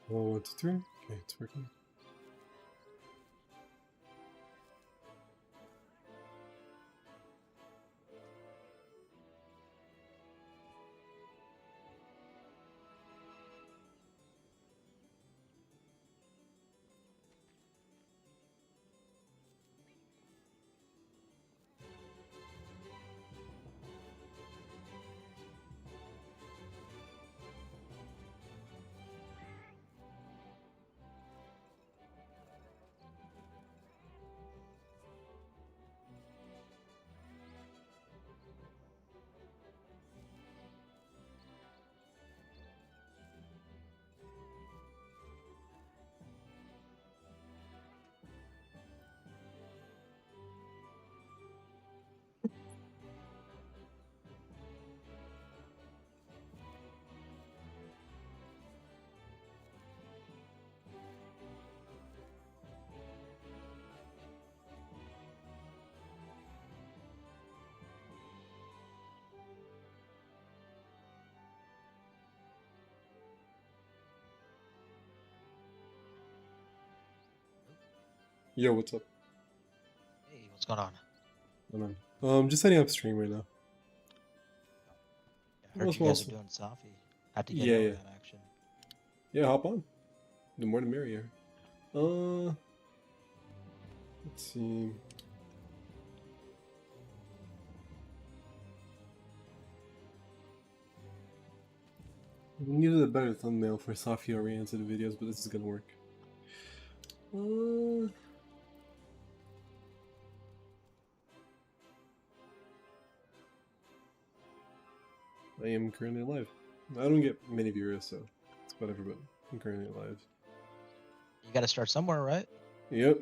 1, 2, 3. Okay, it's working. Yo, what's up? Hey, what's going on? Hold on. Just setting up stream right now. I heard What's you guys are awesome? doing Safi. Had to get Yeah, in on yeah. that action. Yeah, hop on. The more the merrier. Let's see. We needed a better thumbnail for Safi-oriented videos, but this is gonna work. I am currently live. I don't get many viewers, so it's whatever, but I'm currently live. You gotta start somewhere, right? Yep.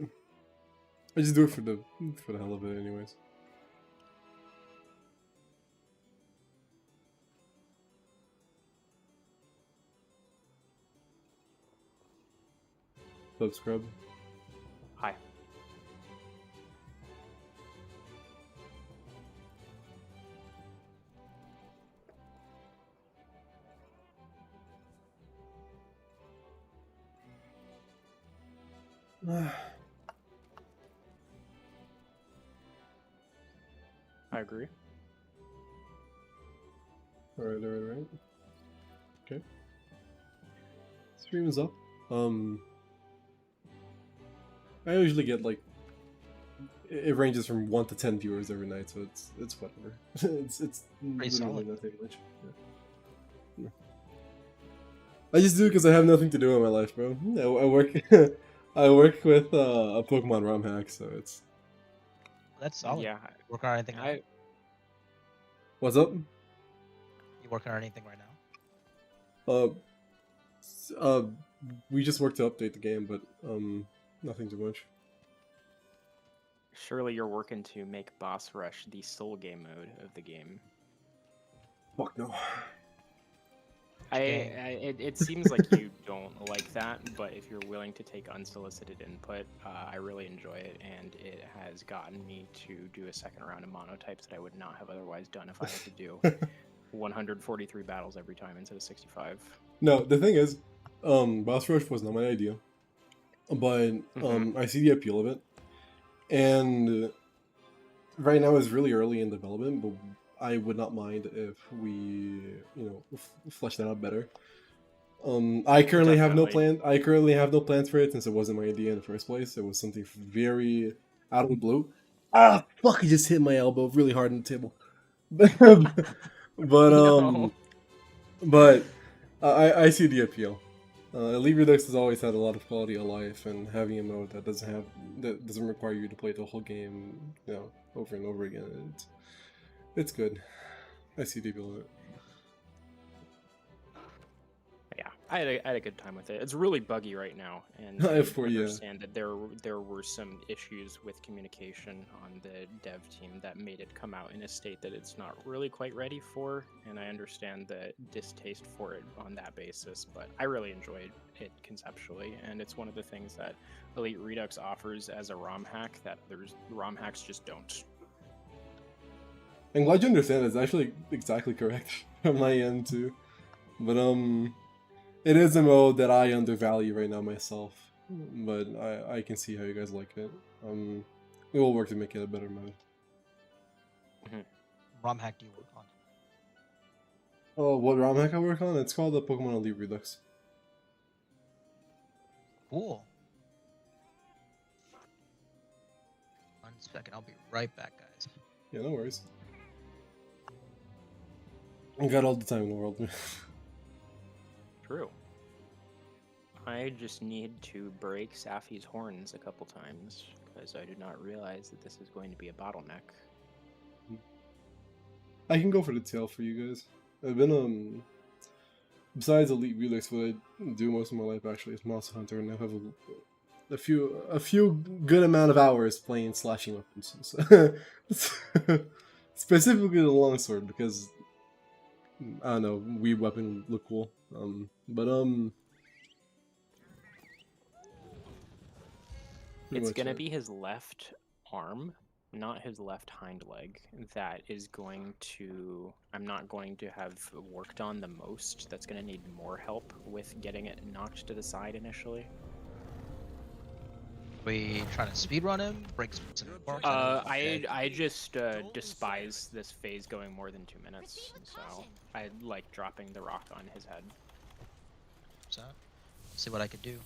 I just do it for the hell of it anyways. Subscribe. Hi. I agree. Alright. Okay. Stream is up. I usually get like it ranges from 1 to 10 viewers every night, so it's whatever. it's literally solid. nothing much. Yeah. I just do it because I have nothing to do in my life, bro. I work I work with a Pokemon ROM hack, so it's That's solid. Yeah. Working on anything? Now? What's up? You working on anything right now? We just worked to update the game, but nothing too much. Surely you're working to make Boss Rush the sole game mode of the game. Fuck no. It seems like you don't like that, but if you're willing to take unsolicited input, I really enjoy it, and it has gotten me to do a second round of monotypes that I would not have otherwise done if I had to do 143 battles every time instead of 65. No, the thing is, Boss Rush was not my idea, but I see the appeal of it, and right now it's really early in development, but I would not mind if we, flesh that out better. I currently have no plan. I currently have no plans for it since it wasn't my idea in the first place. It was something very out of the blue. Ah, fuck! I just hit my elbow really hard on the table. But I see the appeal. Elite Redux has always had a lot of quality of life, and having a mode that doesn't require you to play the whole game, over and over again, it's good. I see the appeal of it. Yeah, I had a good time with it. It's really buggy right now, and I understand that there were some issues with communication on the dev team that made it come out in a state that it's not really quite ready for, and I understand the distaste for it on that basis, but I really enjoyed it conceptually, and it's one of the things that Elite Redux offers as a ROM hack that there's ROM hacks just don't. I'm glad you understand. It's actually exactly correct from my end too, but it is a mode that I undervalue right now myself, but I can see how you guys like it. We will work to make it a better mode. ROM hack do you work on? Oh, what ROM hack I work on? It's called the Pokemon Elite Redux. Cool. 1 second, I'll be right back, guys. Yeah, no worries. I got all the time in the world. True. I just need to break Safi's horns a couple times, because I did not realize that this is going to be a bottleneck. I can go for the tail for you guys. I've been besides Elite Relix, what I do most of my life actually is Monster Hunter, and I have a few good amount of hours playing slashing weapons. So specifically the longsword, because I don't know, weird weapon look cool. It's gonna be his left arm, not his left hind leg, that is going to... I'm not going to have worked on the most. That's gonna need more help with getting it knocked to the side initially. We trying to speedrun him? Break some parts? I just despise this phase going more than 2 minutes, so I like dropping the rock on his head. So, see what I could do.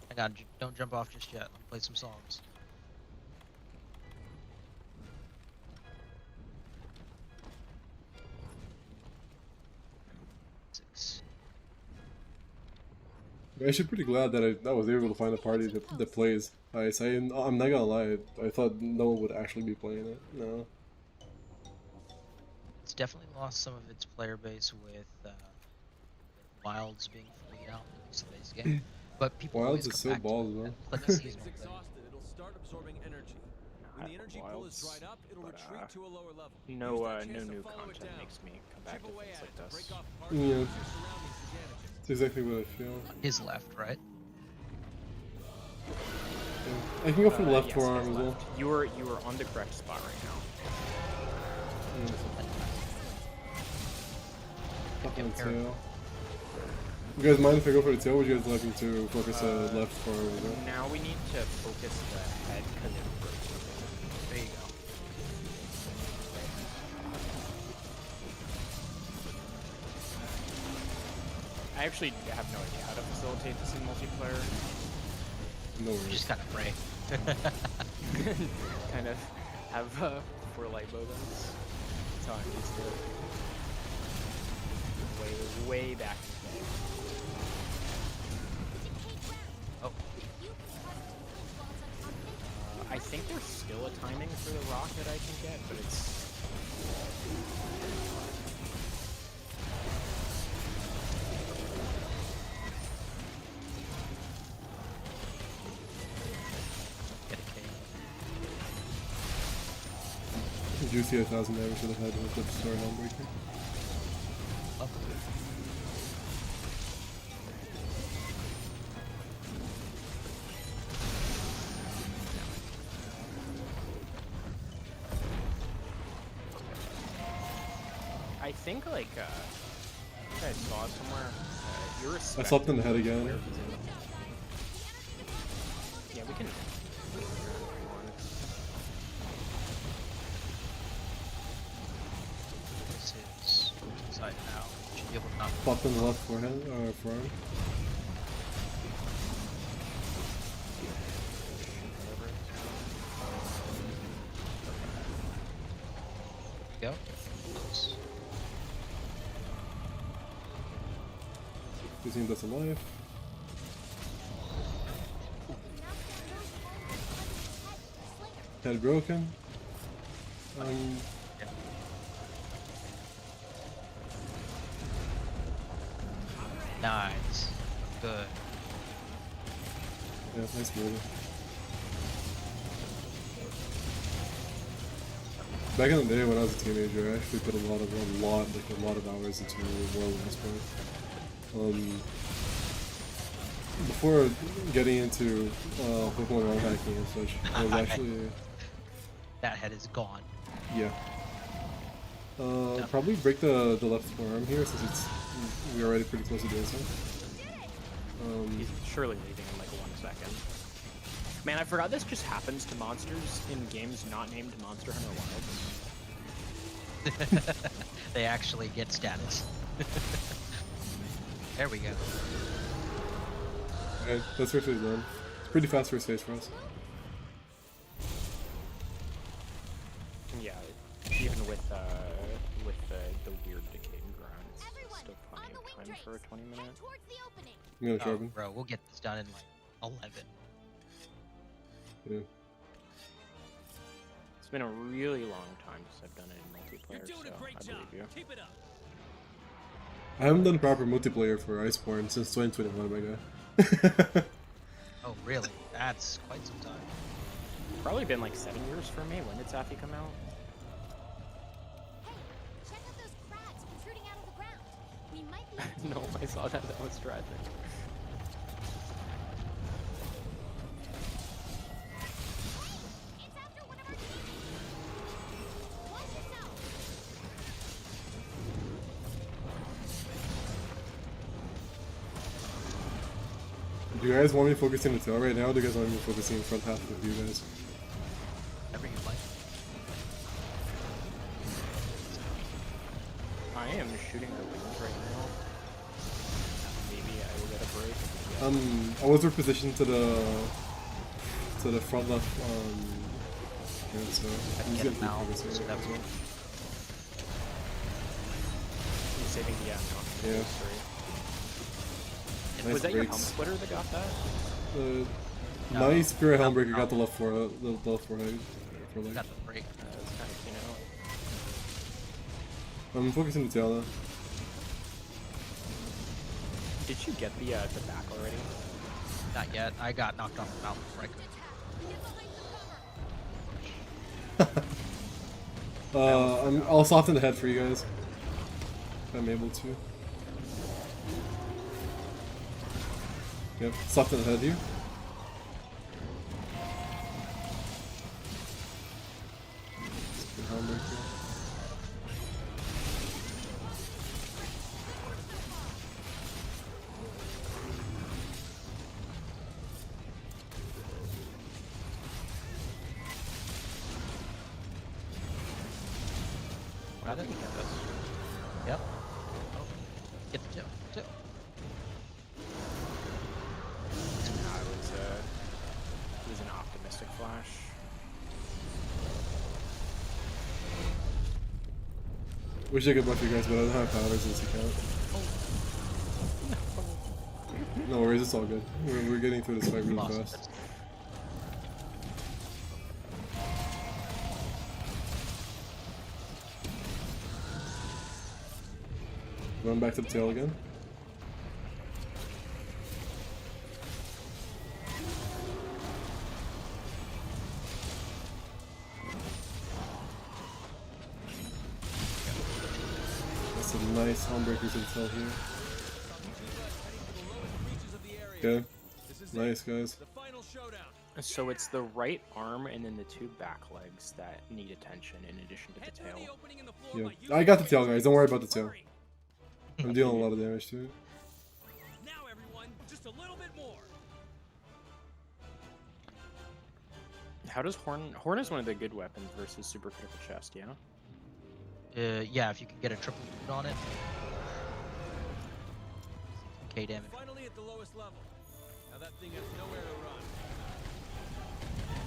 Hang on, don't jump off just yet. Let me play some songs. I'm actually pretty glad that I was able to find a party that plays Ice. I'm not gonna lie, I thought no one would actually be playing it. No. It's definitely lost some of its player base with Wilds being fully out in today's game. But people Wilds always is come so back balls, to it. man. It's like a seasonal thing. It'll start absorbing energy. When the energy pool is dried up, it'll retreat to a lower level. No new content makes me come back to things like this. Yeah. That's exactly what I feel. His left, right? Yeah. I can go for the left yes, forearm his as well. left. You were on the correct spot right now. Fucking tail. You guys mind if I go for the tail, or would you guys like me to focus left forearm as well? Now we need to focus the head because it breaks. There you go. I actually have no idea how to facilitate this in multiplayer. No worries. Just kind of pray. Kind of have 4 light bowguns. That's how I'm used to it. Way back in the day. Oh. I think there's still a timing for the rock that I can get, but it's... Get a K. Did you see 1,000 damage to the head with the sword Helmbreaker? Up. I think, like, I think I saw somewhere, you're I slept in the head again. Yeah, we can... This is inside now. Should be able to knock him. Slept in the left forehead, or forearm. There we go. Using that's alive. Head broken. Nice. Good. Yeah, nice movie. Back in the day when I was a teenager, I actually put a lot of hours into World Iceborne. Before getting into Pokemon ROM hacking and such, I was actually That head is gone. yeah. Probably break the left forearm here since we are already pretty close to doing so. He's surely leaving in like 1 second. Man, I forgot this just happens to monsters in games not named Monster Hunter Wilds. They actually get status. There we go. Alright, that's first phase done. It's pretty fast first phase for us. Yeah, even with the weird decaying ground, it's still plenty of time for a 20-minute. I'm gonna Oh, sharpen. bro, we'll get this done in like 11. Yeah. It's been a really long time since I've done it in multiplayer, You're doing so a great I job. believe you. Keep it up. I haven't done proper multiplayer for Iceborne since 2021, my guy. Oh, really? That's quite some time. Probably been like 7 years for me. When did Safi come out? Check out those crabs protruding out of the ground. We might be No, I saw that. That was tragic. It's after one of our teammates. Watch yourself. Do you guys want me focusing the tail right now, or do you guys want me focusing the front half of you guys? Whatever you like. I am shooting the wings right now. Maybe I will get a break. I was repositioned to the front left, yeah, so I I'm can just get gonna him out, keep focusing so it that as was well. He's saving the no. Yeah. Sorry. Nice Was that your breaks. helm splitter that got that? No. My Spirit No, Helmbreaker no. got the left forehead for leg. Got the break. That's kind of clean out. I'm focusing the tail now. Did you get the back already? Not yet. I got knocked off the mountain before I could. I'll soften the head for you guys. If I'm able to. Yep, soften the head here. Good Helmbreaker. I think we get this. Yep. Oh. Get the tail. Tail. No, it was an optimistic flash. Wish I could buff you guys, but I don't have powers in this account. No worries, it's all good. We're getting through this fight really Lost. fast. Run back to the tail again. That's some nice Helmbreakers to the tail here. Okay. Nice, guys. The final showdown. So it's the right arm and then the two back legs that need attention in addition to the Head through the tail. opening in the floor Yeah. by using I got the your tail, guys. Don't worry about the tail. Hurry. I'm dealing a lot of damage to it. Now everyone, just a little bit more. How does Horn is one of the good weapons versus super critical chest, yeah? Yeah, if you can get a triple boot on it. K damage. Finally at the lowest level. Now that thing has nowhere to run.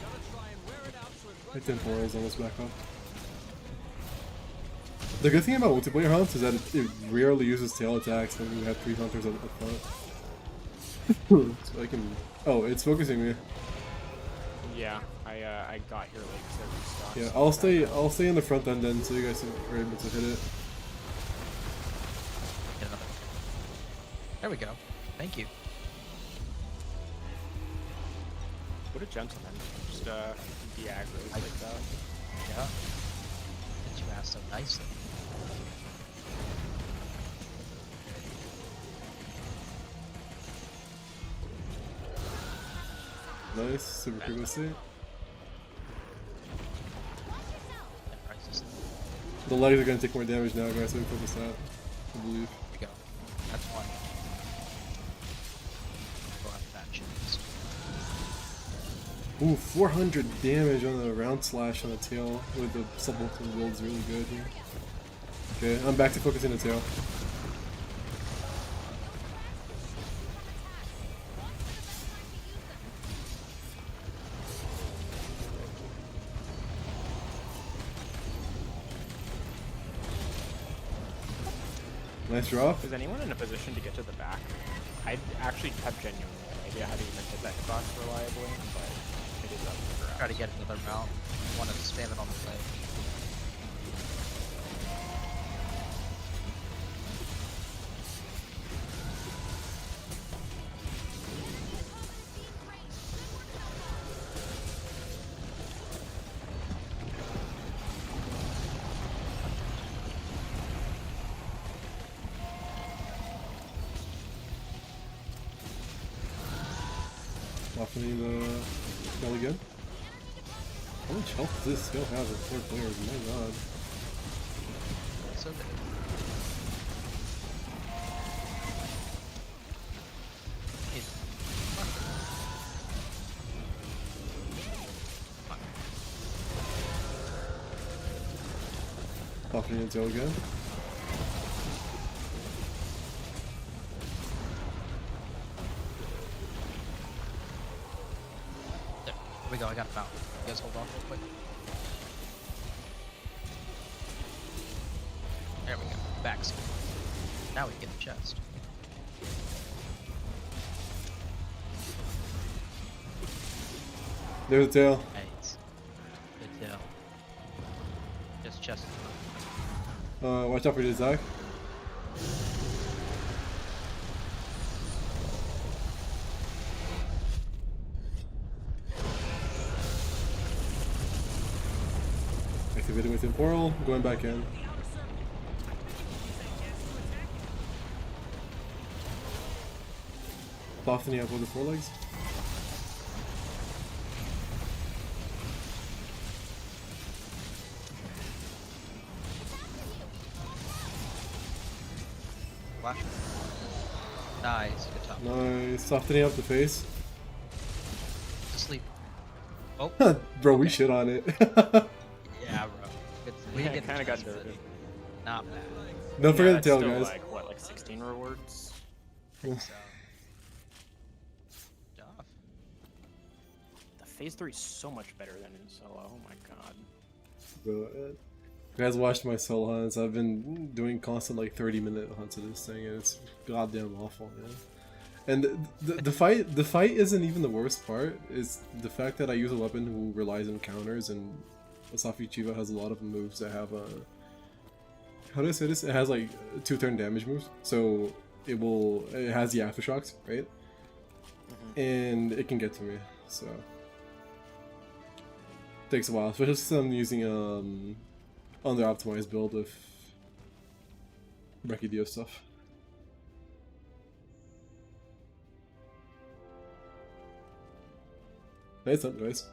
Gotta try and wear it out so it My runs temporal is almost back up. The good thing about multiplayer hunts is that it rarely uses tail attacks when we have 3 hunters up front. So I can... Oh, it's focusing me. Yeah, I got here late because I restocked. Yeah, so I'll stay in the front end then so you guys are able to hit it. Get another. There we go. Thank you. What a gentleman. Just be aggros like that. Yeah. Hit your ass so nicely. Nice, super frequency. And prices. The legs are gonna take more damage now, guys, so we focus that, I believe. There we go. That's one. Ooh, 400 damage on the round slash on the tail with the subultimate build is really good here. Okay, I'm back to focusing the tail. Nice drop. Is anyone in a position to get to the back? I actually have genuinely no idea how to even hit that cross reliably, but it is up for grabs. Try to get another mount. You want to spam it on the ledge. Softening the tail again. How much health does this tail have with 4 players? My god. So good. Softening the tail again. There we go, I got a mount. You guys hold on real quick. There we go. Backs. Now we get the chest. There's the tail. Nice. Good tail. Just chest. Watch out for the Zach. Activating with temporal, going back in. Softening up with the forelegs. Flash. Nice. Good top. Nice. Softening up the face. Sleep. Oh. Bro, we shit on it. Yeah, bro. Good. We Yeah, get kind of got chest, dirty. but Not bad. Don't forget Yeah, the tail, it's still guys. like, what, like 16 rewards? So. Job. The phase 3 is so much better than in solo. Oh my god. Bro, you guys watched my solo hunts. I've been doing constant like 30-minute hunts of this thing, and it's goddamn awful, man. And the fight isn't even the worst part. It's the fact that I use a weapon who relies on counters, and Safi Jiiva has a lot of moves that have how do I say this? It has like 2-turn damage moves, so it has the aftershocks, right? And it can get to me, so takes a while, especially since I'm using under optimized build with Rekidio stuff. Nice up, guys.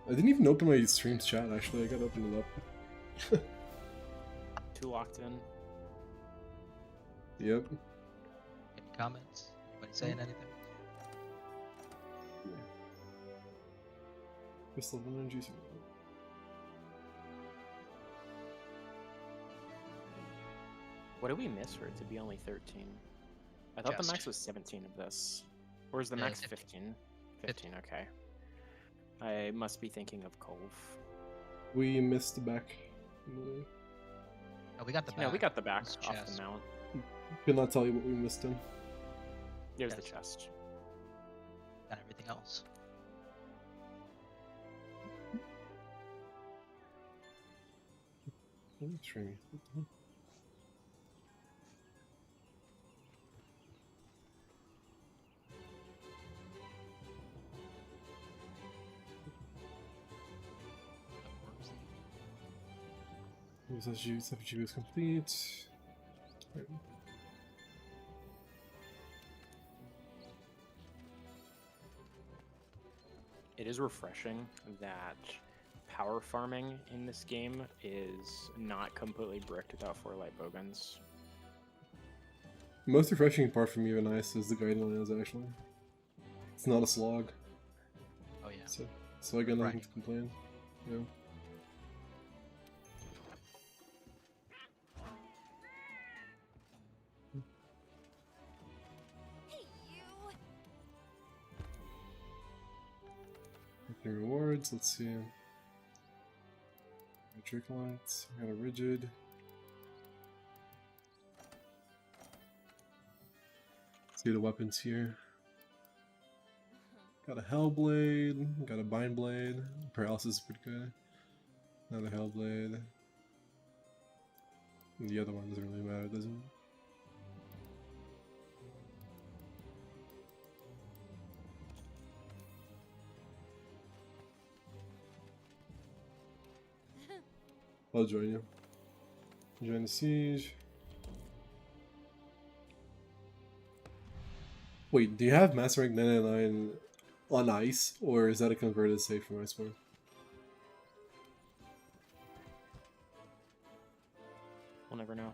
I didn't even open my stream's chat, actually. I gotta open it up. Too locked in. Yep. Any comments? Anybody saying anything? Crystal of energy. What did we miss for it to be only 13? I thought the Chest. max was 17 of this. Or is the max 15? 15, okay. I must be thinking of Cove. We missed the back. Oh, we got the back. Yeah, we got the back It's off chest. the mount. Could not tell you what we missed in. There's the Yes. chest. Got everything else. Streaming. Safi Jiiva is complete. Right. It is refreshing that power farming in this game is not completely bricked without 4 light bowguns. Most refreshing part for me of Ice is the guiding lands, actually. It's not a slog. Oh yeah. So so I got nothing Right. to complain. Yeah. Hey, you. The rewards, let's see. Trick lights, got a rigid. See the weapons here. Got a Hellblade, got a Bind Blade. Paralysis is pretty good. Another Hellblade. And the other one doesn't really matter, does it? I'll join you. Join the siege. Wait, do you have Master Rank 999 on ice, or is that a converted save from Iceborne? We'll never know.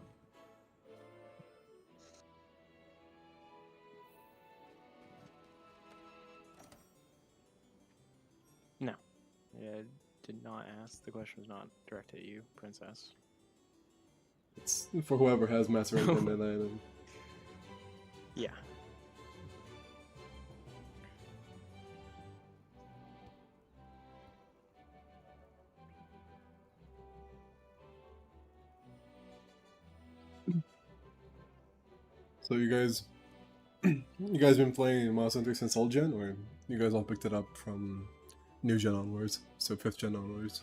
No. I did not ask. The question was not directed at you, Princess. It's for whoever has Master Rank 999. And Yeah. so you guys been playing Monster Hunter since old gen, or you guys all picked it up from new gen onwards, so 5th gen onwards?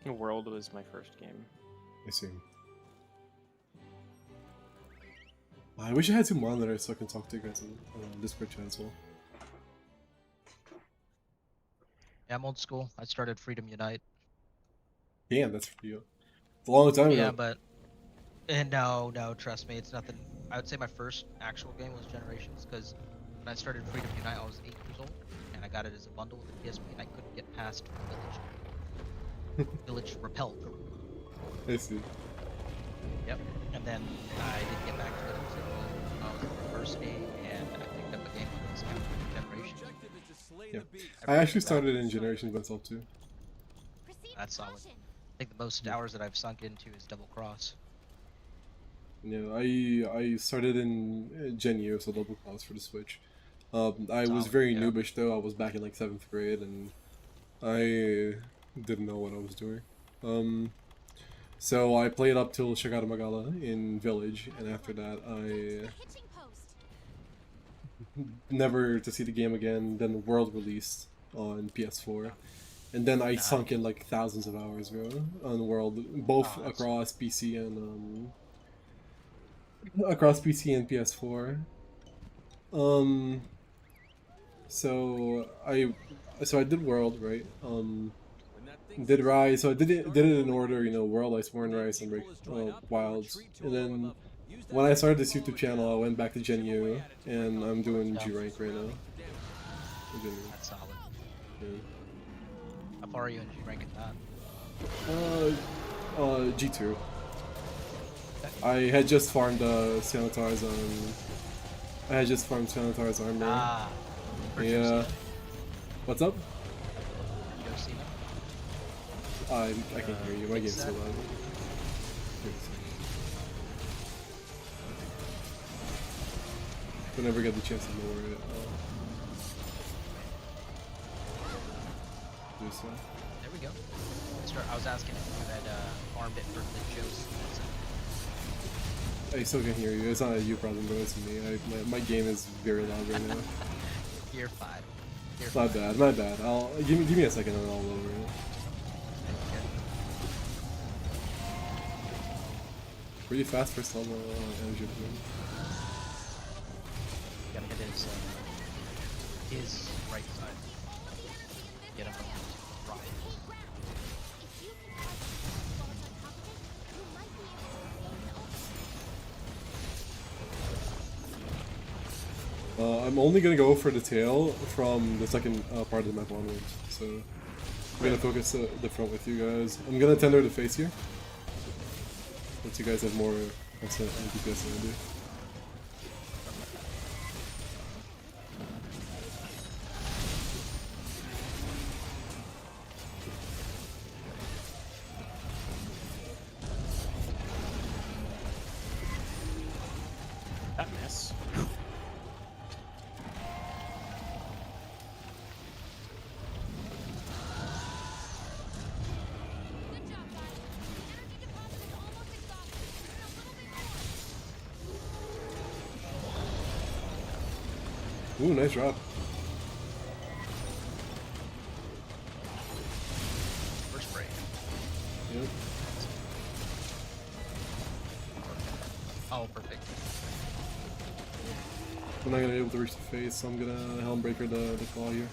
The World was my first game. I see. I wish I had 2 monitors so I can talk to you guys on Discord chat as well. Yeah, I'm old school. I started Freedom Unite. Damn, that's for you. It's a long time Yeah, ago. but no, trust me, it's nothing. I would say my first actual game was Generations, because when I started Freedom Unite, I was 8 years old, and I got it as a bundle with the PSP, and I couldn't get past Village. Village repelled. I see. Yep. And then I didn't get back to it until I was in university, and I picked up a game on this kind of Generations. Objective is to slay Yeah. the beast. I actually started in Generations myself too. Proceed That's with solid. caution. I think the most hours that I've sunk into is Double Cross. Yeah, I started in Gen U, so double class for the Switch. I was Solid, very yeah. noobish though. I was back in like 7th grade, and I didn't know what I was doing. So I played up till Shagata Magala in Village, and after that I Hitching post. never to see the game again. Then the World released on PS4, and then I sunk in like thousands of hours, bro, on World, both Oh, that's- across PC and across PC and PS4. So I did World, right? When that thing Did sees Rise, you, so I did it start in moving. order, you know, World, Iceborne, When the Rise, and energy pool is dried up, Wilds, retreat to and a lower then level. Use that when I energy started this to follow YouTube the channel, I shadows. went back to Gen Chip U, away at it to and break I'm off doing Yeah. G rank right now. I'm doing That's solid. it, How far are you in G rank at that? G2. I had just farmed Xanatar's I had just farmed Xanatar's armor. Ah. for Yeah. Josina. What's up? Josina. I can't hear you. My game's so loud. Whenever I get the chance to lower it, do so. There we go. I was asking if you had farmed it for the Josina. I still can hear you. It's not a you problem, but it's me. My game is very loud right now. Year 5. Year My 5. bad, my bad. I'll give me a second and I'll lower it. Pretty fast first level energy boom. Gotta hit his right side. Get him right. If you can catch the while it's on top of it, you might be able to. I'm only gonna go for the tail from the second part of the map onwards. So I'm gonna focus the front with you guys. I'm gonna tender the face here. Once you guys have more excellent DPS than I do. Ooh, nice drop. First break. Yep. Oh, perfect. I'm not gonna be able to reach the face, so I'm gonna Helmbreaker the claw here.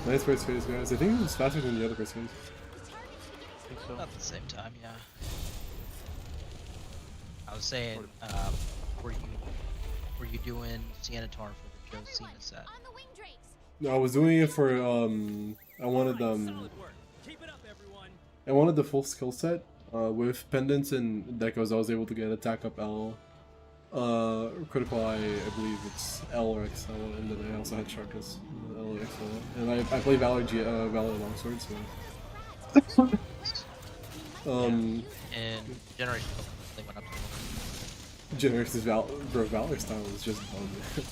Nice first phase, guys. I think it was faster than the other first phase. Not at the same time, yeah. I was saying, were you doing Siennatar for the Joe Cena set? On the wing drakes. No, I was doing it for I wanted Solid work. Keep it up, everyone. I wanted the full skill set with pendants and decos. I was able to get attack up L, critical eye. I believe it's L or XL, and then I also had Sharkus L or XL, and I play Valor Valor Longsword. So And Generation they went up to Generation's Valor style is just bug.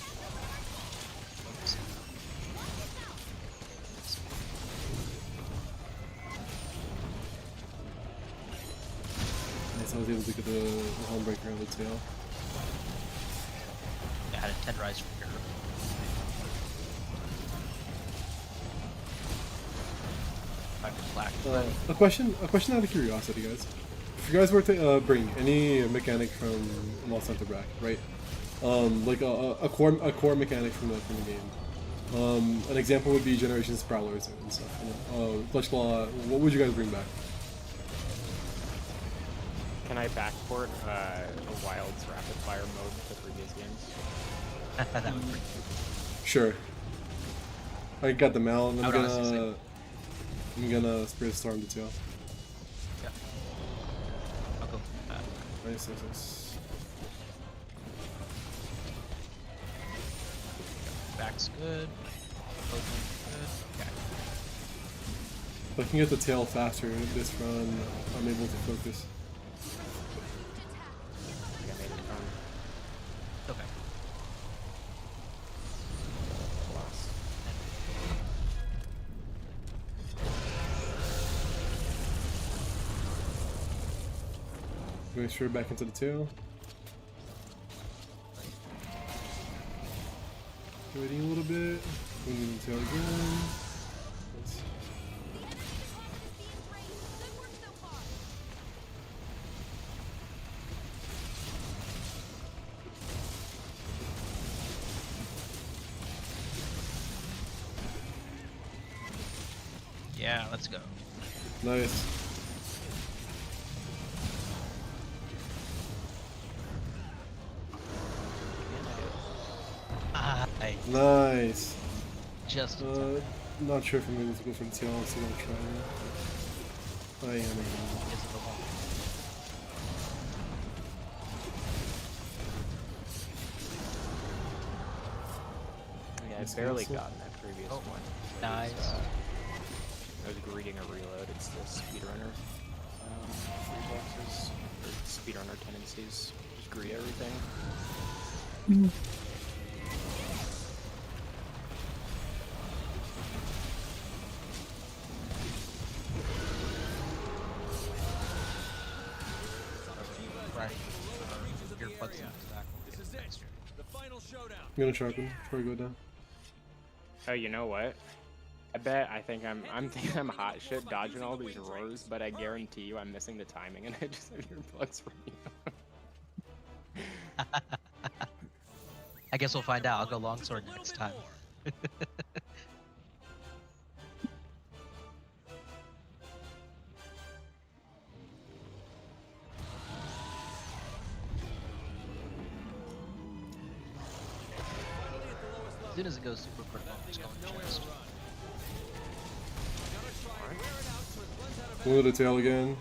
Nice, I was able to get the Homebreaker on the tail. I had a 10 rise from here. Black. A question out of curiosity, guys. If you guys were to bring any mechanic from Lost Hunter back, right? Like a core mechanic from the game. An example would be Generations Prowlers and stuff. You know? Clutch Claw. What would you guys bring back? Can I backport a Wild's rapid fire mode to previous games? That would be Sure. I got the Mal, and I would honestly say- I'm gonna Spirit Storm the tail. yeah. I'll go for that. Nice, nice, nice. Back's good. Clothing's good. Okay. If I can get the tail faster this run, I'm able to focus. I think I made it on Okay. loss. Going straight back into the tail. Waiting a little bit. Moving the tail again. Nice. Good work so far. Yeah, let's go. Nice. I Nice. just Not sure if I'm able to go for the tail, so I'm gonna try. I am. is the wall. Yeah, I Nice barely cancel. got in that previous Oh, one. nice. I was greeting a reload. It's the speedrunner reflexes, or speedrunner tendencies. Just greet everything. Right. Earplugs in the back. This is it. The final showdown. I'm gonna sharpen before I go down. Oh, you know what? I think I'm thinking I'm hot shit dodging all these roars, but I guarantee you I'm missing the timing and I just have earplugs for you. I guess we'll find out. I'll go longsword next time. As soon as it goes super quick, I'm just going chest. Move the tail again.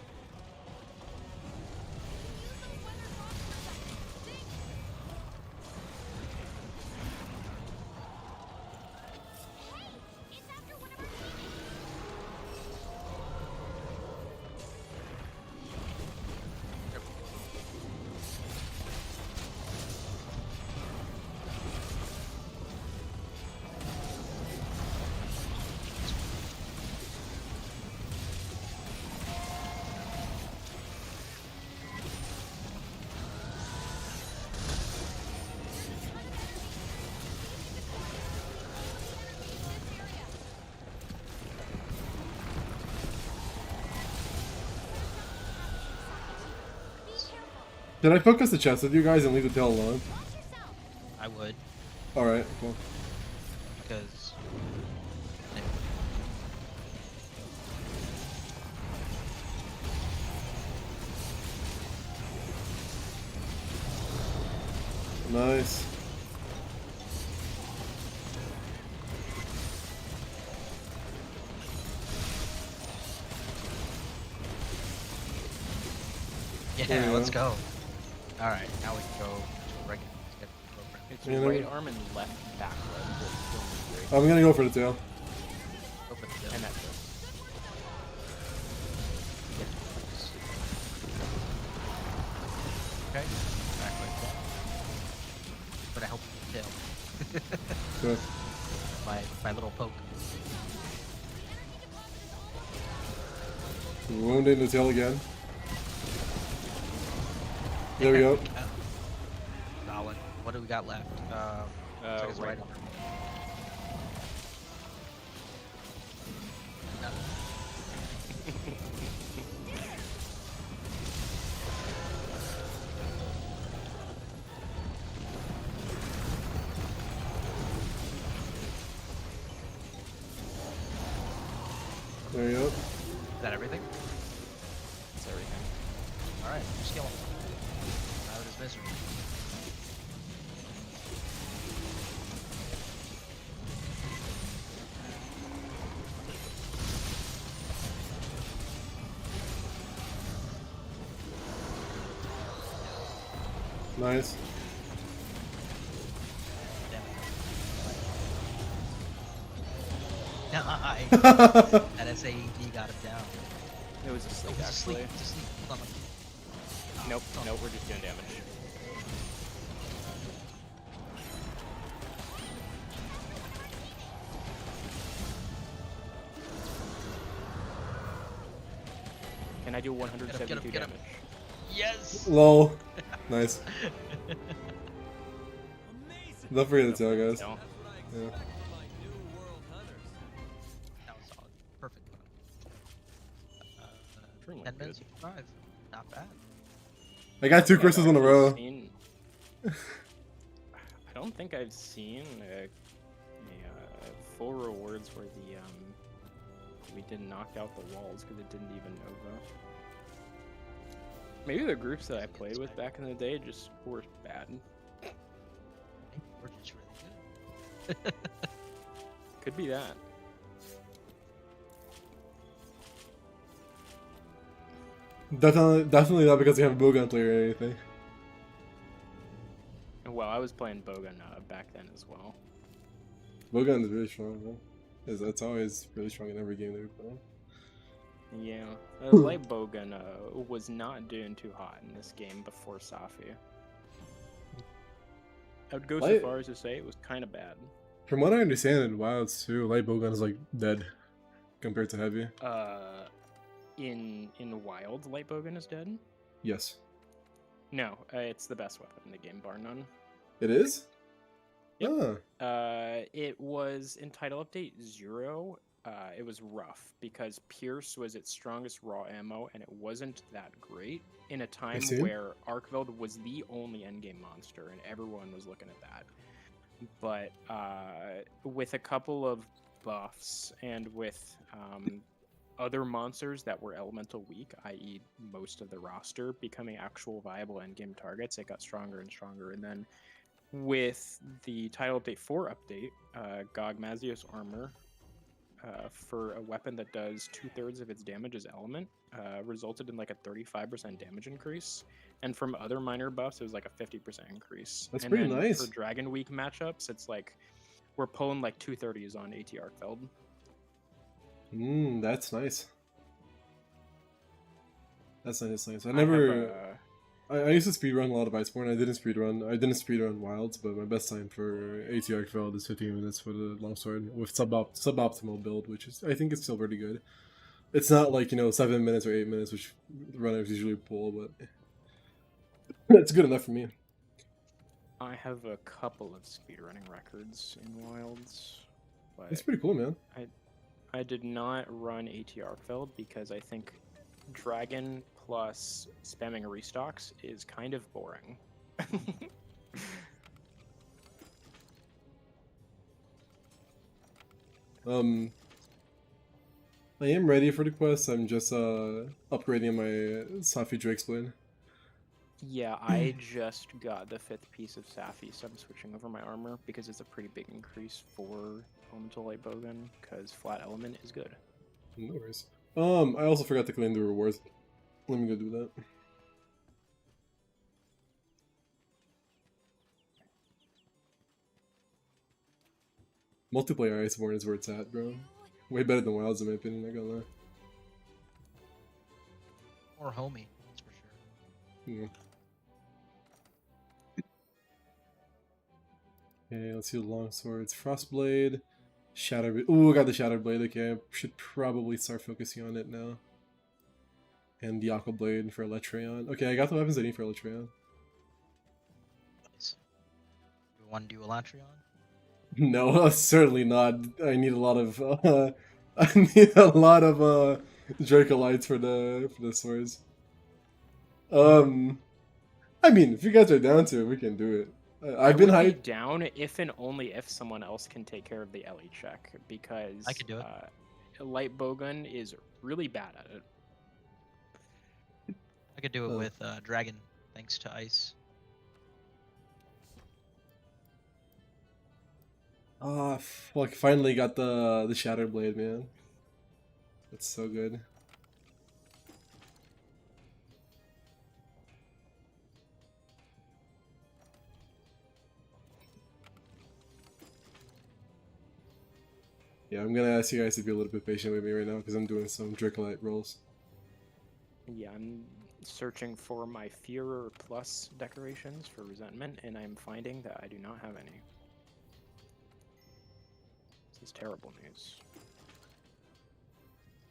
Did I focus the chest with you guys and leave the tail alone? Watch yourself. I would, Alright, cool. because Nice. There yeah, you let's go. go. All right, now we can go to a regular. Let's get the program. It's Yeah, right no. arm and left back leg will still be great. I'm gonna go for the tail. Go for the kill. And that's it. Okay. Back like that. But I help you with the tail. Good. My little poke. Wounding the tail again. There we go. Solid. What do we got left? Looks like it's right right arm. arm. Nothing. There you go. Is that everything? That's everything. Alright, just kill him. Out of his misery. Nice. Damn it. Nice. That SAED got him down. It was asleep, He's asleep. actually. He's asleep. Hold on. Nope, nope, we're just doing damage. Can I do 172 get him. damage? Yes! Lol. Nice. Amazing. Don't forget the tail, guys. No. That's what I Yeah. expect from my new world hunters. That was solid. Perfect. Extremely 10 good. minutes, 5. Not bad. I got two I've crystals in a actually row. seen- I don't think I've seen a full rewards where we didn't knock out the walls because it didn't even Nova. Maybe the groups that I played with back in the day just were bad. Maybe we're just really good. Could be that. Definitely not because they have a bowgun player or anything. Well, I was playing Bogan back then as well. Bowgun is really strong, man. That's always really strong in every game that we play. Yeah, Light Bogan was not doing too hot in this game before Safi. I would go so Light- far as to say it was kind of bad. From what I understand in Wilds too, light bowgun is like dead compared to heavy. In Wild, Light Bogan is dead? Yes. No, it's the best weapon in the game, bar none. It is? Yep. Ah. It was in Title Update 0. It was rough because Pierce was its strongest raw ammo, and it wasn't that great in a time see. where Arkveld was the only endgame monster, and everyone was looking at that. But with a couple of buffs and with other monsters that were elemental weak, i.e. most of the roster, becoming actual viable endgame targets, it got stronger and stronger. And then with the Title Update 4 update, Gog Mazios armor, for a weapon that does 2/3 of its damage as element, resulted in like a 35% damage increase. And from other minor buffs, it was like a 50% increase. That's and pretty then nice. For Dragon Week matchups, it's like we're pulling like 230s on AT Arkfeld. That's nice. That's nice. I I never. have, I used to speedrun a lot of Iceborne. I didn't speedrun Wilds, but my best time for AT Arkfeld is 15 minutes for the longsword with suboptimal build, which is I think it's still pretty good. It's not like 7 minutes or 8 minutes, which runners usually pull, but it's good enough for me. I have a couple of speedrunning records in Wilds, but It's pretty cool, man. I did not run AT Arkfeld because I think Dragon plus spamming restocks is kind of boring. I am ready for the quest. I'm just upgrading my Safi Drake's blade. Yeah, I just got the 5th piece of Safi, so I'm switching over my armor because it's a pretty big increase for Elemental Light Bowgun, because flat element is good. No worries. I also forgot to claim the rewards. Let me go do that. Multiplayer Iceborne is where it's at, bro. Way better than Wilds, in my opinion, not gonna lie. Or homie, that's for sure. Yeah. Okay, let's see the long swords. Frostblade, Shatterblade. Ooh, I got the Shatterblade. Okay, I should probably start focusing on it now. And the Aqua Blade for Alatreon. Okay, I got the weapons I need for Alatreon. Nice. We want to do Alatreon? No, certainly not. I need a lot of I need a lot of Dracolites for the swords. I mean, if you guys are down to it, we can do it. I've been I would hyped. be down if and only if someone else can take care of the Ellie check, because I can do it. Light Bowgun is really bad at it. I could do it Oh. with Dragon, thanks to Ice. Ah, fuck! Finally got the Shatterblade, man. That's so good. Yeah, I'm gonna ask you guys to be a little bit patient with me right now because I'm doing some Dracolite rolls. Yeah, I'm searching for my Führer Plus decorations for Resentment, and I'm finding that I do not have any. This is terrible news.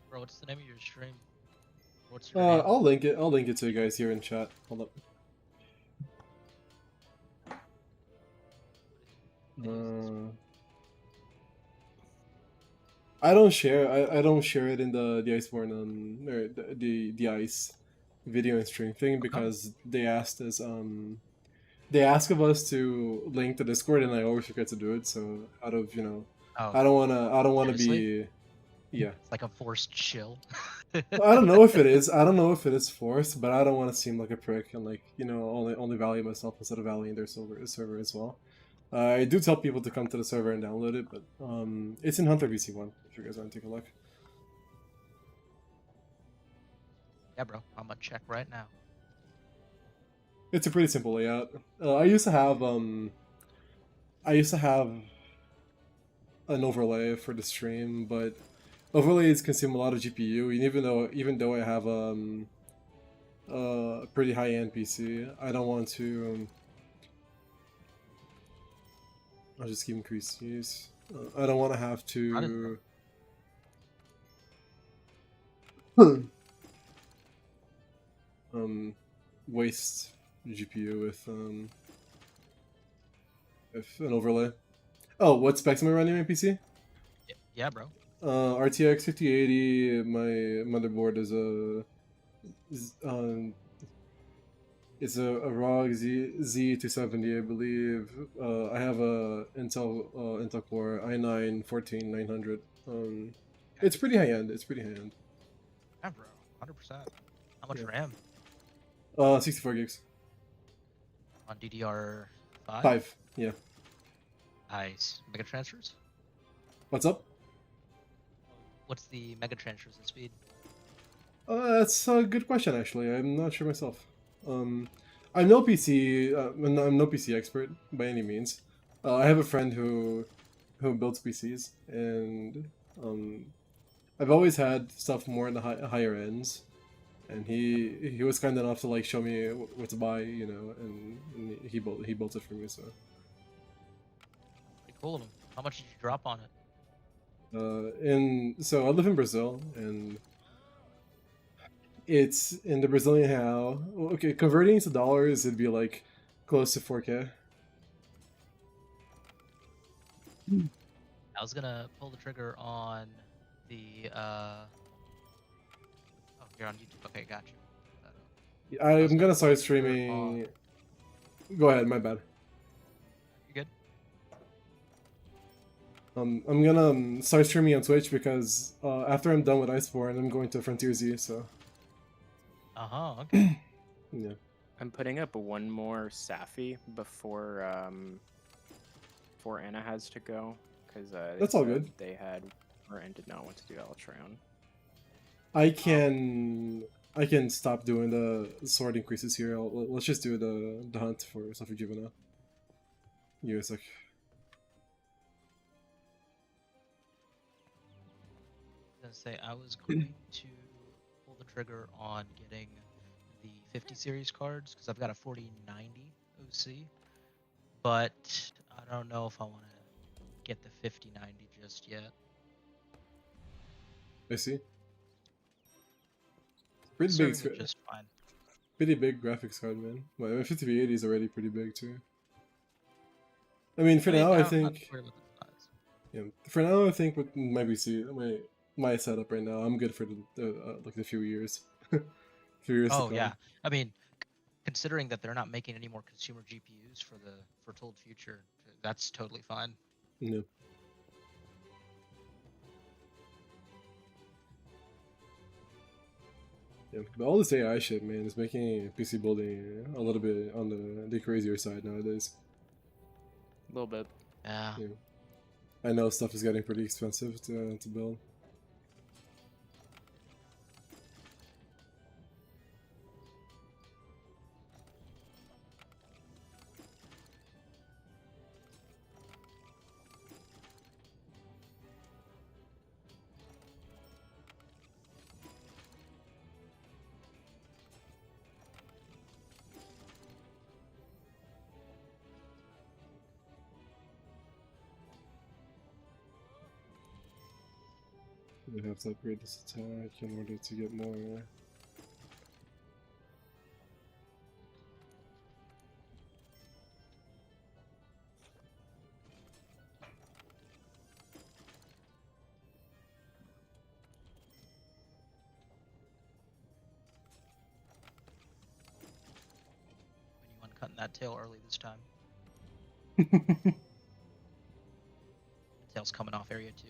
Bro, what's the name of your stream? What's your name? I'll link it. I'll link it to you guys here in chat. Hold up. I don't share. I don't share it in the Iceborne or the Ice video and stream thing because they asked us they ask of us to link to Discord and I always forget to do it. So out of Oh, I don't wanna seriously? be yeah. It's like a forced chill. I don't know if it is. I don't know if it is forced, but I don't want to seem like a prick and like only value myself instead of valuing their server as well. I do tell people to come to the server and download it, but it's in Hunter VC1 if you guys want to take a look. Yeah, bro. I'm gonna check right now. It's a pretty simple layout. I used to have an overlay for the stream, but overlays consume a lot of GPU, and even though I have a pretty high-end PC, I don't want to. I'll just keep increasing these. I don't want to have to. Waste GPU with an overlay. Oh, what specs am I running on my PC? Yeah, bro. RTX 5080. My motherboard is a ROG Z270, I believe. I have a Intel Core i9 14900. It's pretty high end. Yeah, bro. 100%. How much Yeah. RAM? 64 gigs. On DDR5? 5. Yeah. Nice. Mega transfers? What's up? What's the mega transfers and speed? That's a good question, actually. I'm not sure myself. I'm no PC. I'm no PC expert by any means. I have a friend who builds PCs, and I've always had stuff more in the higher ends, and he was kind enough to like show me what to buy, and he built it for me. So. Pretty cool of him. How much did you drop on it? So I live in Brazil, and it's in the Brazilian real. Okay, converting to dollars, it'd be like close to 4K. I was gonna pull the trigger on the oh You're on YouTube. Okay, got you. I'm gonna start streaming. Go ahead, my bad. You good? I'm gonna start streaming on Twitch because after I'm done with Iceborne, I'm going to Frontier Z. So Okay. yeah. I'm putting up one more Safi before Anna has to go because That's all good. They had and did not want to do Alatreon. I can stop doing the sword increases here. Let's just do the hunt for Safi Jiiva now. Give me a sec. I was gonna say I was going to pull the trigger on getting the 50 series cards because I've got a 4090 OC, but I don't know if I want to get the 5090 just yet. I see. Pretty Serving big, me just fine. pretty big graphics card, man. My 5080 is already pretty big too. I mean, for now, I think. Yeah, for now, I think with my PC, my setup right now, I'm good for like the few years. Few years to Oh come. yeah, I mean, considering that they're not making any more consumer GPUs for the foretold future, that's totally fine. Yeah. Yeah, but all this AI shit, man, is making PC building a little bit on the crazier side nowadays. A little bit. Yeah. Yeah. I know stuff is getting pretty expensive to build. We have to upgrade this attack in order to get more. Anyone cutting that tail early this time? Tail's coming off area 2.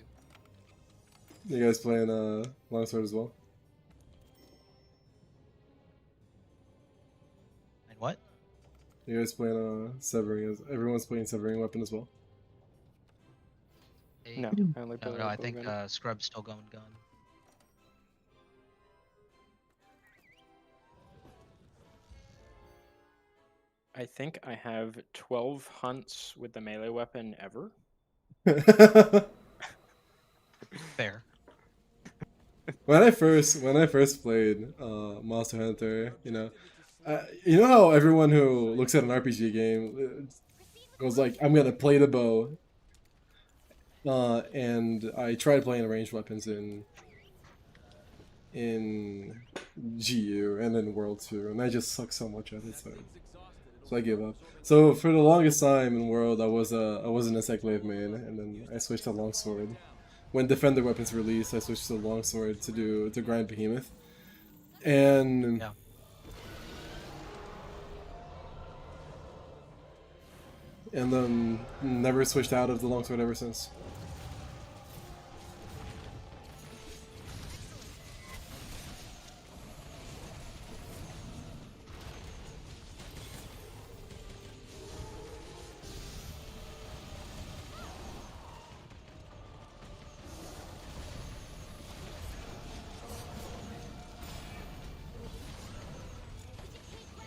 You guys playing longsword as well? And what? You guys playing severing? Everyone's playing severing weapon as well. Hey, No, I only play no, I think Logan. Scrub's still going gun. I think I have 12 hunts with the melee weapon ever. Fair. When I first played Monster Hunter, you know how everyone who looks at an RPG game goes like, "I'm gonna play the bow," and I tried playing ranged weapons in GU and in World 2, and I just suck so much at it, so I gave up. So for the longest time in World, I was an insect glaive main, and then I switched to longsword. When Defender weapons released, I switched to longsword to grind Behemoth, and Yeah. and then never switched out of the longsword ever since.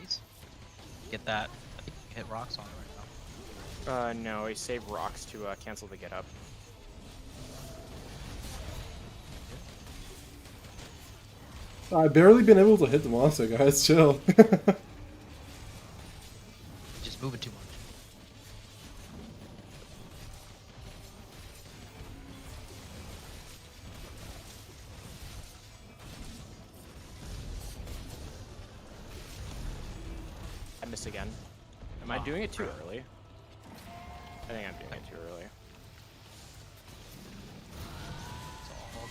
Nice. Get that. I think you hit rocks on it right now. No, I saved rocks to cancel the get up. I've barely been able to hit the monster, guys. Chill. Just moving too much. I missed again. Am I doing it too early? I think I'm doing it too early. It's all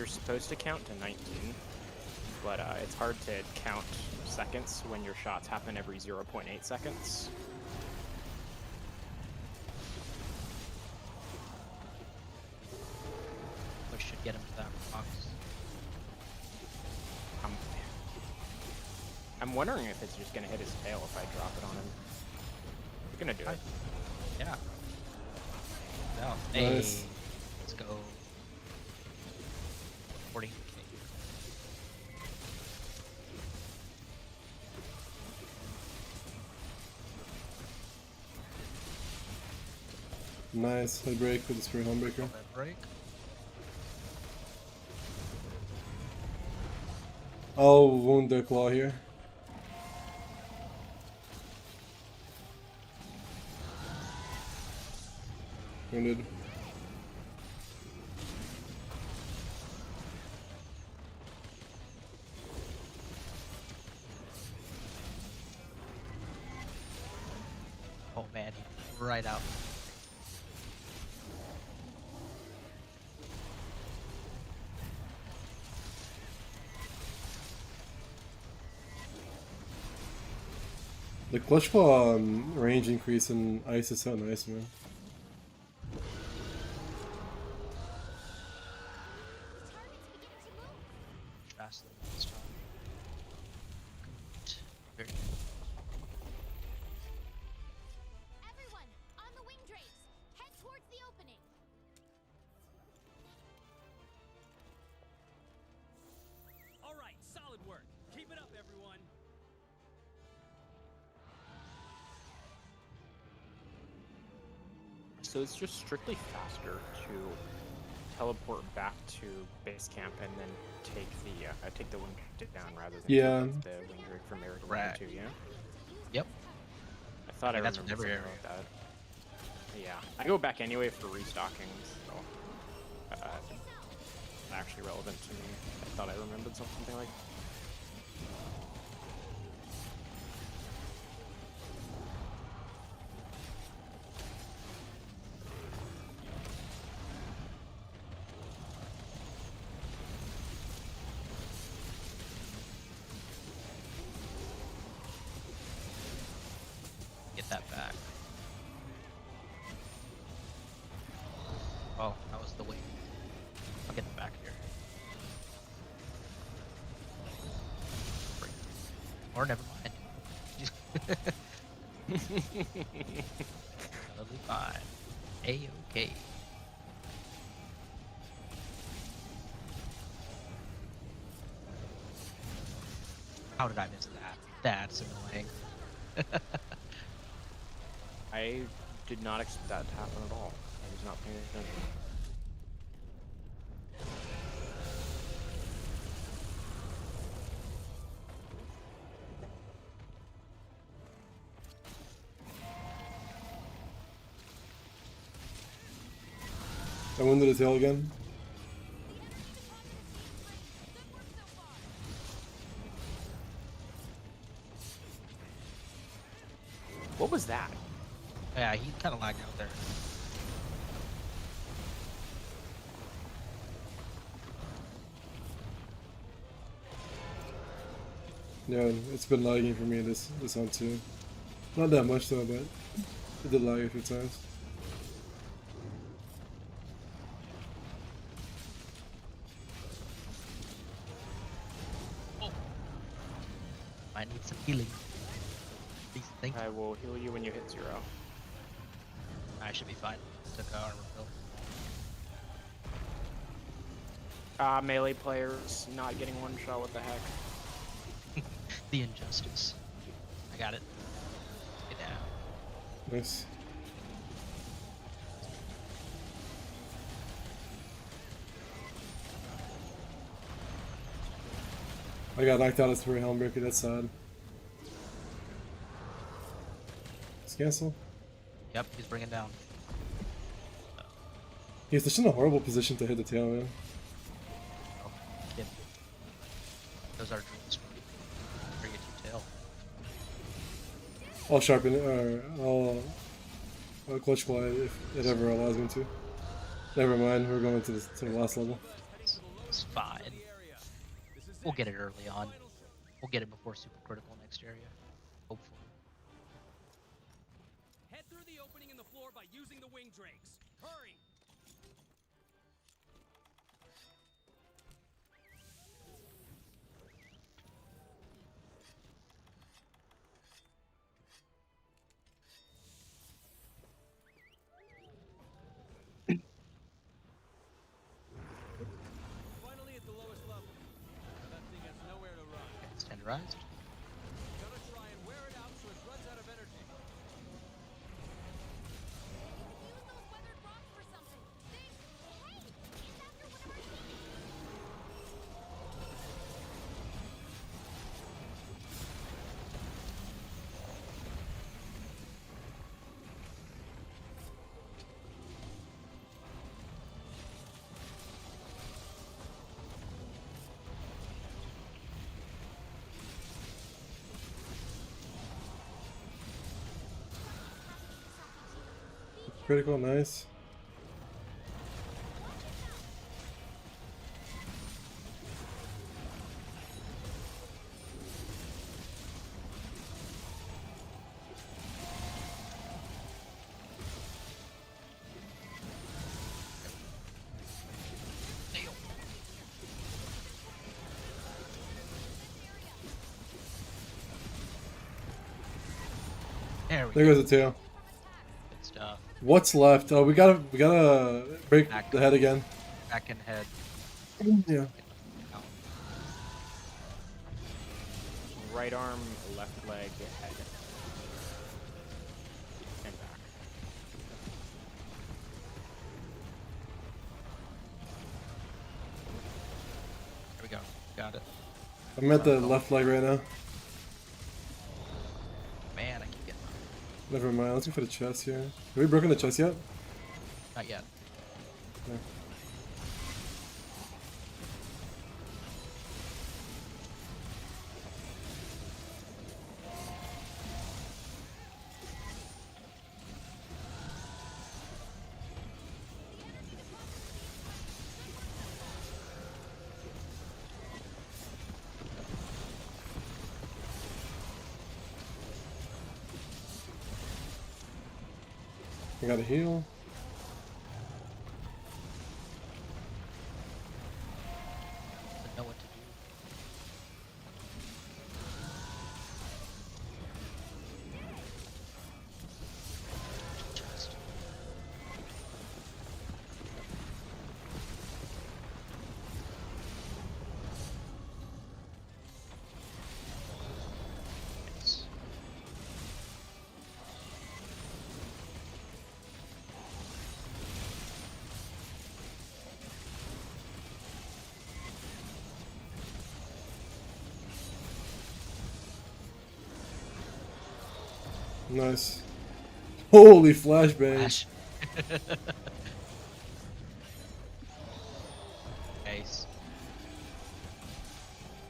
you're supposed to count to 19, but it's hard to count seconds when your shots happen every 0.8 seconds. We should get him to that box. I'm wondering if it's just gonna hit his tail if I drop it on him. We're gonna do it. Yeah. No. Nice. Hey, let's go. 40. Nice. Head break with the Spirit Homebreaker. That break. I'll wound the claw here. Wounded. Oh man, he right out. The clutch claw range increase in ice is so nice, man. Fast this time. Very Everyone, on the wing drapes, head towards the opening. All right, solid work. Keep it up, everyone. So it's just strictly faster to teleport back to base camp and then take the wing drake down rather than Yeah. take the wing drake from area 1 Correct. to 2. Yeah. Yep. I thought I that's remembered with every something about that. Yeah, I go back anyway for restocking, so it's actually relevant to me. I thought I remembered something like. get that back. Oh, that was the wing. I'll get it back here. Break. Or never mind. Totally fine. A-okay. How did I miss that? That's annoying. I did not expect that to happen at all. I was not paying attention. I wounded his tail again. What was that? Yeah, he kind of lagged out there. Yeah, it's been lagging for me this hunt too. Not that much though, but it did lag a few times. Oh. I need some healing. Please, thank you. I will heal you when you hit 0. I should be fine. Took a armor pill. Melee players not getting one shot, what the heck? The injustice. I got it. Get down. Nice. I got knocked out of Spirit Helmbreaker, that's sad. Let's cancel. Yep, he's bringing down. He's just in a horrible position to hit the tail, man. Oh, kid. Those are drills for bring it to tail. I'll sharpen it, or I'll clutch claw it if it ever allows me to. Never mind, we're going to the last level. Heading to the loading It's fine. We'll get it early on. We'll get it before super critical next area. Hopefully. Head through the opening in the floor by using the wing drakes. Hurry! Finally at the lowest level. That thing has nowhere to run. Standardized. Gonna try and wear it out so it runs out of energy. You could use those weathered rocks for something. Hey, it's after one of our teams. Critical, nice. There we There go. goes the tail. Good stuff. What's left? Oh, we gotta break Back. the head again. Back and head. Yeah. Out. Right arm, left leg, head. And back. There we go. Got it. I'm at the left leg right now. Man, I keep getting Never mind. Let's go for the chest here. Have we broken the chest yet? not yet. Okay. I gotta heal. Doesn't know what to do. Chest. Yes. Nice. Holy flashbang. Flash. Nice.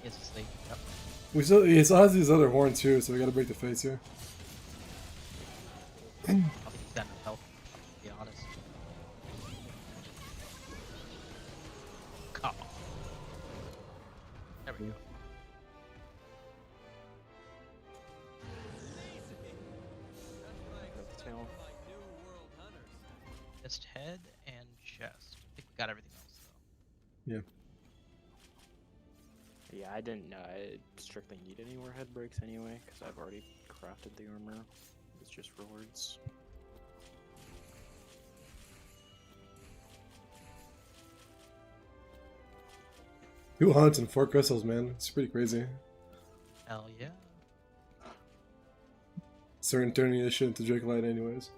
He's asleep. Yep. He still has these other horns too, so we gotta break the face here. I don't think he's got enough health, to be honest. Come on. There we go. Got the tail. Just head and chest. I think we got everything else though. Yeah. Yeah, I didn't strictly need any more head breaks anyway, because I've already crafted the armor. It's just rewards. Two hunts and 4 crystals, man. It's pretty crazy. Hell yeah. Starting turning this shit into Drake Light anyways.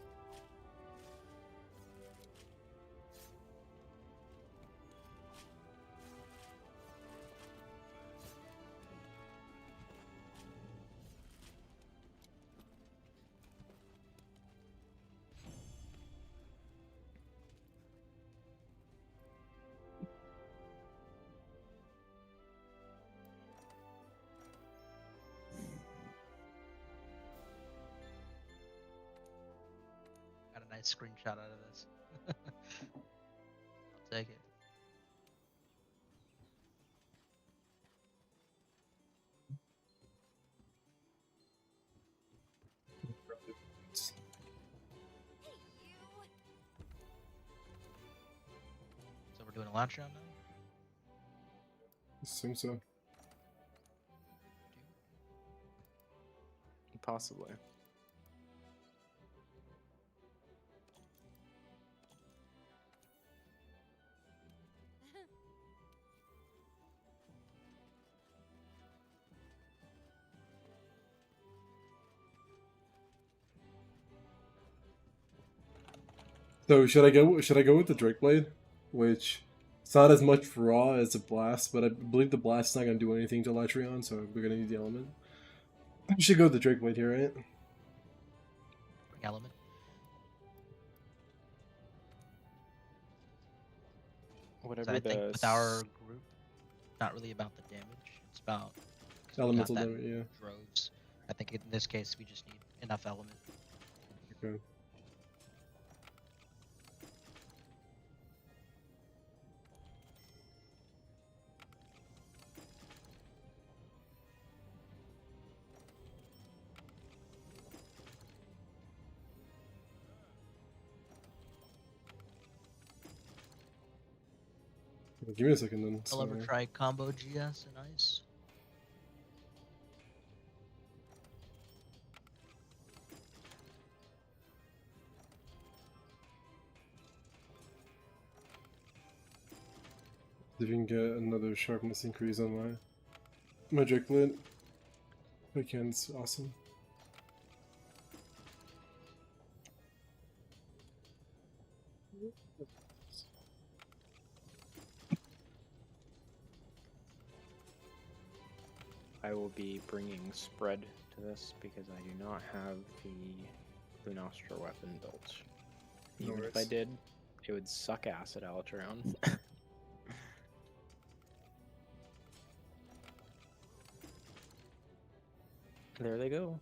Got a nice screenshot out of this. I'll take it. Alatreon now? Assume so. Possibly. So should I go with the Drake Blade, which it's not as much raw as a blast, but I believe the blast's not gonna do anything to Alatreon, so we're gonna need the element. We should go with the Drake Blade here, right? Bring element. So Whatever I think the with our group, not really about the damage. It's about 'cause we got Elemental that damage, yeah. droves. I think in this case we just need enough element. Okay. Give me a second then. I'll ever Sorry. try combo GS and ice. If you can get another sharpness increase on my Drake Blade. If I can, it's awesome. I will be bringing spread to this because I do not have the Lunastra weapon built. No Even if I worries. did, it would suck ass at Alatreon. There they go.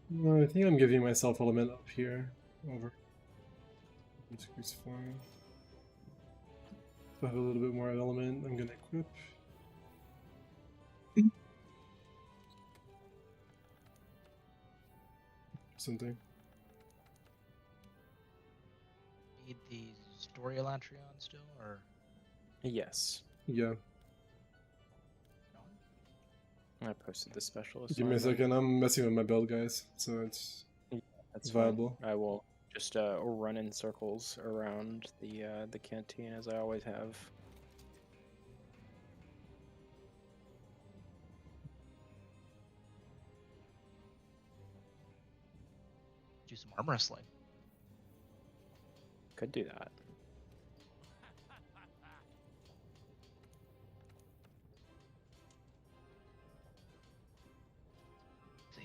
No, I think I'm giving myself element up here. Over. Increase 4. If I have a little bit more element, I'm gonna equip. Something. Need the story Alatreon still, or Yes. Yeah. I posted the specialist. Give me a line then. second. I'm messing with my build, guys, so it's That's fine. viable. I will just run in circles around the canteen as I always have. do some armor wrestling. Could do that. Let's see.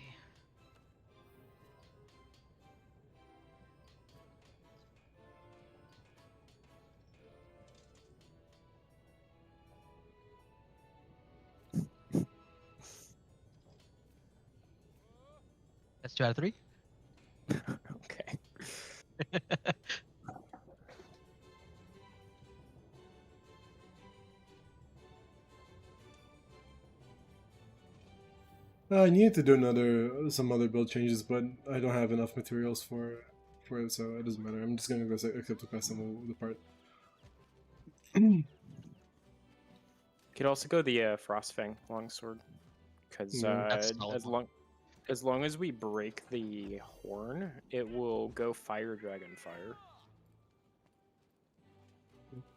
That's 2 out of 3. Okay. I need to do some other build changes, but I don't have enough materials for it, so it doesn't matter. I'm just gonna go accept the custom of the part. Could also go the Frostfang longsword, because That's solid. as long as we break the horn, it will go fire dragon fire.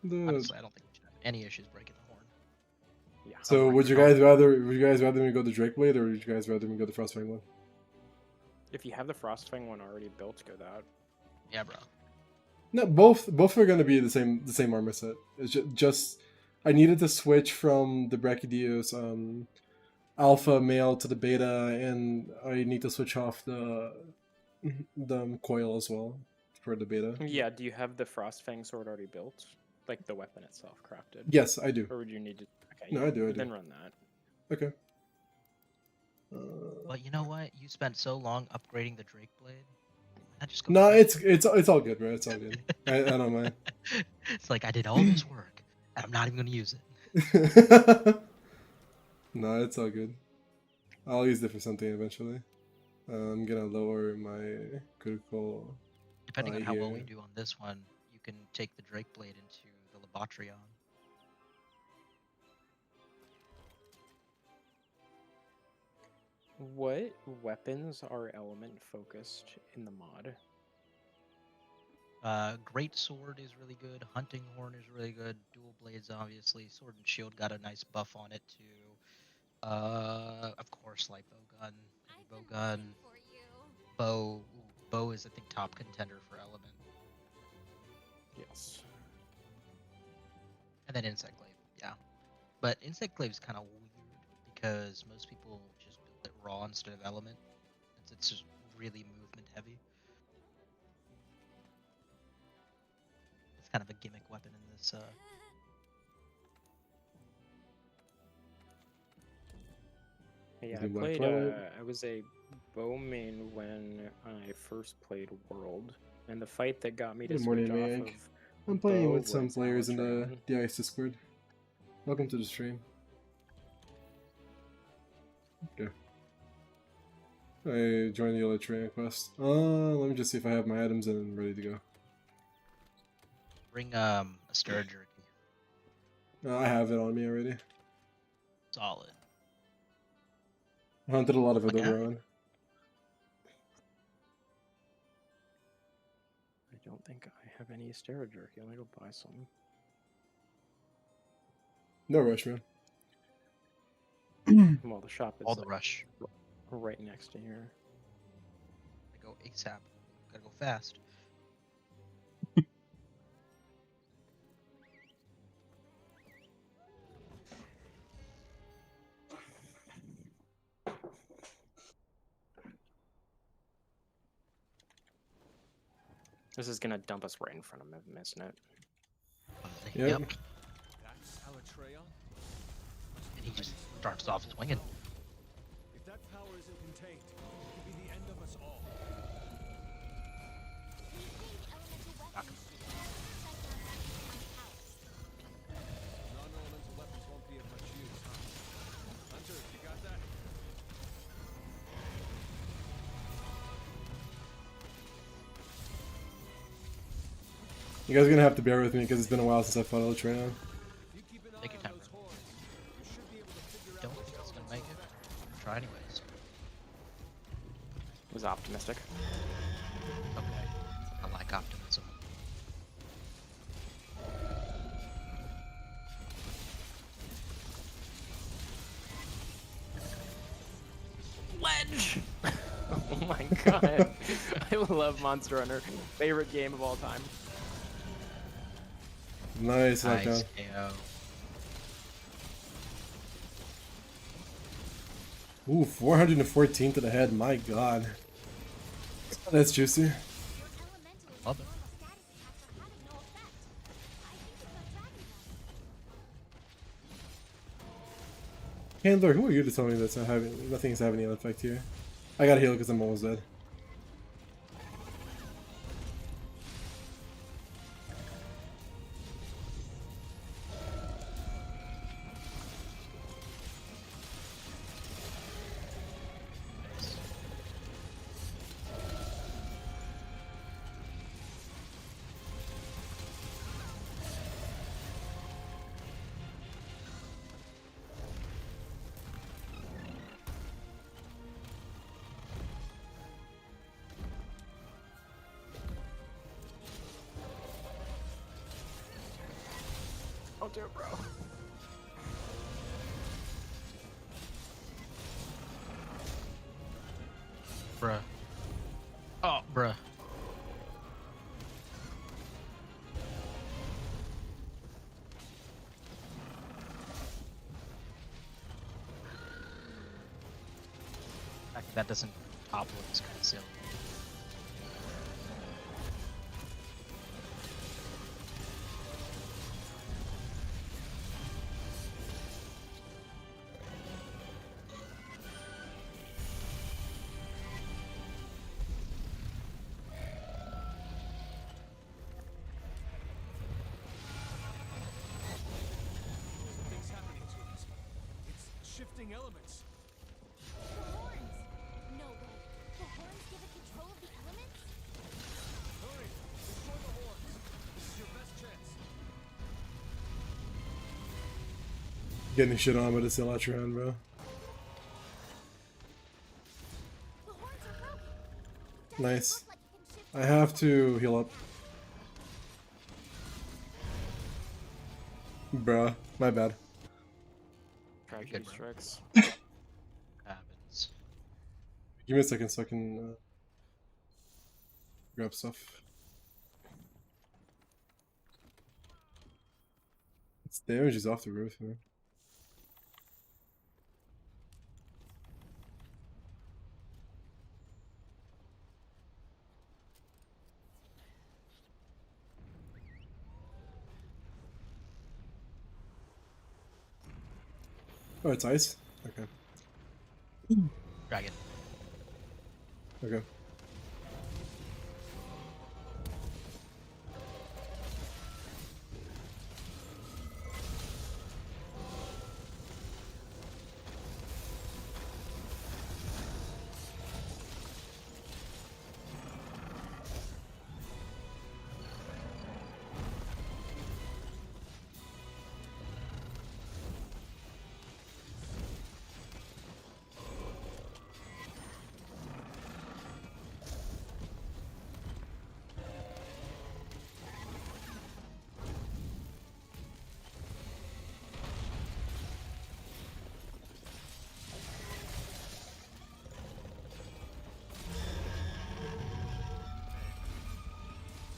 Honestly, I don't think we should have any issues breaking the horn. Yeah. So my would you God. guys rather me go the Drake Blade, or would you guys rather me go the Frostfang one? If you have the Frostfang one already built, go that. Yeah, bro. No, both are gonna be the same armor set. It's just I needed to switch from the Brachydios alpha male to the beta, and I need to switch off the coil as well for the beta. Yeah. Do you have the Frostfang sword already built, like the weapon itself crafted? Yes, I do. Or would you need to? Okay. No, I do. Then run that. Okay. But you know what? You spent so long upgrading the Drake Blade. I just go No, back. it's all good, bro. It's all good. I don't mind. It's like I did all this work, and I'm not even gonna use it. No, it's all good. I'll use it for something eventually. I'm gonna lower my critical. Depending on how well we here. do on this one, you can take the Drake Blade into the Alatreon. What weapons are element focused in the mod? Great Sword is really good. Hunting Horn is really good. Dual Blades, obviously. Sword and Shield got a nice buff on it too. Of course, Light Bow Gun, Heavy I've Bow been Gun, waiting for you. Bow. Bow is I think top contender for element, Yes. and then Insect Glaive. Yeah, but Insect Glaive is kind of weird because most people just build it raw instead of element. It's just really movement heavy. It's kind of a gimmick weapon in this. Yeah, Do I Black played. Twilight. I was a bow main when I first played World, and the fight that got me to Good switch morning, off Mank. of I'm playing bow with some was players in Alatreon. the Ice Discord. Welcome to the stream. Okay. I joined the Alatreon quest. Let me just see if I have my items and ready to go. Bring a Stir Jerky. I have it on me already. Solid. I hunted a lot of Okay. Adoberon. I don't think I have any Stera Jerky. Let me go buy some. No rush, man. Well, the shop is All the rush. right next to here. I go ASAP. Gotta go fast. This is gonna dump us right in front of him, isn't it? Yep. That's Alatreon? And he just starts off swinging. If that power isn't contained, it could be the end of us all. Knock him. Non-elemental weapons won't be of much use, huh? Hunter, you got that? You guys are gonna have to bear with me because it's been a while since I fought Alatreon. If you keep an Take eye your on time, those horns, you should be able to figure out Don't what's think it's going gonna make on. it. Try anyways. Was optimistic. Okay. I like optimism. Ledge! Oh my god. I love Monster Hunter. Favorite game of all time. Nice knockdown. Nice KO. Ooh, 414 to the head. My god. That's juicy. Your elemental is Love it. normal status attacks are having no effect. I think it's attracting them. Handler, who are you to tell me that's not having nothing's having any effect here? I gotta heal because I'm almost dead. Don't do it, bro. Bruh. Oh, bruh. The fact that doesn't topple is kind of silly. shifting elements. The horns. No way. The horns give it control of the elements? Hurry, destroy the horns. This is your best chance. Getting shit on by this Alatreon, bro. The horns are broken. Doesn't Nice. look like it can shift I have to heal up. Bruh, my bad. Tragedy Good, bro. strikes. Happens. Give me a second so I can grab stuff. It's there, she's off the roof, man. Oh, it's ice? Okay. Dragon. Okay.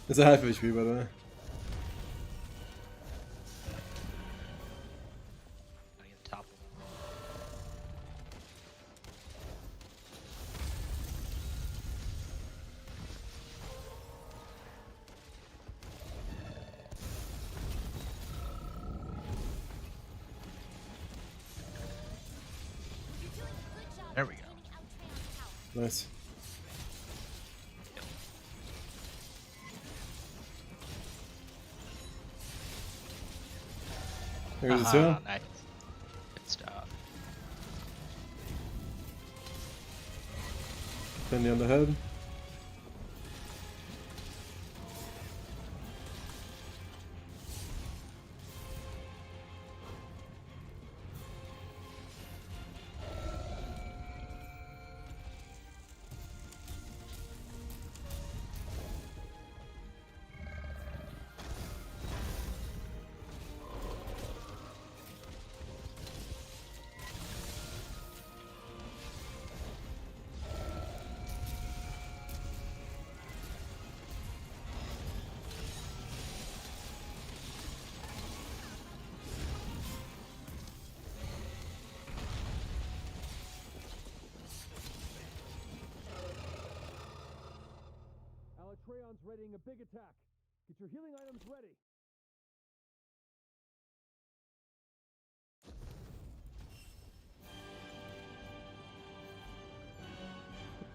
It's a half HP, by the way. Gotta get top of them. You're doing a good job There we go. containing Alatreon's power. Nice. There's the Haha, two. nice. Good stuff. Penny on the head. Alatreon's readying a big attack. Get your healing items ready.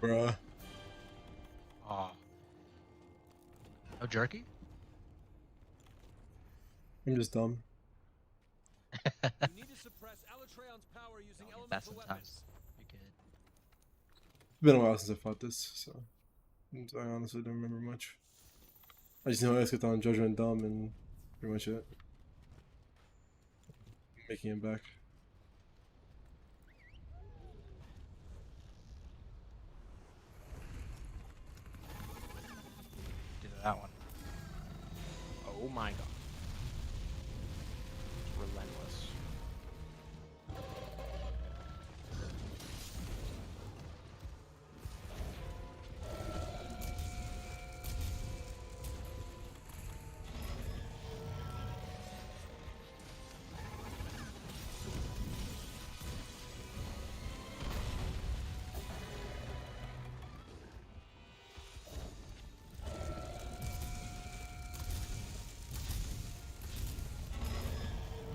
Bruh. Aw. No jerky? I'm just dumb. You need to suppress Alatreon's power using Don't get that elemental sometimes. weapons. You're good. It's been a while since I fought this, so I honestly don't remember much. I just know Eschaton, Judgment, Dumb, and pretty much it. Making him back. Do that one. Oh my god. Relentless.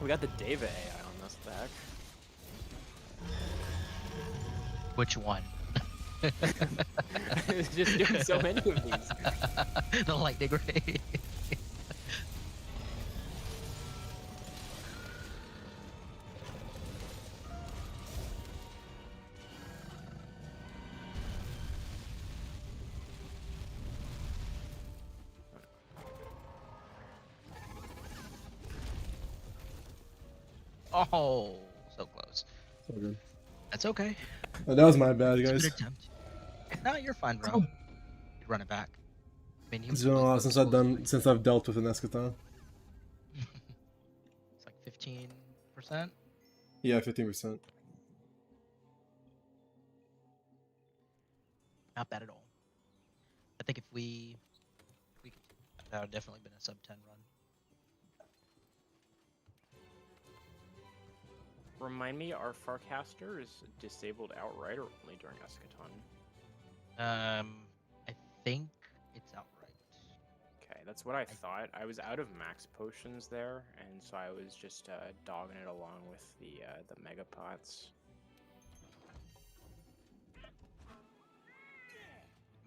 We got the Deva AI on this deck. Which one? It's just doing so many of these. The lightning ray. Oh, so close. So good. That's okay. That was my bad, It's a guys. good attempt. No, you're fine, bro. You'd run it back. I mean, he It's was been a really while close since to I've closing done since I've dealt with an eschaton. It's like 15%. Yeah, 15%. Not bad at all. I think if we could, that would definitely been a sub 10 run. Remind me, are Farcasters disabled outright or only during Eschaton? I think it's outright. Okay, that's what I thought. I was out of max potions there, and so I was just dogging it along with the mega pots.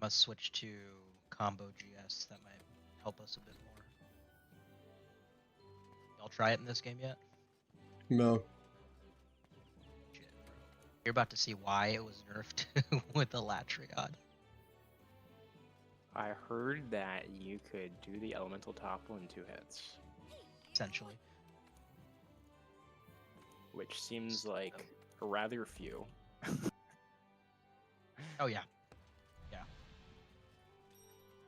Must switch to combo GS. That might help us a bit more. Y'all try it in this game yet? No. Shit, bro. You're about to see why it was nerfed with Alatreon. I heard that you could do the elemental topple in 2 hits, Essentially. which seems like rather few. Oh yeah. Yeah.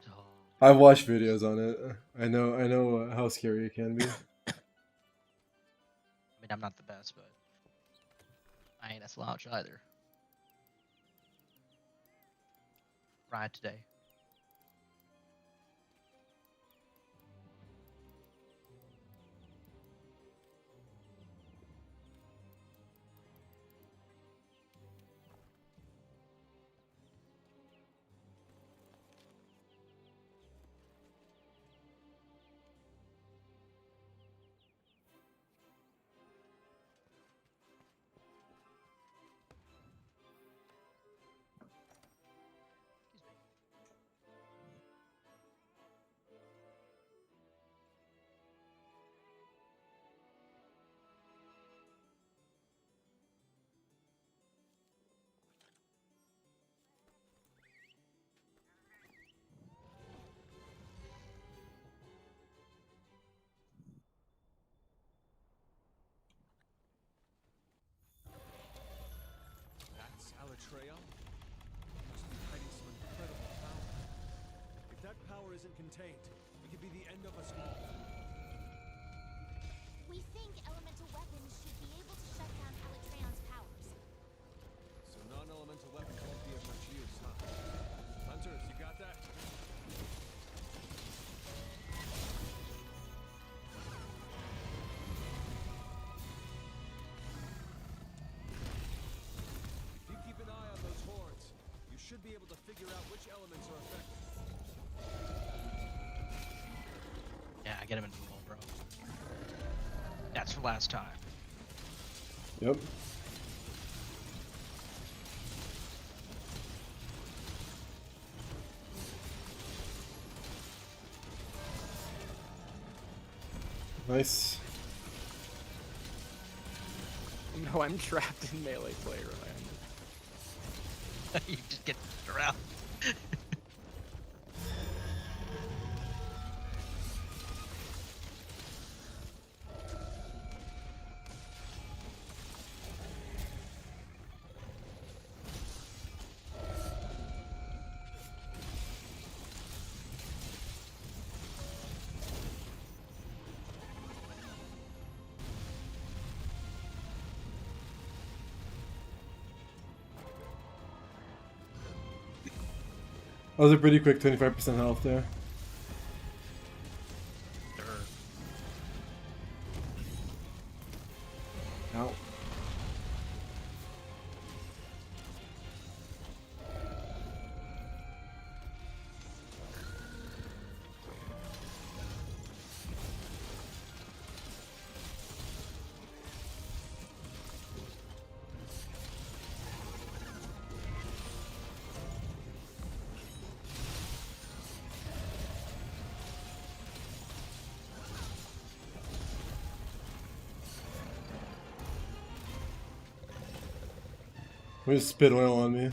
So, I've watched videos on it. I know how scary it can be. I mean, I'm not the best, but I ain't a slouch either. Ride today. That's Alatreon? Must be hiding some incredible power. If that power isn't contained, it could be the end of us all. We think elemental weapons should be able to shut down Alatreon's powers. So non-elemental weapons won't be of much use, huh? Hunters, you got that? If you keep an eye on those horns, you should be able to figure out which elements are affected. Yeah, get him in duel, bro. That's for last time. Yep. Nice. No, I'm trapped in melee player land. You just get around. That was a pretty quick 25% health there. Ow. Where's spit oil on me?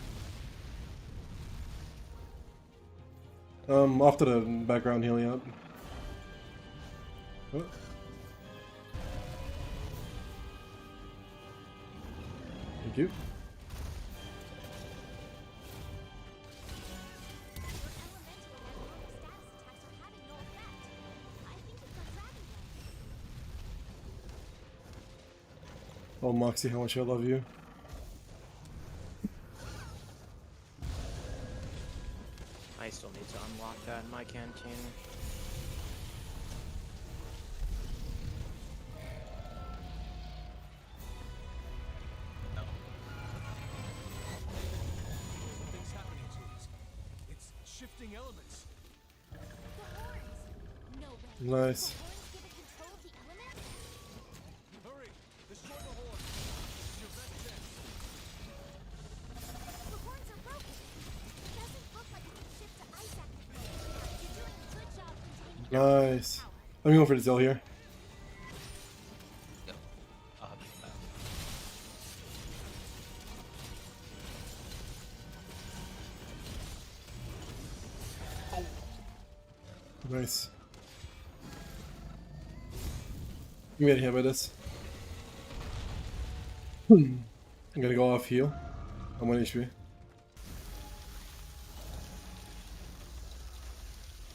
Off to the background healing up. Oh. Thank you. Your elemental and normal status attacks are having no effect. I think it's on Dragon Breath. Oh, Moxie, how much I love you. I still need to unlock that in my canteen. Something's happening to us. It's shifting elements. The horns. No way. Nice. The horns give it control of the elements? Hurry! Destroy the horn. This is your best chance. The horns are broken. It doesn't look like it can shift to ice activity. You're doing a good job containing Nice. I'm going for the Zell here. Go. I'll have you back. Nice. You made a hit by this. I'm gonna go off heal. I'm 1 HP.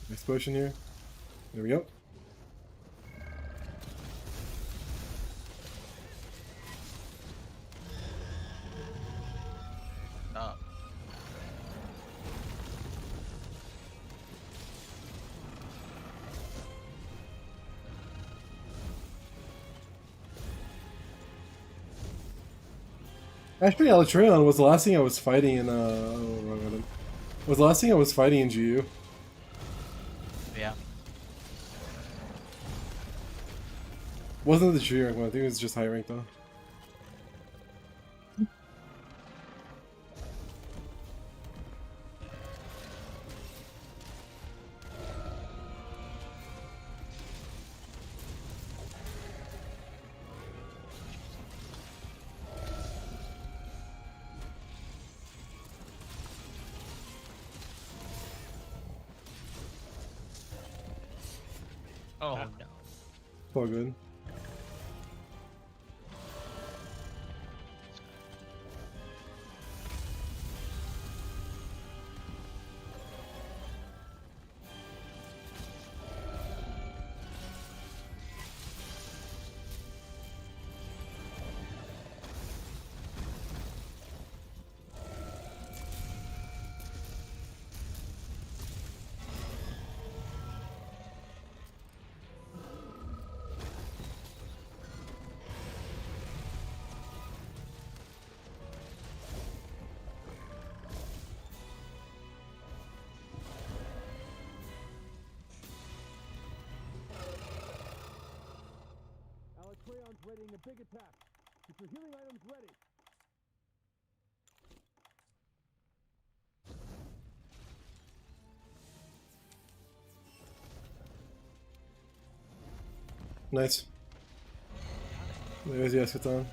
Nice potion here. There we go. Up. Actually, Alatreon was the last thing I was fighting in, oh, wrong item. Was the last thing I was fighting in GU. Yeah. Wasn't the G rank one, I think it was just high rank though. Oh no. All good. Alatreon's readying a big attack. Get your healing items ready. Nice. There's the Eschaton.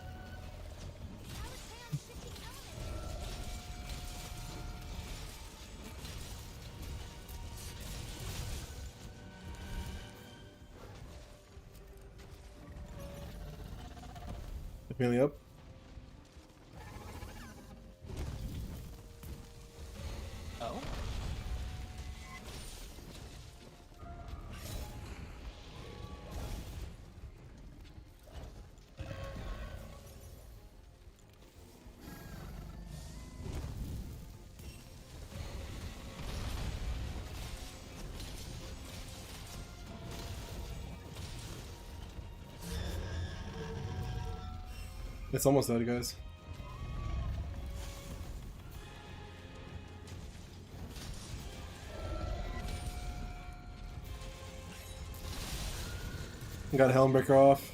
Definitely up. Oh. It's almost dead, guys. Got Helmbreaker off.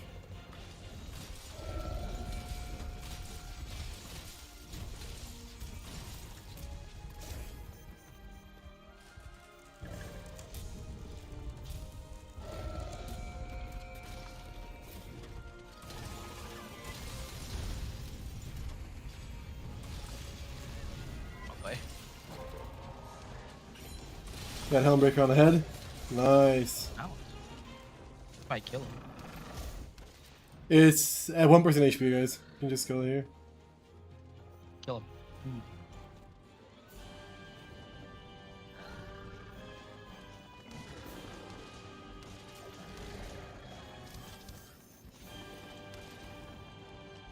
Okay. Got Helmbreaker on the head. Nice. Ouch. Might kill him. It's at 1% HP, guys. You can just go here. Kill him.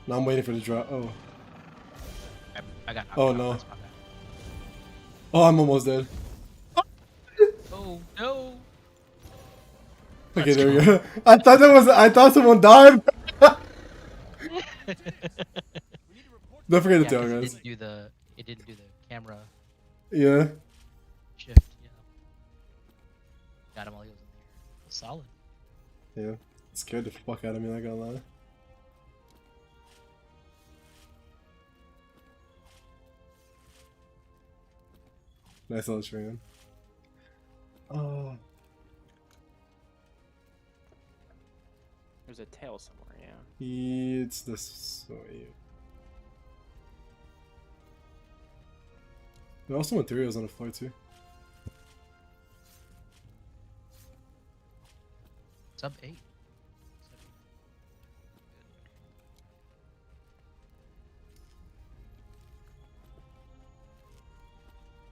Now I'm waiting for the drop. Oh. I got knocked Oh, out. no. That's my bad. Oh, I'm almost dead. Oh no! Okay, Let's there we go. go. I thought someone died. We need to report Don't forget Yeah, to tell, 'cause guys. it didn't do the camera Yeah. shift. You know. Got him while he was in the air. Solid. Yeah. It scared the fuck out of me, not gonna lie. Nice Alatreon. Oh. There's a tail somewhere, yeah. It's this way. There are also materials on the floor too. Sub 8.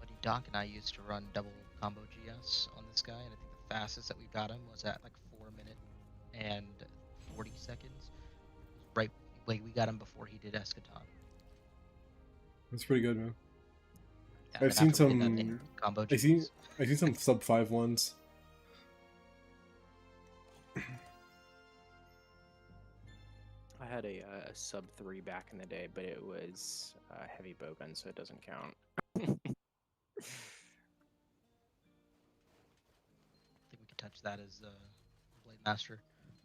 Buddy Doc and I used to run double combo GS on this guy, and I think the fastest that we got him was at like 4 minutes and 40 seconds. Right, like we got him before he did Eschaton. That's pretty good, man. Yeah, I've and seen after we did that some. in combo I've seen GS. some sub 5 ones. I had a sub 3 back in the day, but it was a heavy bowgun, so it doesn't count. I think we could touch that as Blade Master.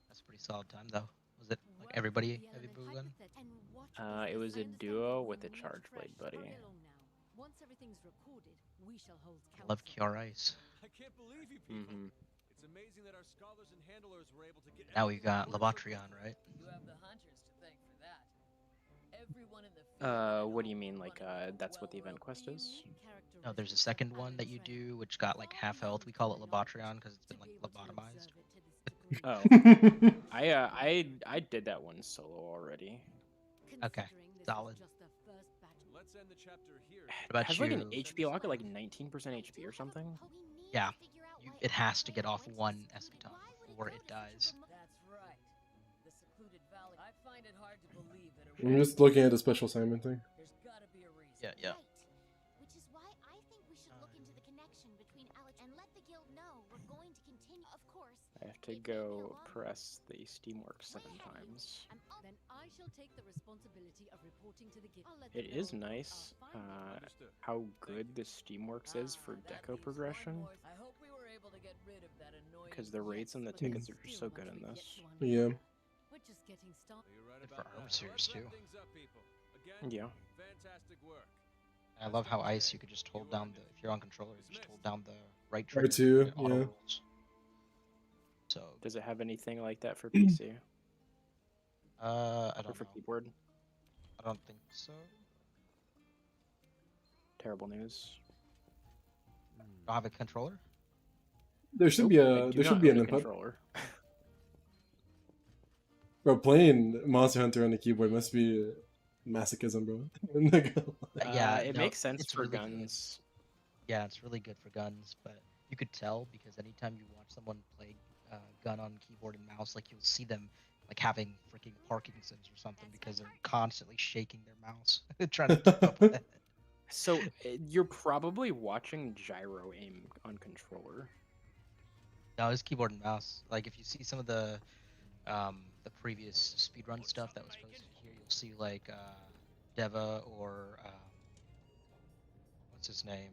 That's a pretty solid time, though. Was it like everybody heavy bowgun? It was a duo with a charge blade buddy. Once everything's recorded, we shall hold I love council. QR Ice. I can't believe you people. Mm-hmm. It's amazing that our scholars and handlers were able to get. Now we got everything word for Alatreon, word. right? You have the hunters to thank for that. Everyone in the field What do you mean? Like, that's what the event quest is? No, there's a second one that you do, which got like half health. We call it Alatreon because it's been like lobotomized. Oh, I did that one solo already. Okay, solid. Let's end the chapter here. What about Has like an you? HP lock at like 19% HP or something? Yeah, it has to get off one Eschaton before it dies. That's right. The secluded valley. I find it hard to believe that a I'm just looking at the special assignment thing. There's gotta be a reason. Yeah, yeah. Which is why I think we should look into the connection between Alex and let the guild know we're going to continue. Of course. I have to go press the Steamworks 7 times. Then I shall take the responsibility of reporting to the guild. It is nice Understood. how good the Steamworks is for deco progression, I hope we were able to get rid of that annoying because the rates and the tickets are just so good in this. Yeah. We're just getting started. You're right Good about for armor that. series, Let's wrap too. things up, people. Again, Yeah. fantastic work. I love how Ice you could just hold down the if you're on controller, you just hold down the right trigger. R2, and it auto yeah. rolls. So Does it have anything like that for PC I or don't for know. keyboard? I don't think so. Terrible news. Do I have a controller? There should Nope, be I a do there should not be own an a input. controller. Bro, playing Monster Hunter on the keyboard must be masochism, bro. Yeah, it no, makes sense it's for really good. guns. Yeah, it's really good for guns, but you could tell because anytime you watch someone play gun on keyboard and mouse, like you'll see them like having freaking Parkinson's or something because they're constantly shaking their mouse trying to keep up with it. So you're probably watching gyro aim on controller. No, it's keyboard and mouse. Like if you see some of the previous speedrun stuff that was posted here, you'll see like Deva or what's his name?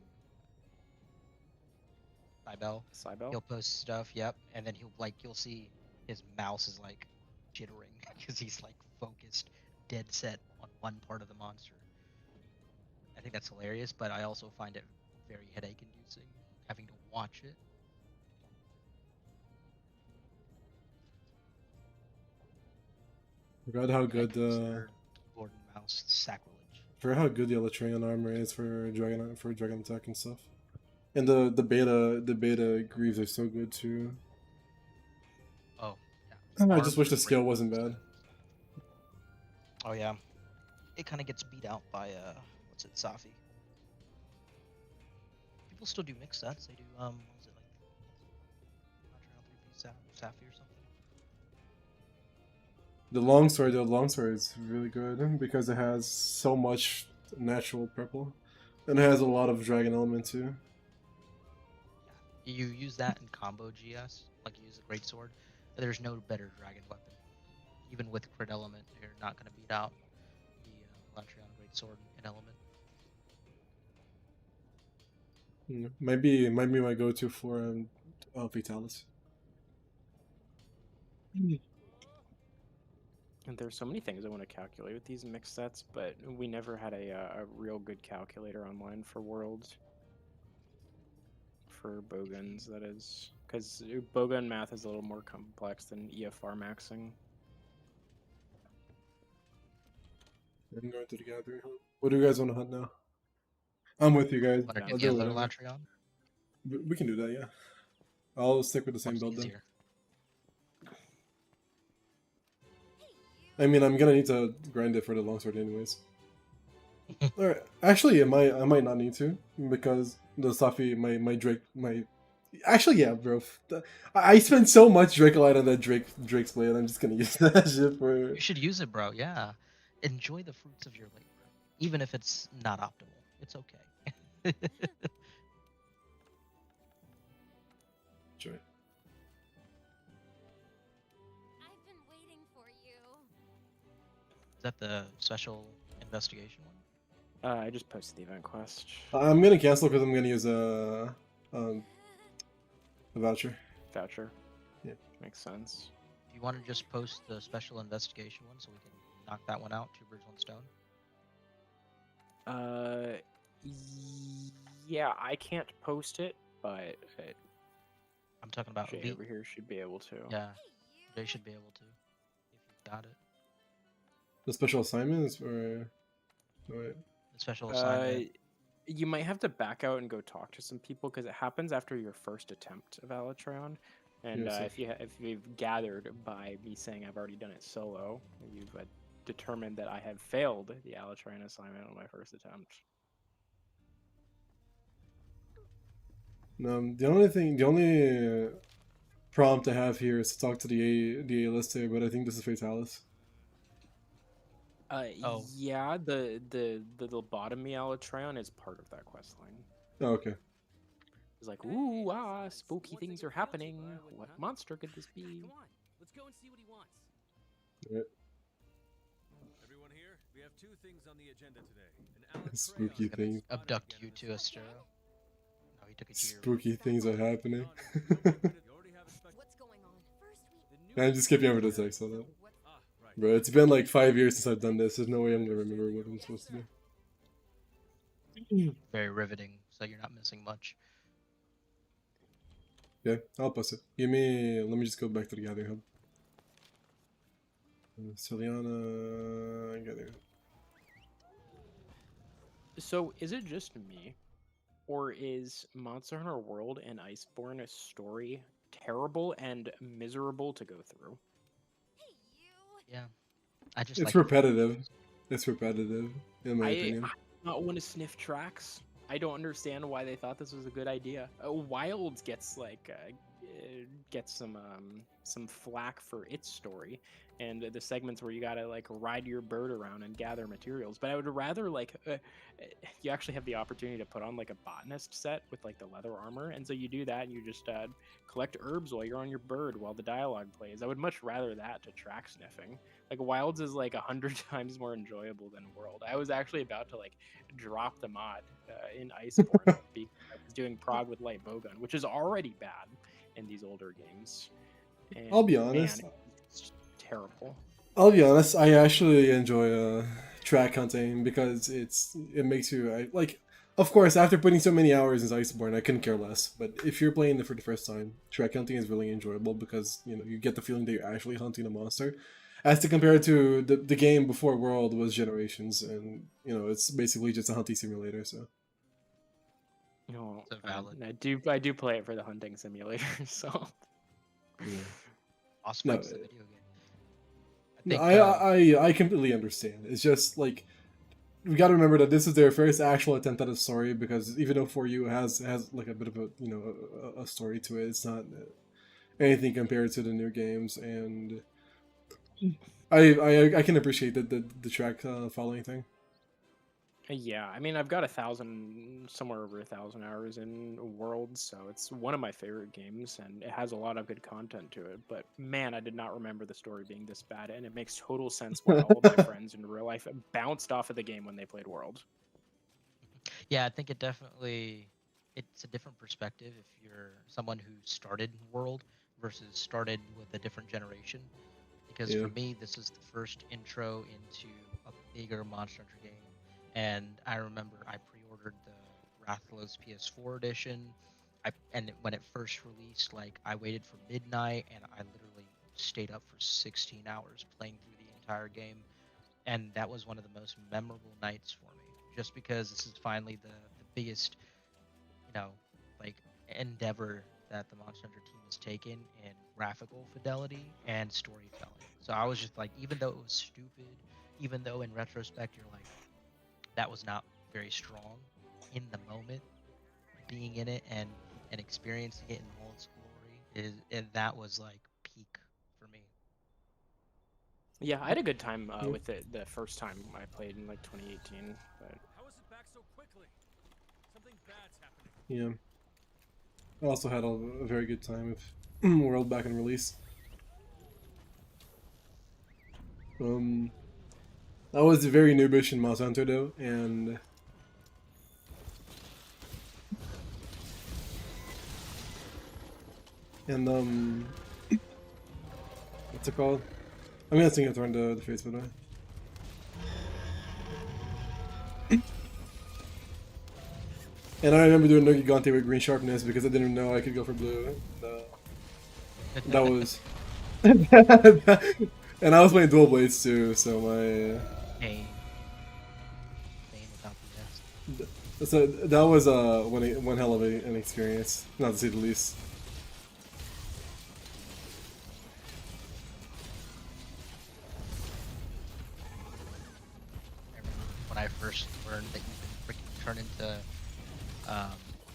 Cybele. Cybele? He'll post stuff, yep, and then you'll see his mouse is like jittering because he's like focused, dead set on one part of the monster. I think that's hilarious, but I also find it very headache inducing having to watch it. Forgot how I good consider keyboard and mouse sacrilege. forgot how good the Alatreon armor is for dragon attack and stuff. And the beta greaves are so good too. Oh, yeah. I just wish the Armor scale rate wasn't is bad. Oh yeah. it kind of gets beat out by what's it, Safi. People still do mixed sets. They do what was it like? Alatreon 3P Safi or something. The longsword is really good because it has so much natural purple, and it has a lot of dragon element too. You use that in combo GS, like you use a great sword. There's no better dragon weapon. Even with crit element, you're not going to beat out the Alatreon great sword in element. Might be my go-to for Vitalis. And there's so many things I want to calculate with these mixed sets, but we never had a real good calculator online for Worlds. For Bogans, that is. Because Bogan math is a little more complex than EFR maxing. I'm going to the gathering hunt. What do you guys want to hunt now? I'm with you guys. Want to I'll do the do other whatever. Alatreon? We can do that, yeah. I'll stick with the same Much build then. easier. I mean, I'm gonna need to grind it for the longsword anyways. Alright, actually, I might not need to because the Safi, my Drake, my. Actually, yeah, bro. I spent so much Dracolite on that Drake's blade. I'm just gonna use that shit for. You should use it, bro. Yeah, enjoy the fruits of your labor, even if it's not optimal. It's okay. Enjoy. I've been waiting for you. Is that the special investigation one? I just posted the event quest. I'm gonna cancel because I'm gonna use a voucher. Voucher. Yeah. Makes sense. Do you want to just post the special investigation one so we can knock that one out? 2 birds, 1 stone. Yeah, I can't post it, but I'm talking about Jay elite. over here should be able to. Yeah, they should be able to if you've got it. The special assignments or. Alright. The special assignment. You might have to back out and go talk to some people because it happens after your first attempt of Alatreon. And Yeah, so- if you've gathered by me saying I've already done it solo, you've determined that I have failed the Alatreon assignment on my first attempt. The only prompt I have here is to talk to the A-lister, but I think this is Fatalis. Oh. Yeah, the lobotomy Alatreon is part of that quest line. Oh, okay. It's like, ooh, spooky things are happening. What monster could this be? Come on, let's go and see what he wants. Alright. Everyone here, we have 2 things on the agenda today. An Alatreon Spooky that thing. is Abduct again you this to semester. Astero. No, he took it to your. Spooky things are happening. You already have a spec- What's going on? First we The new I'm just skipping over the text on that. what's right. Bro, it's been like 5 years since I've done this. There's no way I'm gonna remember what I'm supposed to do. Very riveting, so you're not missing much. Yeah, I'll post it. Let me just go back to the gathering hub. Celiana, gathering. So, is it just me, or is Monster Hunter World and Iceborne a story terrible and miserable to go through? Hey, you. Yeah, I just It's like repetitive. It's repetitive, in my opinion. I do not want to sniff tracks. I don't understand why they thought this was a good idea. Wilds gets gets some flack for its story and the segments where you gotta like ride your bird around and gather materials. But I would rather you actually have the opportunity to put on like a botanist set with like the leather armor, and so you do that and you just collect herbs while you're on your bird while the dialogue plays. I would much rather that to track sniffing. Like Wilds is like 100 times more enjoyable than World. I was actually about to like drop the mod in Iceborne because I was doing prog with light bowgun, which is already bad in these older games. And, I'll be honest. man, it's terrible. I'll be honest. I actually enjoy track hunting because it makes you like. Of course, after putting so many hours in Iceborne, I couldn't care less. But if you're playing it for the first time, track hunting is really enjoyable because you get the feeling that you're actually hunting a monster, as to compare to the game before World was Generations, and it's basically just a hunting simulator. So. No, So valid. I do play it for the hunting simulator. So Yeah. Awesome. No, The video game. No, I think, I completely understand. It's just like we got to remember that this is their first actual attempt at a story, because even though For You has like a bit of a, you know, a story to it, it's not anything compared to the new games. And I can appreciate the track following thing. Yeah, I mean, I've got 1,000, somewhere over 1,000 hours in Worlds, so it's one of my favorite games, and it has a lot of good content to it. But man, I did not remember the story being this bad, and it makes total sense why all of my friends in real life bounced off of the game when they played World. Yeah, I think it's a different perspective if you're someone who started World versus started with a different generation. Because Yeah. for me, this is the first intro into a bigger Monster Hunter game. And I remember I pre-ordered the Rathalos PS4 edition. When it first released, like I waited for midnight and I literally stayed up for 16 hours playing through the entire game. And that was one of the most memorable nights for me, just because this is finally the biggest, you know, like endeavor that the Monster Hunter team has taken in graphical fidelity and storytelling. So I was just like, even though it was stupid, even though in retrospect you're like, that was not very strong, in the moment, being in it and experiencing it in all its glory is, and that was like peak for me. Yeah, I had a good time Yeah. with it the first time I played in like 2018, but How is it back so quickly? Something bad's happening. Yeah. I also had a very good time with World back in release. Um, I was very noobish in Monster Hunter though, and what's it called? I'm gonna sing it around the face, by the way. And I remember doing no Gigante with green sharpness because I didn't know I could go for blue. That was, and I was playing dual blades too, so my Pain, pain without the S. so that was one hell of an experience, not to say the least. I remember when I first learned that you can freaking turn into um,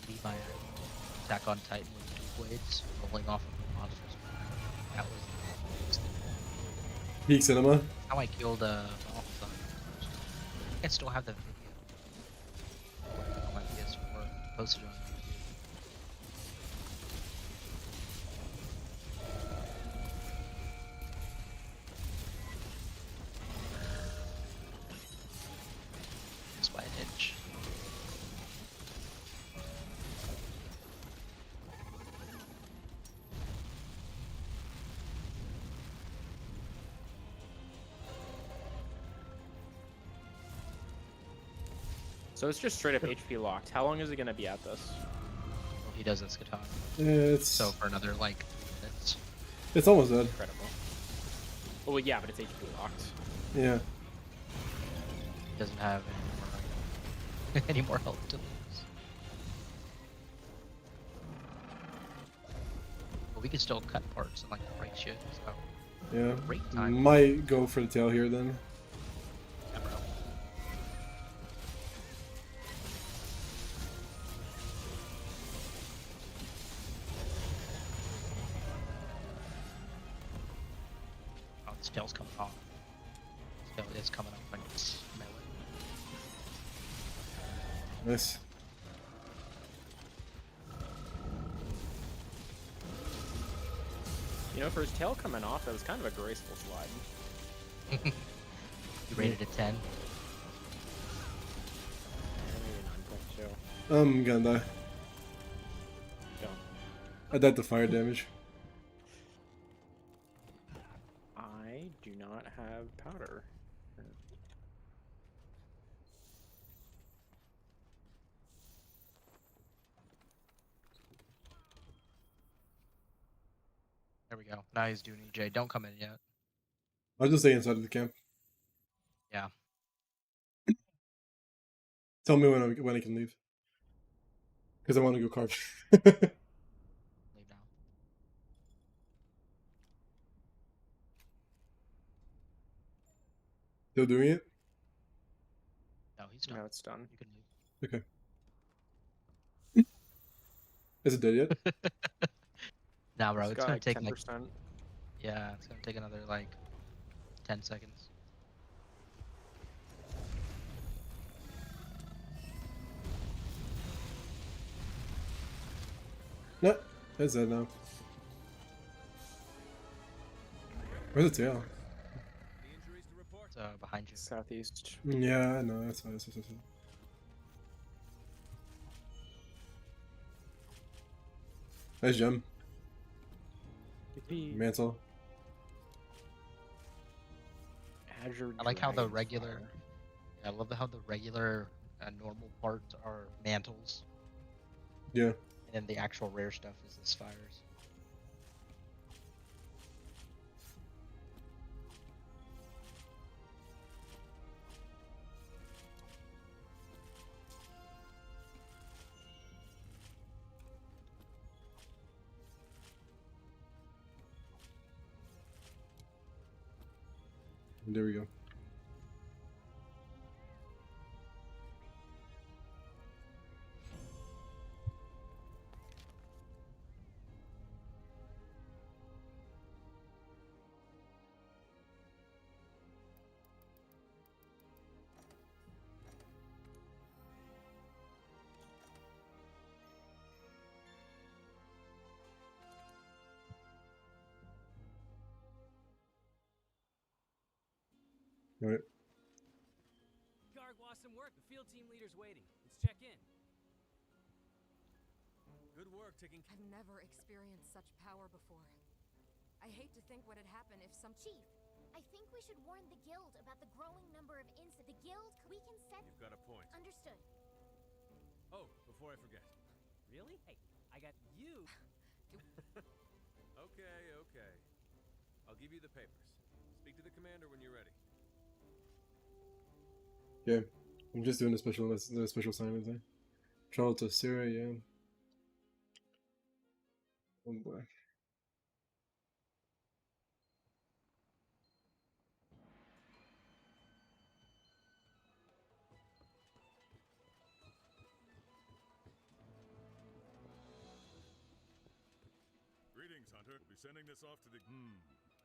Levi in Attack on Titan with two blades rolling off of the monster's back. That was the coolest thing. Peak cinema. How I killed Balthazar the first time. I think I still have the video recorded on my PS4, posted on YouTube. Just by an inch. so it's just straight up HP locked. How long is it gonna be at this? Well, he does this katana. It's So for another like 3 minutes. it's almost dead. Incredible. Well, yeah, but it's HP locked. Yeah. He doesn't have any more, any more health to lose. But we can still cut parts and like break shit. So Yeah. great time. Might go for the tail here then. Yeah, bro. Oh, this tail's coming off. This tail is coming off when it's melee. Nice. You know, for his tail coming off, that was kind of a graceful slide. You rated it 10. Maybe 9.2. I'm gonna die. Don't. I died to fire damage. I do not have powder. There we go. Now he's doing EJ. Don't come in yet. I'll just stay inside of the camp. Yeah. Tell me when I can leave. Because I want to go carve. Leave now. Still doing it? No. It's done. Now it's done. You can Okay. Is it dead yet? leave. Nah, bro, It's it's got gonna like take like 10%. yeah, it's gonna take another like 10 seconds. No, it's dead now. Where's the tail? Any injuries to report? It's behind you. Southeast. Yeah, I know. That's fine. That's fine. Nice gem. Mantle. Azure I like how the Dragonfire. regular. I love how the regular normal parts are mantles, Yeah. and then the actual rare stuff is the spires. There we go. All right. Garg lost some work. The field team leader's waiting. Let's check in. Good work taking. I've never experienced such power before. I hate to think what had happened if some Chief, I think we should warn the guild about the growing number of incidents. The guild, we can set. You've got a point. Understood. Oh, before I forget. Really? Hey, I got you. Okay. I'll give you the papers. Speak to the commander when you're ready. Yeah. I'm just doing the special assignment thing. Travel to Syria, yeah. Oh boy. Greetings, Hunter. Be sending this off to the.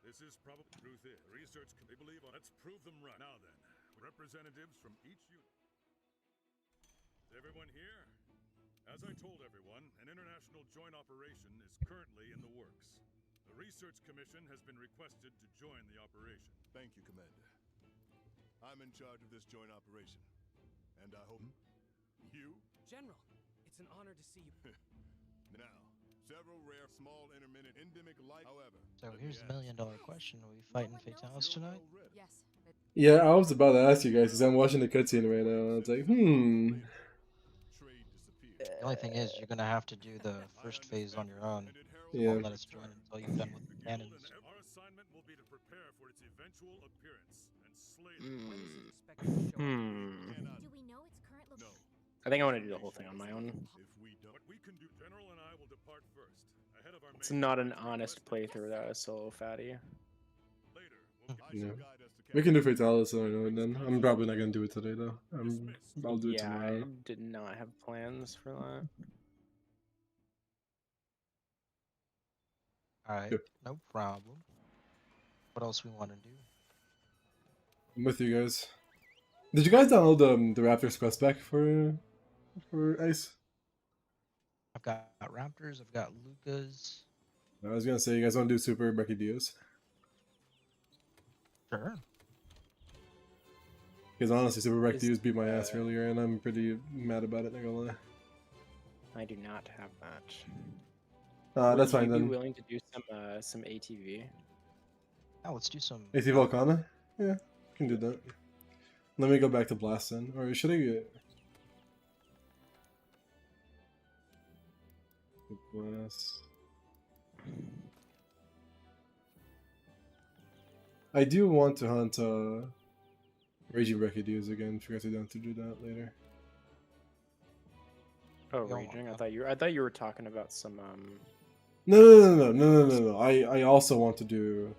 This is probably truth. Is research. They believe on. Let's prove them right. Now then, representatives from each unit. Is everyone here? As I told everyone, an international joint operation is currently in the works. The Research Commission has been requested to join the operation. Thank you, Commander. I'm in charge of this joint operation, and I hope you. General, it's an honor to see you. Now, several rare, small, intermittent, endemic life. However, So let here's me the ask, $1 million question: Are we fighting one knows Fatalis zero tonight? risk. yes. Yeah, I was about to ask you guys because I'm watching the cutscene right now. And it's like, Trade disappeared. The only thing is, you're gonna have to do the first phase on your own. And it heralds You Yeah. won't let us join until you're done with the The guild cannons. and our assignment will be to prepare for its eventual appearance and slay When is them. it expected to show up? cannot. Do we know its current No. location? I think I want to do the whole thing on my own. If we don't, What we can do, General and I will depart first, ahead of our It's main not an operation honest requested. playthrough without a solo fatty. Later, we'll I Yeah. shall guide us to we can do Fatalis on our own then. I'm probably not gonna do it today though. I'll do it Yeah, tomorrow. I did not have plans for that. Alright, Yep. no problem. What else we want to do? I'm with you guys. Did you guys download the Raptors quest pack for Ice? I've got Raptors, I've got Lucas. I was gonna say you guys want to do Super Becky Dios? Sure. Because honestly, Super Becky Is- Dios beat my ass earlier, and I'm pretty mad about it. Not gonna lie. I do not have that. That's Would fine you be then. willing to do some ATV? Now let's do some. AC Volcana? Yeah, can do that. Let me go back to Blast then. Or should I get... Blast... I do want to hunt Raging Rekideus again, if you guys are down to do that later. Oh, We all raging! want I thought you were talking about some No. I also want to do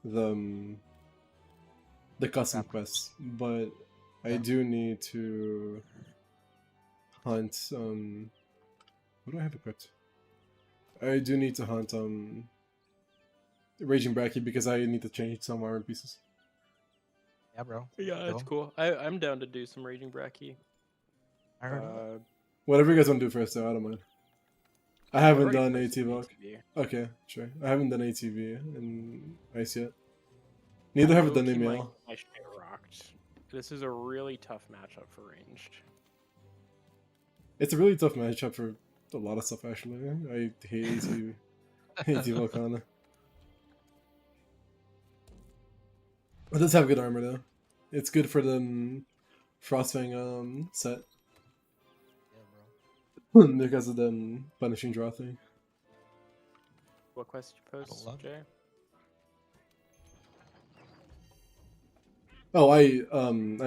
the custom Raptors. quests, but I Yeah. do need to hunt. What do I have equipped? I do need to hunt Raging Bracky because I need to change some armor pieces. Yeah, bro. Yeah, that's Cool. cool. I'm down to do some Raging Bracky. I heard of it. Whatever you guys want to do first, though, I don't mind. I I haven't already done priced an AT Block. ATV. Okay, sure. I haven't done ATV in Ice yet. Neither have I done Low-key, email. my shit rocked. This is a really tough matchup for ranged. It's a really tough matchup for a lot of stuff, actually. I hate ATV. AT Volcana. It does have good armor, though. It's good for the Frostfang set. Yeah, bro. Because of the punishing draw thing. What quest did you post, love Jay? Oh, I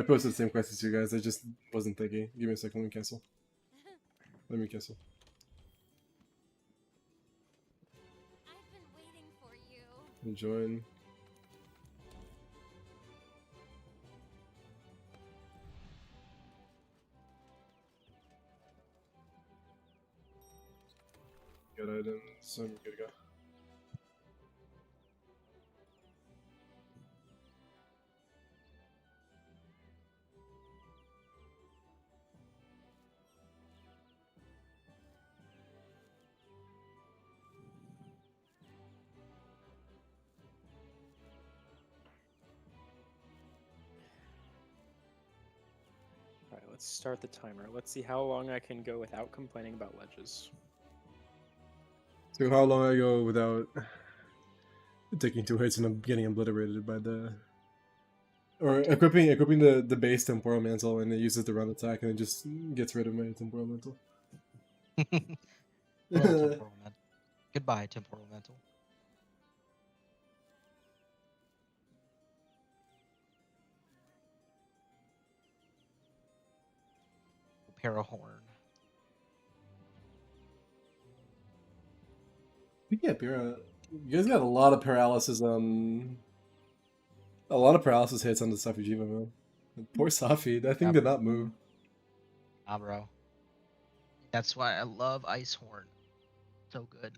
posted the same quest as you guys. I just wasn't thinking. Give me a second. Let me cancel. Let me cancel. I've been waiting for you. Join. Good items. I'm good to go. Alright, let's start the timer. Let's see how long I can go without complaining about ledges. So how long I go without taking 2 hits and I'm getting obliterated by the... Or equipping the base Temporal Mantle and it uses the run attack and it just gets rid of my Temporal Mantle. Little temporal mental. Goodbye, temporal mental. Parahorn. Yeah, Pyrrha. You guys got a lot of paralysis a lot of paralysis hits on the Safi Jiiva, man. Poor Safi, that thing Yeah. did not move. Ah, bro. That's why I love Icehorn. So good,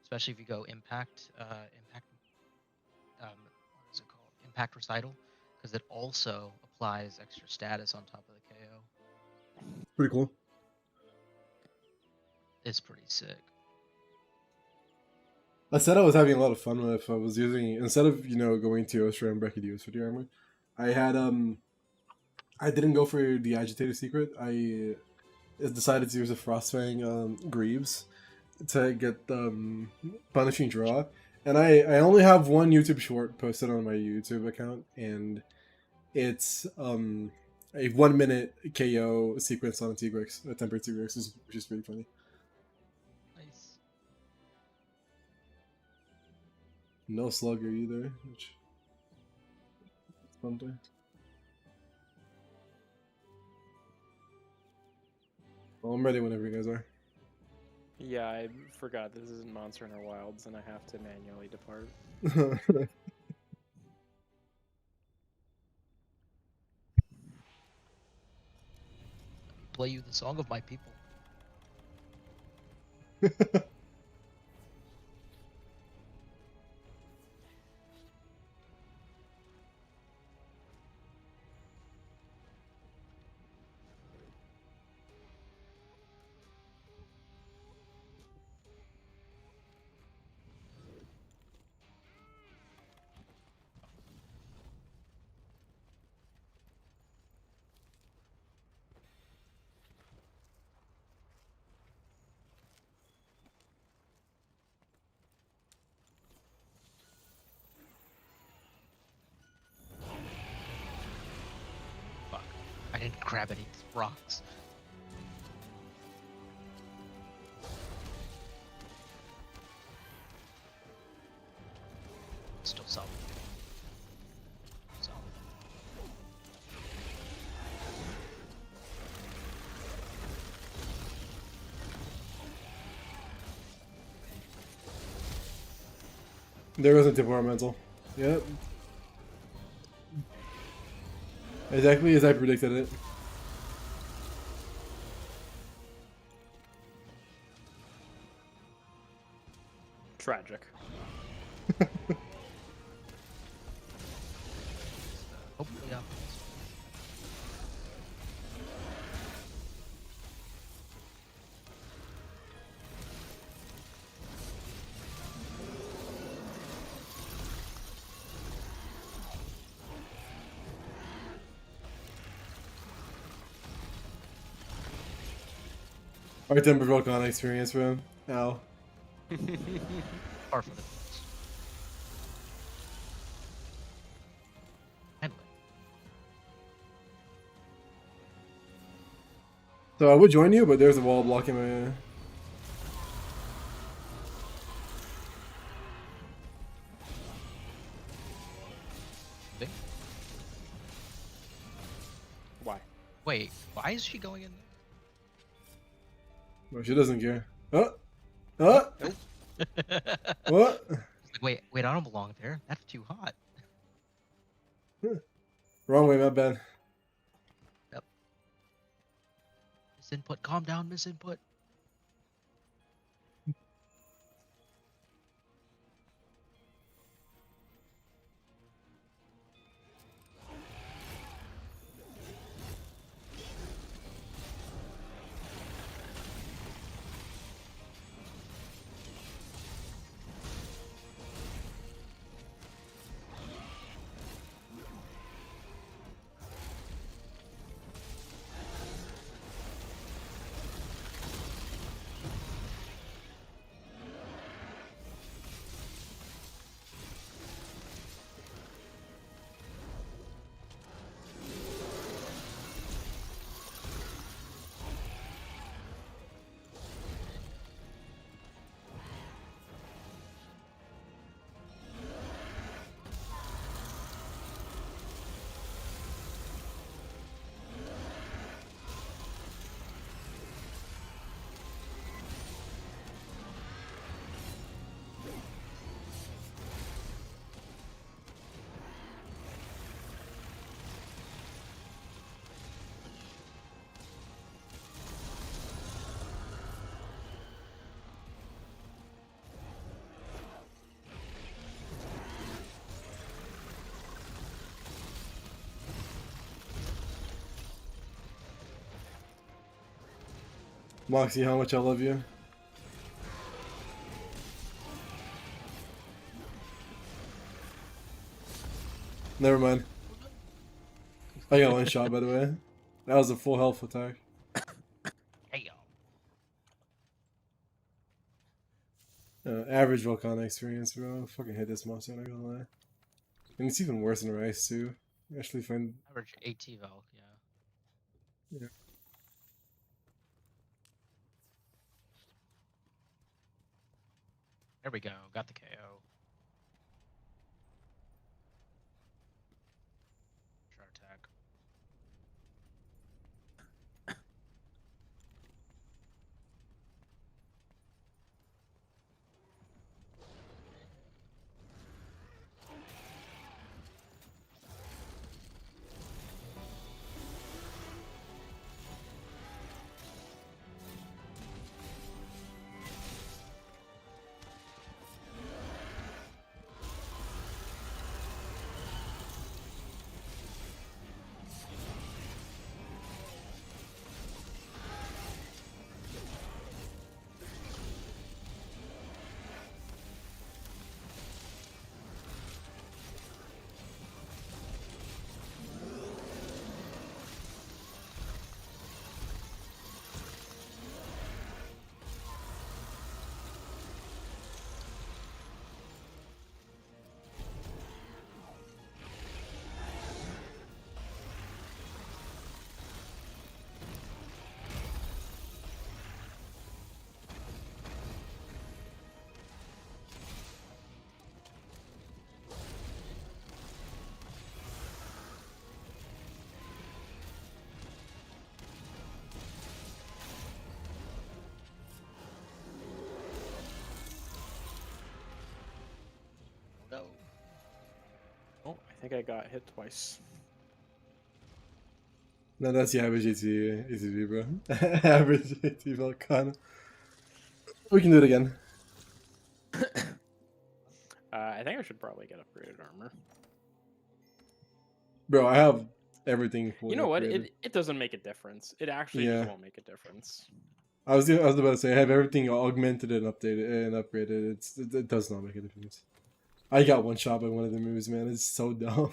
especially if you go impact, what is it called? Impact recital, because it also applies extra status on top of the KO. Pretty cool. It's pretty sick. I said I was having a lot of fun with. I was using, instead of going to Ostra and Brachydios for the armor, I had I didn't go for the Agitator secret. I decided to use a Frostfang Greaves to get punishing draw, and I only have one YouTube short posted on my YouTube account, and it's a 1 minute KO sequence on a Tigrex, a tempered Tigrex, which is pretty funny. Nice. No slugger either, which is something. Well, I'm ready whenever you guys are. Yeah, I forgot this isn't Monster Hunter Wilds and I have to manually depart. Play you the song of my people. Fuck. I didn't grab any rocks. Still solid. Solid. There goes a temperamental. Yep. Exactly as I predicted it. Tragic. Hopefully up. Our temper Volcon experience, bro. Ow. Far from the best. Anyway, So I would join you, but there's a wall blocking my. Vic? Why? Wait, why is she going in there? Well, she doesn't care. What? What? Wait, I don't belong there. That's too hot. Wrong way, my bad. Misinput. Calm down, misinput. Moxie, how much I love you. Never mind. I got one shot, by the way. That was a full health attack. Hey, yo. Average Volcana experience, bro. I fucking hate this monster, I'm not gonna lie. And it's even worse in Rice, too. I actually find. Average AT Valk, yeah. Yeah. There we go. Got the KO. Shark attack. No. Oh, I think I got hit twice. No, that's the average ATV, bro. Average ATV Volcano. We can do it again. I think I should probably get upgraded armor. Bro, I have everything fully You know what? upgraded. It doesn't make a difference. It actually Yeah. just won't make a difference. I was about to say I have everything augmented and updated and upgraded. It does not make a difference. I got one shot by one of the moves, man. It's so dumb.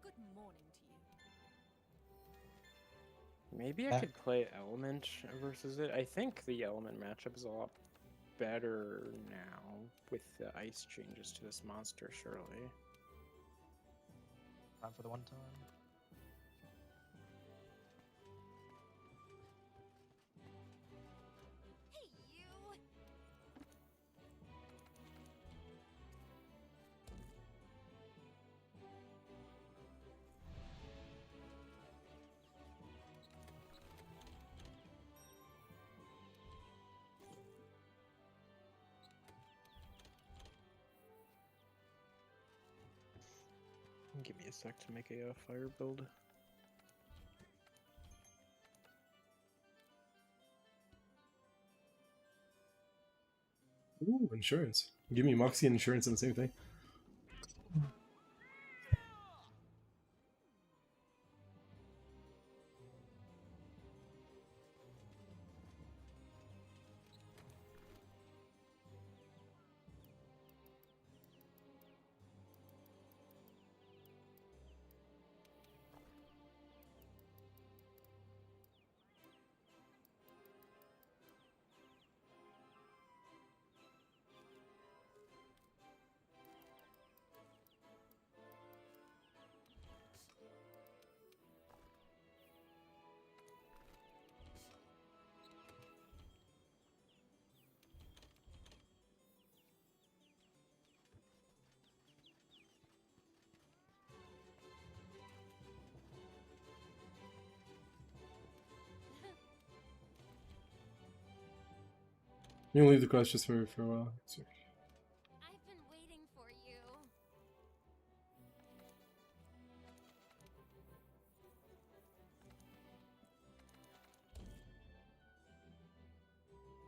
Good morning to you. Maybe I could play Element versus it. I think the Element matchup is a lot better now with the ice changes to this monster, surely. Time for the one time. Hey, you! Give me a sec to make a fire build. Ooh, insurance. Give me Moxie and insurance and the same thing. You can leave the quest just for a while. Sorry. I've been waiting for you.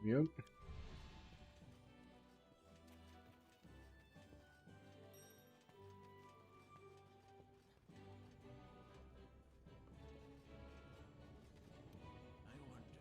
Yep. I wonder.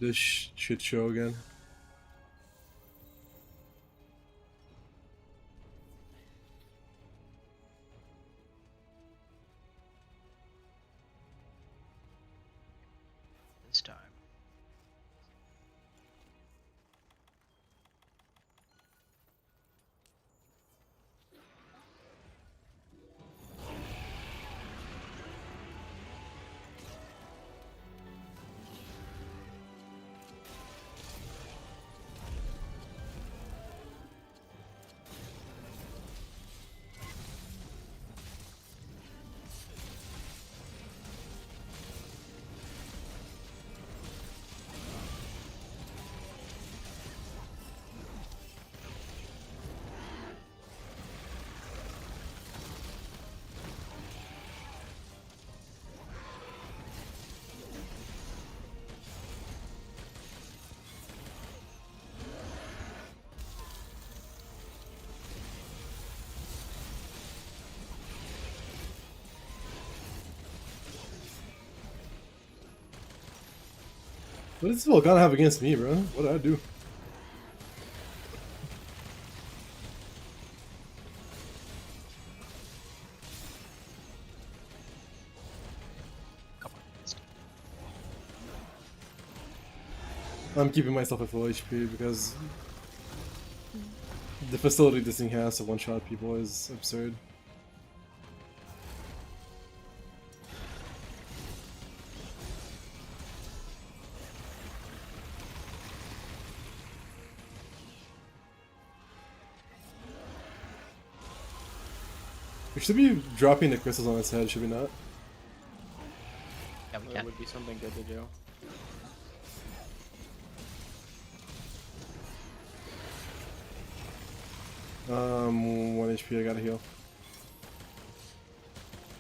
this shit show again. This time. What does this Volcano have against me, bro? What did I do? Come on. I'm keeping myself at full HP because the facility this thing has to one-shot people is absurd. We should be dropping the crystals on its head, should we not? Yeah, we That can. would be something good to do. One HP, I gotta heal.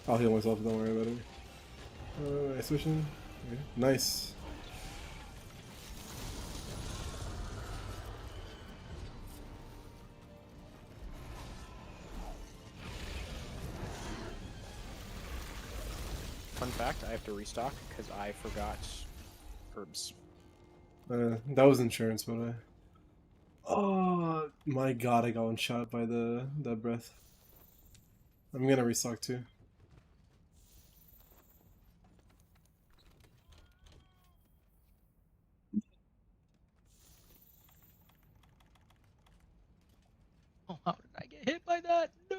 I'll heal myself, don't worry about it. Nice vision. Okay. Nice. Fun fact, I have to restock because I forgot herbs. That was insurance, but I... Oh my god, I got one shot by that breath. I'm gonna restock too. Oh, how did I get hit by that? No.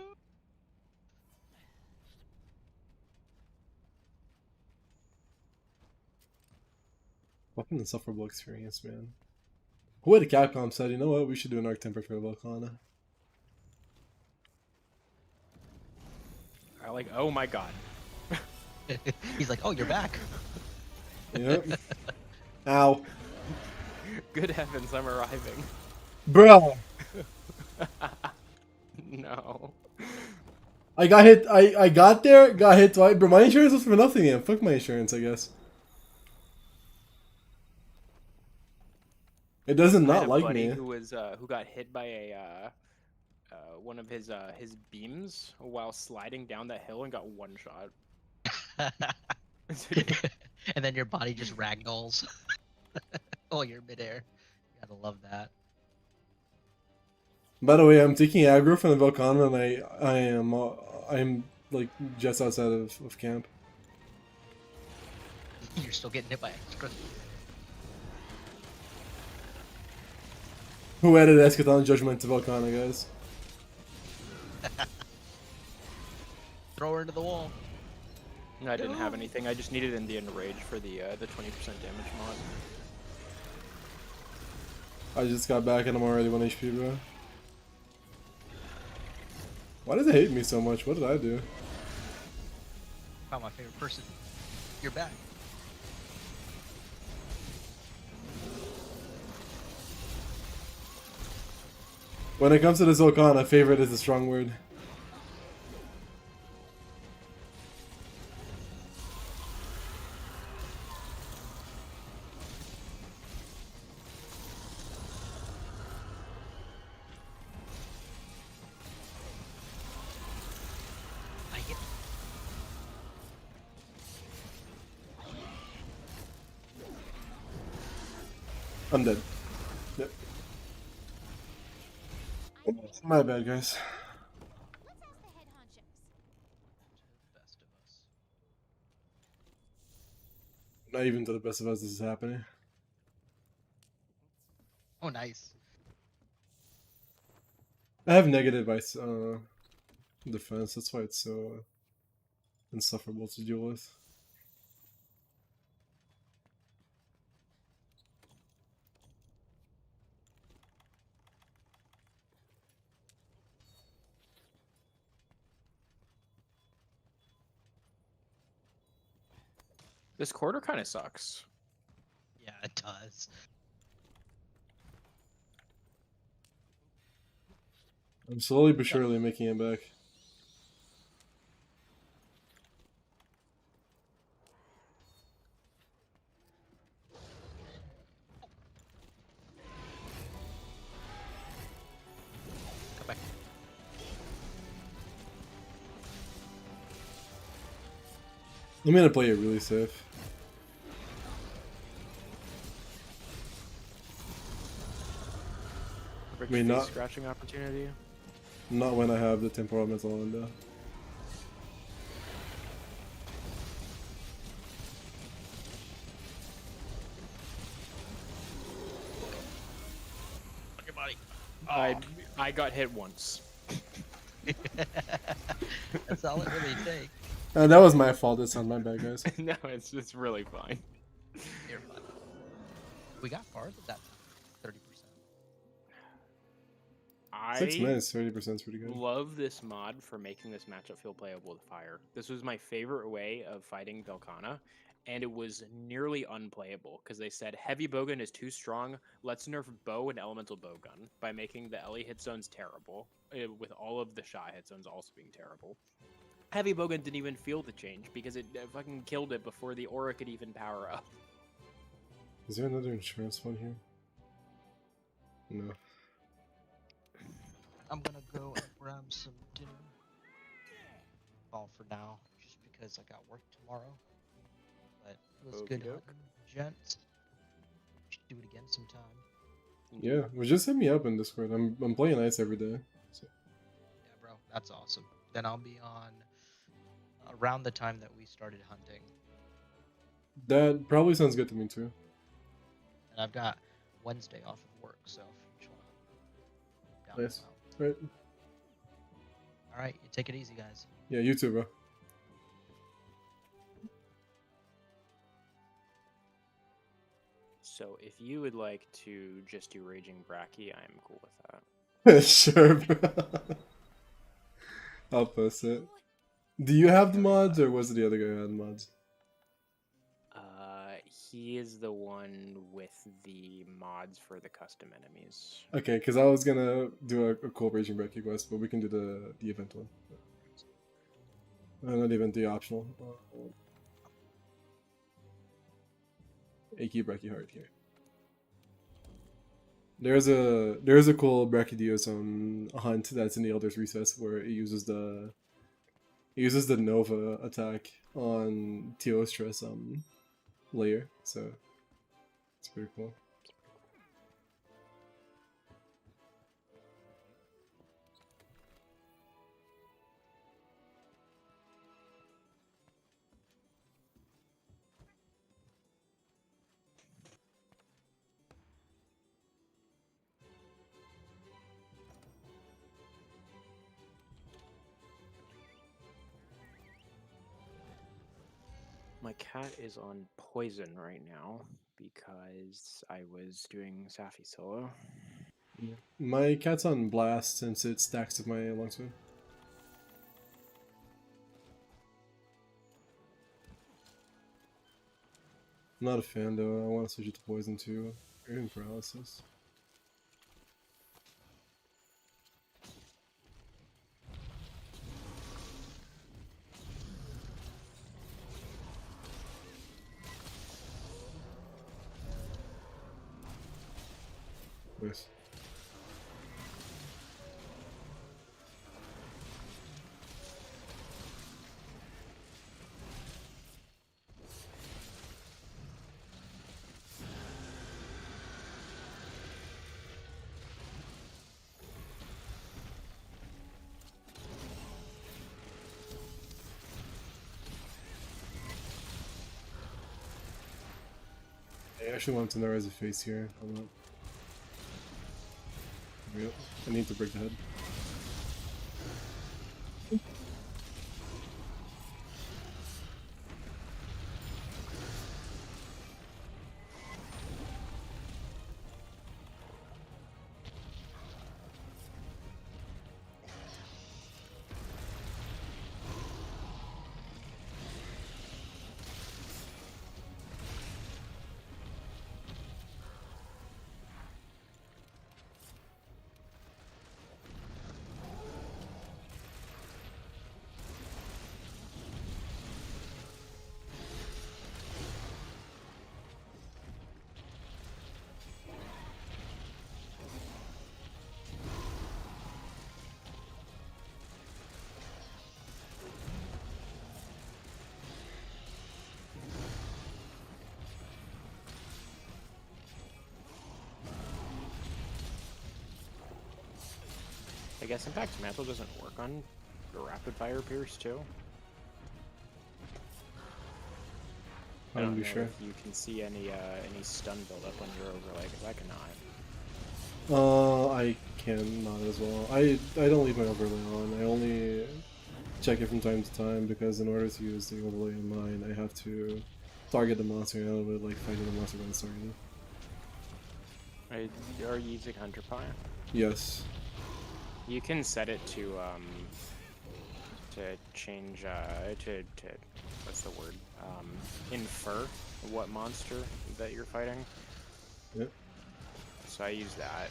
Fucking insufferable experience, man. Who at Capcom said, you know what, we should do an Arc Temper for Volcana. I like, oh my god. He's like, oh, you're back. Yep. Ow. Good heavens, I'm arriving. Bro! No. I got hit, I got there, got hit twice. Bro, my insurance was for nothing, man. Fuck my insurance, I guess. It doesn't I had not a like buddy me. who was who got hit by a one of his beams while sliding down that hill and got one shot. And then your body just ragdolls. Oh, you're midair. You gotta love that. By the way, I'm taking aggro from the Volcano and I'm like just outside of camp. You're still getting hit by extra. Who added Eschaton Judgment to Volcano, guys? Throw her into the wall. No, I didn't have anything. I just needed Indian Rage for the 20% damage mod. I just got back and I'm already 1 HP, bro. Why does it hate me so much? What did I do? Found my favorite person. You're back. When it comes to this Volcana, favorite is a strong word. I get. I'm dead. Yep. My bad, guys. Let's ask the head honchos. To the best of us. Not even to the best of us, this is happening. Oh, nice. I have negative ice defense. That's why it's so insufferable to deal with. This quarter kind of sucks. Yeah, it does. I'm slowly but surely making it back. Come back. I'm gonna play it really safe. Rich mean, face not- scratching opportunity. Not when I have the temporal metal window. Fuck your body. I got hit once. That's all it really takes. That was my fault. It's not my bad, guys. No, it's really fine. You're fine. We got far with that 30%. 6 I minutes, 30% is pretty good. love this mod for making this matchup feel playable with fire. This was my favorite way of fighting Velkhana, and it was nearly unplayable because they said heavy bowgun is too strong. Let's nerf bow and elemental bowgun by making the Ellie hit zones terrible, with all of the Shy hit zones also being terrible. Heavy bowgun didn't even feel the change because it fucking killed it before the aura could even power up. Is there another insurance one here? No. I'm gonna go and grab some dinner. All for now, just because I got work tomorrow. But it was good Okey-doke. hunting, gents. Should do it again sometime. Yeah, well, just hit me up in Discord. I'm playing ice every day. So. Yeah, bro, that's awesome. Then I'll be on around the time that we started hunting, That probably sounds good to me too. and I've got Wednesday off of work, so if you just want to Nice. Right. All right, you take it easy, guys. Yeah, you too, bro. So if you would like to just do Raging Bracky, I'm cool with that. Sure, bro. I'll post it. Do you have the mods, or was it the other guy who had the mods? He is the one with the mods for the custom enemies. Okay, because I was gonna do a cool Raging Bracky quest, but we can do the event one. Not even the optional. Achy Bracky Heart here. There's a cool Brachydios hunt that's in the Elder's Recess where it uses the Nova attack on Teostra's layer, so it's pretty cool. My cat is on poison right now because I was doing Safi solo. My cat's on blast since it stacks with my longsword. I'm not a fan though. I want to switch it to poison too. Even paralysis. Nice. actually want to know as a face here. Hold up. There we go. I need to break the head. I guess Impact Mantle doesn't work on the Rapid Fire Pierce too. I don't know sure. if you can see any stun buildup on your overlay, because I cannot. I can not as well. I don't leave my overlay on. I only check it from time to time because in order to use the overlay in mine, I have to target the monster and a little bit like fighting the monster when it's targeted. Are you using Hunter Pie? Yes. You can set it to change to what's the word? Infer what monster that you're fighting. Yep. So I use that.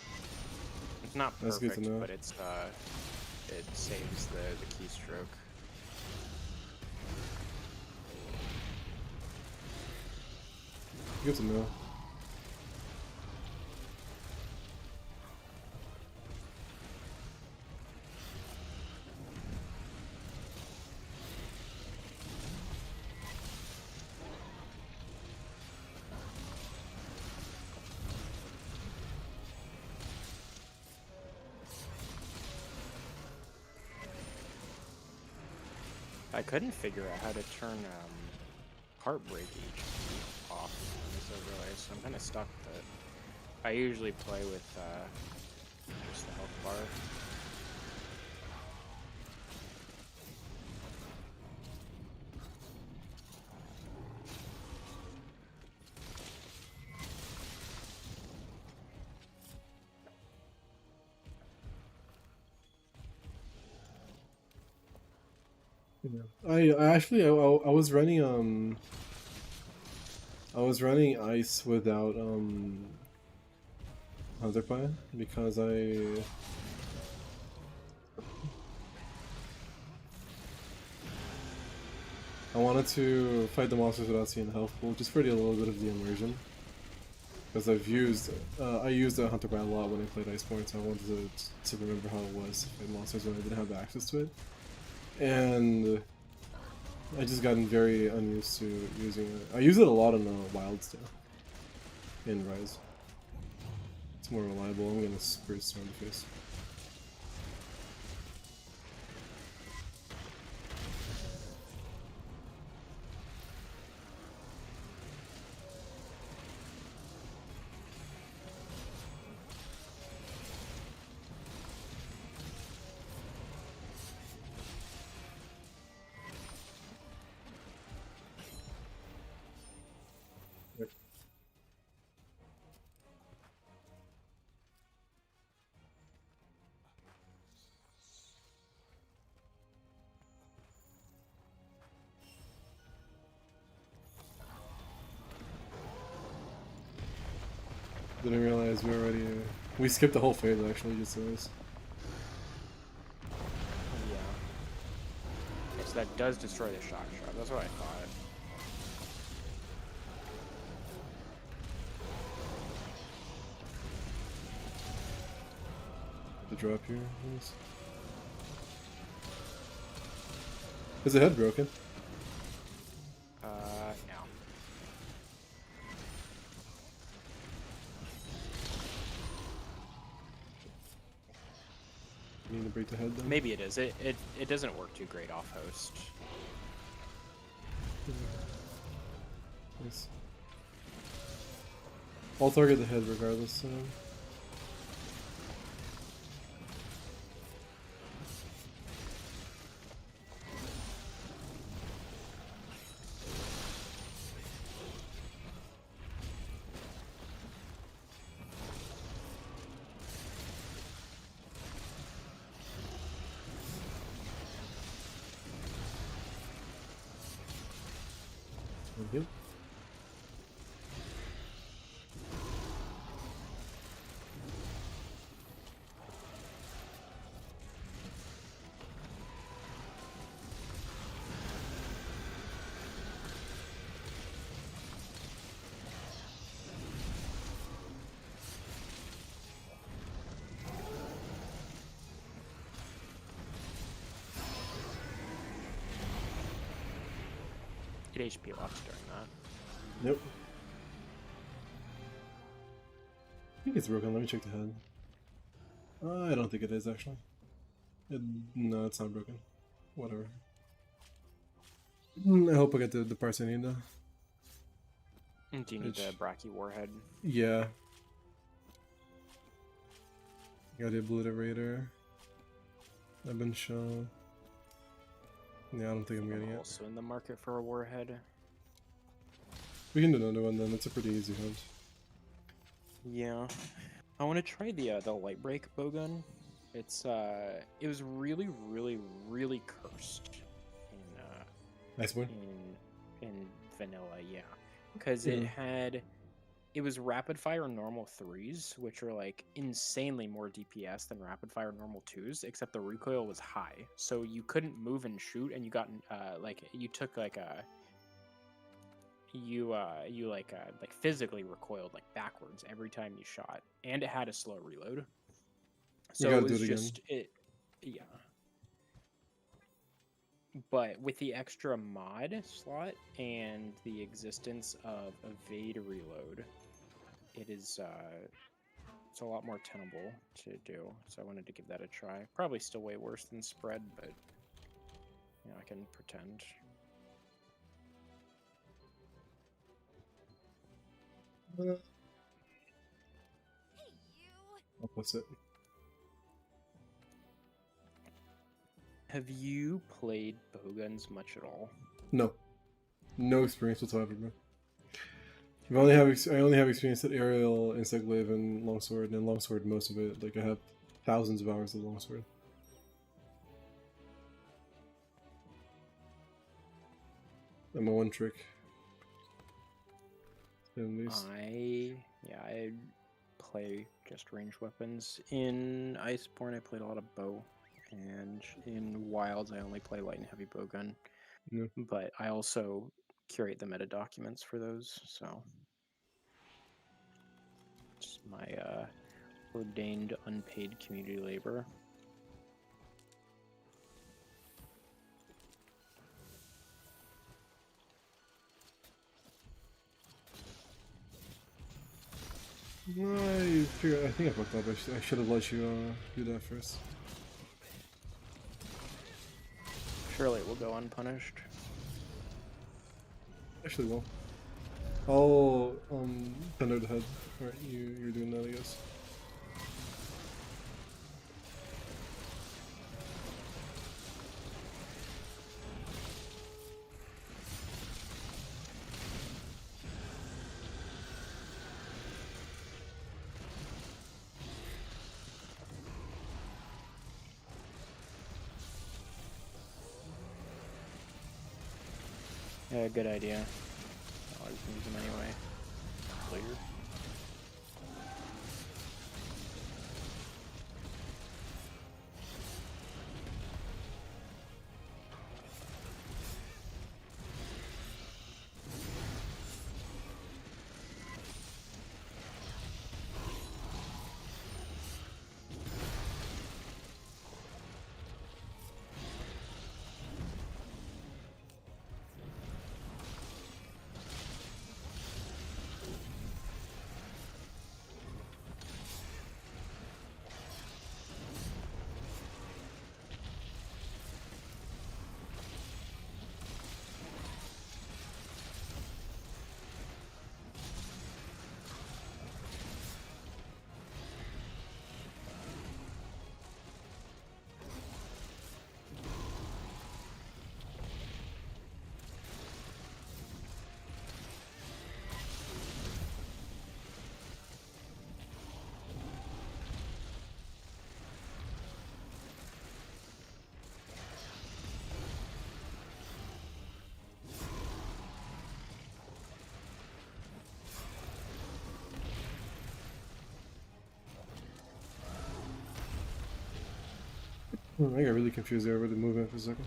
It's not That's good perfect, to know. but it's it saves the keystroke. Good to know. I couldn't figure out how to turn Heartbreak HP off on this overlay, so I'm kind of stuck with it. I usually play with just the health bar. I actually I was running ice without Hunter Pie because I wanted to fight the monsters without seeing the health pool, just for a little bit of the immersion. Because I used a Hunter Pie a lot when I played Iceborne, so I wanted to remember how it was to fight monsters when I didn't have access to it. And I just gotten very unused to using it. I use it a lot in Wild still. In Rise. It's more reliable. I'm gonna spruce around the face. Didn't realize we skipped the whole phase actually, just so this. Yeah. So that does destroy the shock shot. That's what I thought. The drop here, please. Is the head broken? No. Need to break the head then? Maybe it is. It doesn't work too great off host. Nice. I'll target the head regardless. So. Thank you. It HP locked during that. Nope. I think it's broken. Let me check the head. I don't think it is actually. No, it's not broken. Whatever. I hope I get the parts I need though. Do you need the Brachy Warhead? Yeah. Got the Obliterator. I've been shown. Yeah, I don't think I'm getting it. Also in the market for a Warhead. We can do another one then. It's a pretty easy hunt. Yeah, I want to try the light break bowgun. It's it was really cursed in Iceborne? in vanilla, yeah, because it was rapid fire normal 3s, which are like insanely more DPS than rapid fire normal 2s, except the recoil was high, so you couldn't move and shoot, and you got like you took like a you physically recoiled like backwards every time you shot, and it had a slow reload. So it was just yeah. But with the extra mod slot and the existence of evade reload, it is it's a lot more tenable to do. So I wanted to give that a try. Probably still way worse than spread, but you know, I can pretend. Hey, you! I'll post it. Have you played bowguns much at all? No. No experience whatsoever, bro. I only have experience at aerial, insect glaive, and longsword, and longsword most of it. Like I have thousands of hours of longsword. I'm a one trick. I play just ranged weapons. In Iceborne I played a lot of bow, and in Wilds I only play light and heavy bowgun. Yeah. But I also curate the meta documents for those, so it's my ordained unpaid community labor. I think I fucked up. I should have let you do that first. Surely it will go unpunished. Actually, well. I'll thunder the head. Alright, you're doing that, I guess. Yeah, good idea. I'll just use them anyway. Clear. Oh, I got really confused there with the movement for a second.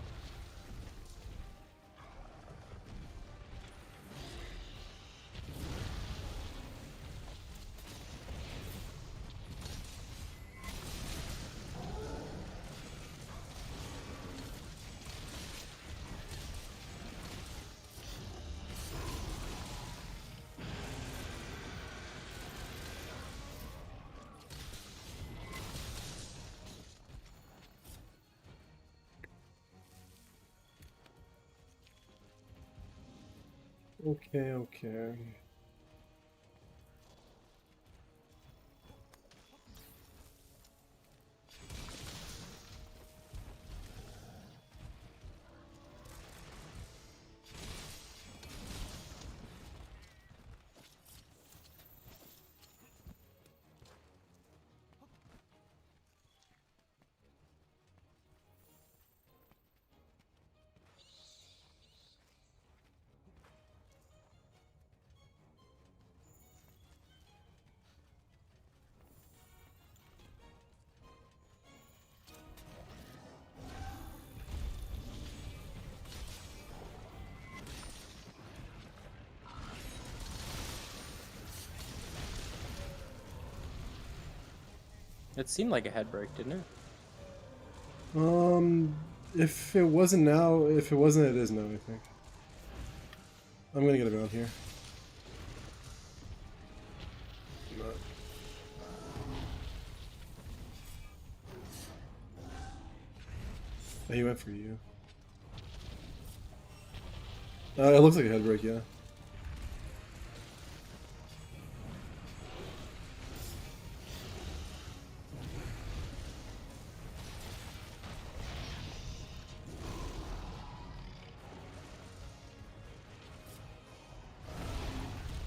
Okay, okay. It seemed like a head break, didn't it? If it wasn't now, if it wasn't, it is now, I think. I'm gonna get around here. Not. Oh, he went for you. It looks like a head break, yeah.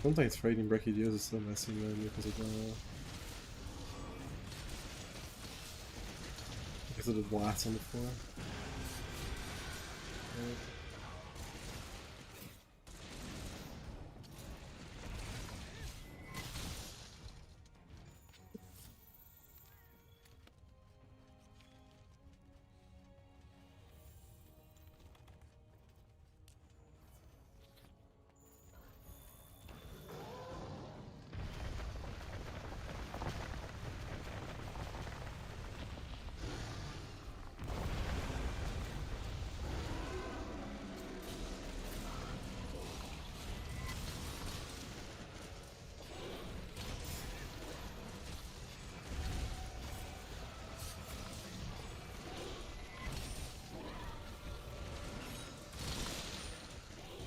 Sometimes fighting breaky deals is so messy, man, because of the blast on the floor.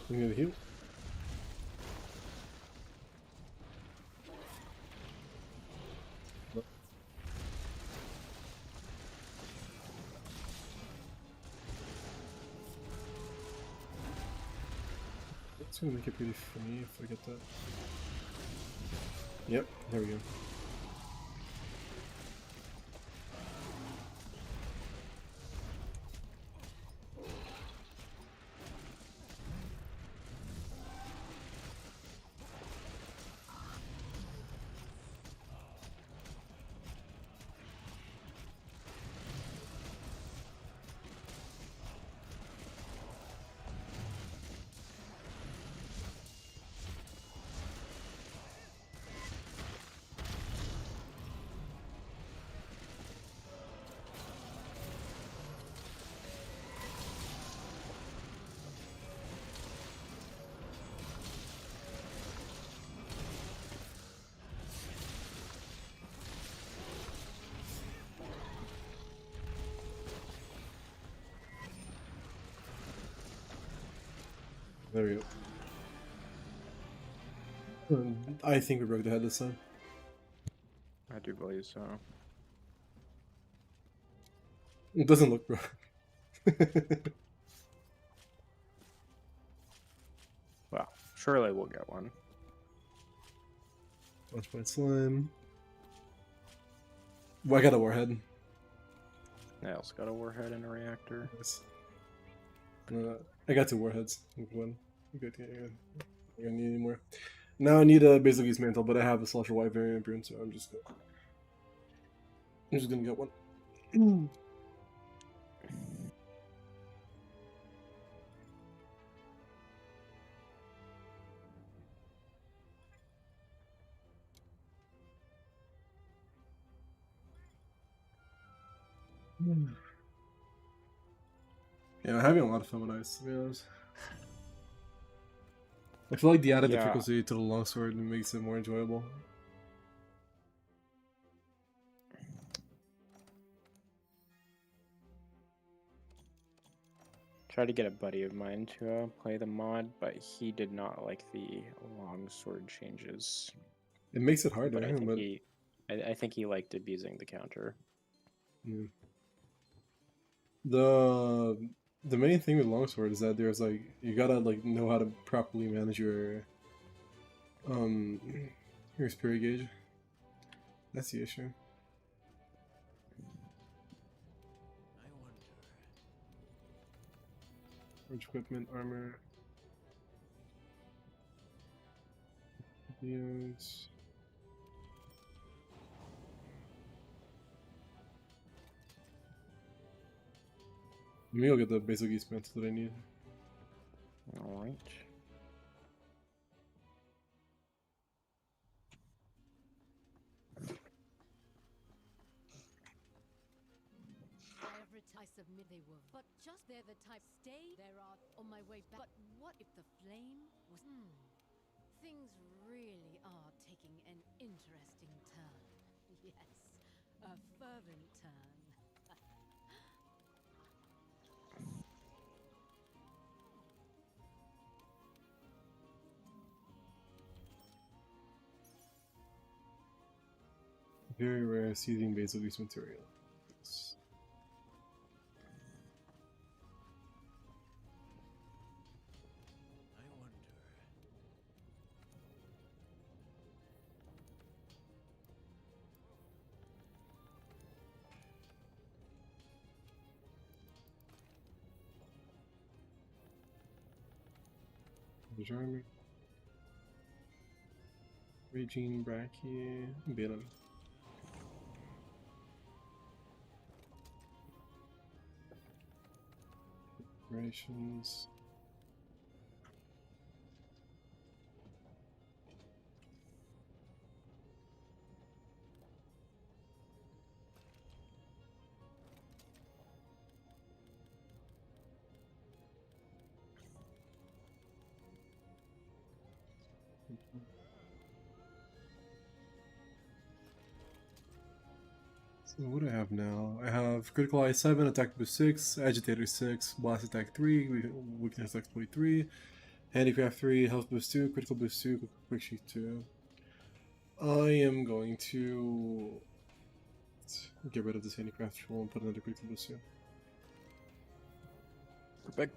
I'm gonna heal. It's gonna make it pretty funny if I get that. Yep, there we go. There we go. I think we broke the head this time. I do believe so. It doesn't look broke. Well, surely we'll get one. Launch point slime. Well, I got a warhead. I also got a warhead and a reactor. Nice. I got 2 warheads. One. Good. I don't need any more. Now I need a Basic Use Mantle, but I have a Slasher White variant rune, so I'm just gonna get one. Yeah, I'm having a lot of fun with ice, to be honest. I feel like the added Yeah. difficulty to the longsword makes it more enjoyable. Tried to get a buddy of mine to play the mod, but he did not like the longsword changes. It makes it harder, But I think but I think he liked abusing the counter. yeah. The main thing with longsword is that there's like you gotta like know how to properly manage your spirit gauge. That's the issue. I wonder. Forge equipment, armor. Yes. Maybe I'll get the basic eastments that I need. Alright. Every time I submit they were, but just they're the type stay there are on my way back. But what if the flame was things really are taking an interesting turn. Yes, a fervent turn. Very rare seething basic use material. Yes. I wonder. There's armor. Raging Brachy, Beta. Operations. So what do I have now? I have Critical Eye 7, Attack Boost 6, Agitator 6, Blast Attack 3, Weakness Exploit 3, Handicraft 3, Health Boost 2, Critical Boost 2, Quick Sheet 2. I am going to get rid of this Handicraft tool and put another Critical Boost 2. Perfect.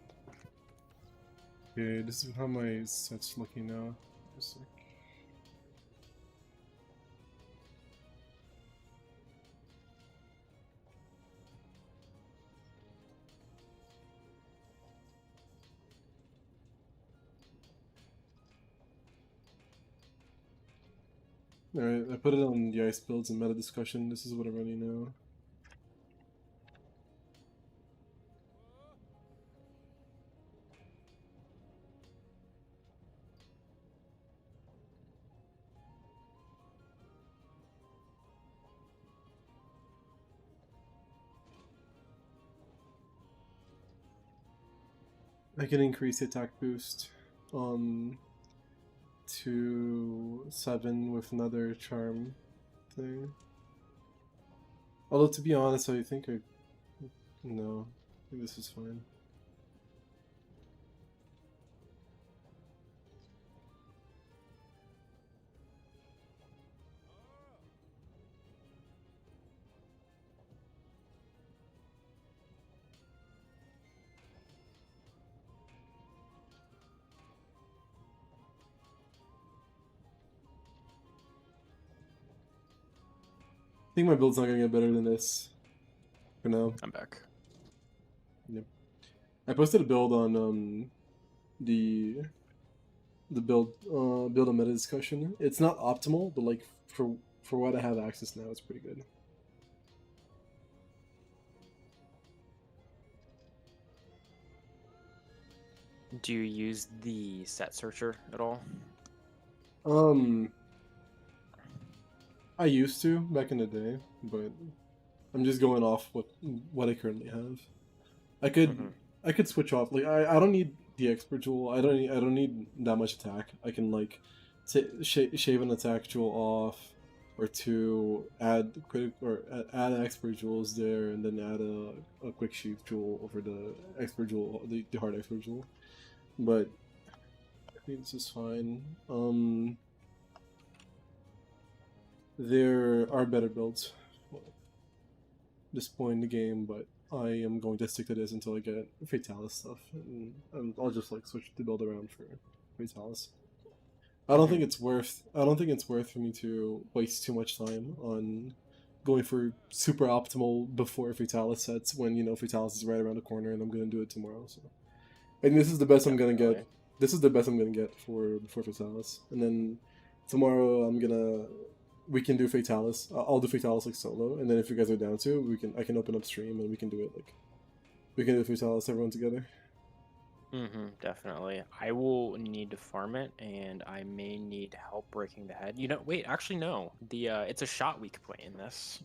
Okay, this is how my set's looking now. Just like... Alright, I put it on the ice builds and meta discussion. This is what I'm running now. I can increase the attack boost to 7 with another charm thing. Although to be honest, I think no, I think this is fine. I think my build's not gonna get better than this for now. I'm back. Yep. I posted a build on the build on meta discussion. It's not optimal, but like for what I have access now, it's pretty good. Do you use the set searcher at all? I used to back in the day, but I'm just going off what I currently have. I could Mhm. I could switch off. Like I don't need the expert jewel. I don't need that much attack. I can like shave an attack jewel off, or two, add add expert jewels there, and then add a quick sheath jewel over the expert jewel, the hard expert jewel. But I think this is fine. There are better builds at this point in the game, but I am going to stick to this until I get Fatalis stuff, and I'll just like switch the build around for Fatalis. I don't think it's worth. I don't think it's worth for me to waste too much time on going for super optimal before Fatalis sets when Fatalis is right around the corner and I'm gonna do it tomorrow. So I think this is the best I'm gonna get. This is the best I'm gonna get for before Fatalis, and then tomorrow we can do Fatalis. I'll do Fatalis like solo, and then if you guys are down to, I can open up stream and we can do it like we can do Fatalis everyone together. Definitely. I will need to farm it, and I may need help breaking the head. Wait, actually no. It's a shot weak point in this.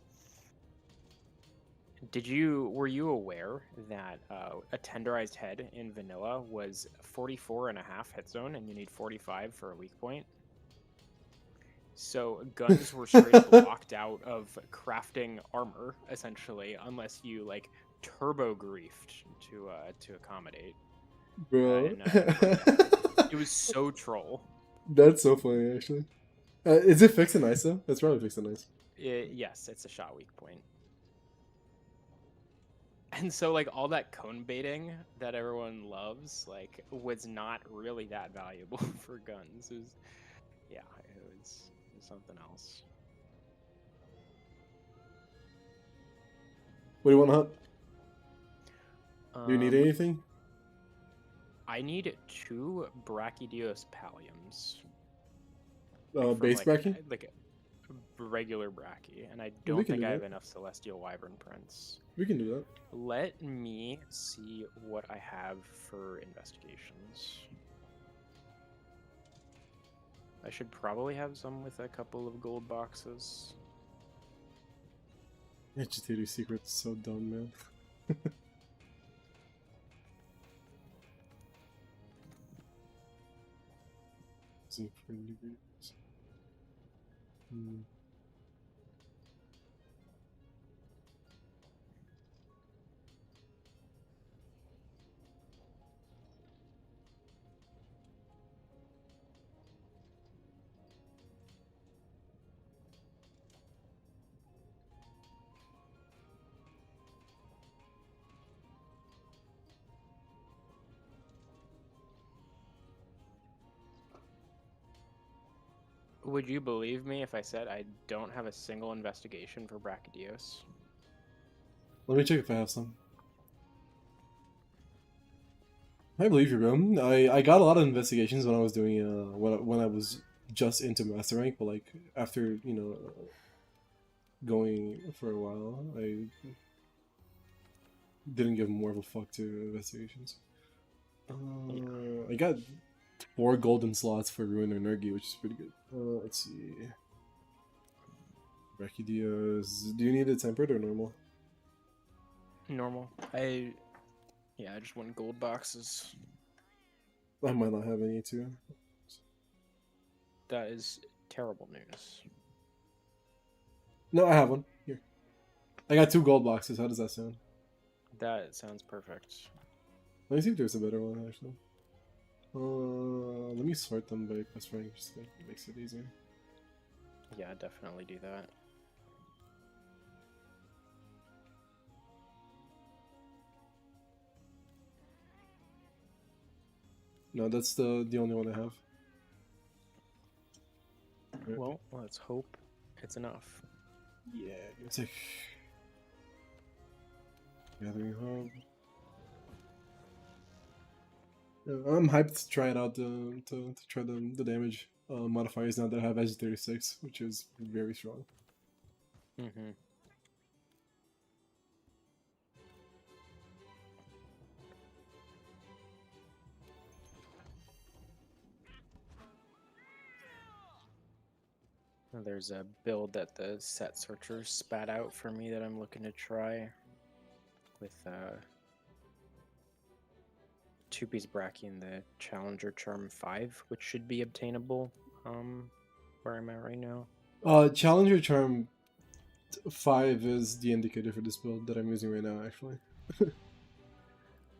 Were you aware that a tenderized head in vanilla was 44.5 hit zone, and you need 45 for a weak point? So guns were straight up locked out of crafting armor, essentially, unless you like turbo griefed to accommodate. Bro, It was so troll. That's so funny, actually. Is it fixed in ice though? It's probably fixed in ice. Yes, it's a shot weak point. And so, like, all that cone baiting that everyone loves, like, was not really that valuable for guns. It was something else. What do you want, Hunt? Do you need anything? I need 2 Brachydios palliums. Base brachy? Like a regular brachy, and I don't think I have enough Celestial Wyvern Prints. We can do that. Let me see what I have for investigations. I should probably have some with a couple of gold boxes. Agitator secret's so dumb, man. Would you believe me if I said I don't have a single investigation for Brachydios? Let me check if I have some. I believe you, bro. I got a lot of investigations when I was doing when I was just into master rank, but like after going for a while, I didn't give more of a fuck to investigations. I got 4 golden slots for Ruin or Nergi, which is pretty good. Let's see. Brachydios. Do you need it tempered or normal? Normal. I just want gold boxes. I might not have any too. That is terrible news. No, I have one. Here. I got 2 gold boxes. How does that sound? That sounds perfect. Let me see if there's a better one, actually. Let me sort them by quest rank, just so it makes it easier. Yeah, definitely do that. No, that's the only one I have. Right. Well, let's hope it's enough. Yeah, it's like gathering hub. Yeah, I'm hyped to try it out to try the damage modifiers now that I have Edge 36, which is very strong. Mm-hmm. There's a build that the set searcher spat out for me that I'm looking to try with 2-piece Bracky and the Challenger Charm 5, which should be obtainable where I'm at right now. Challenger Charm 5 is the indicator for this build that I'm using right now, actually.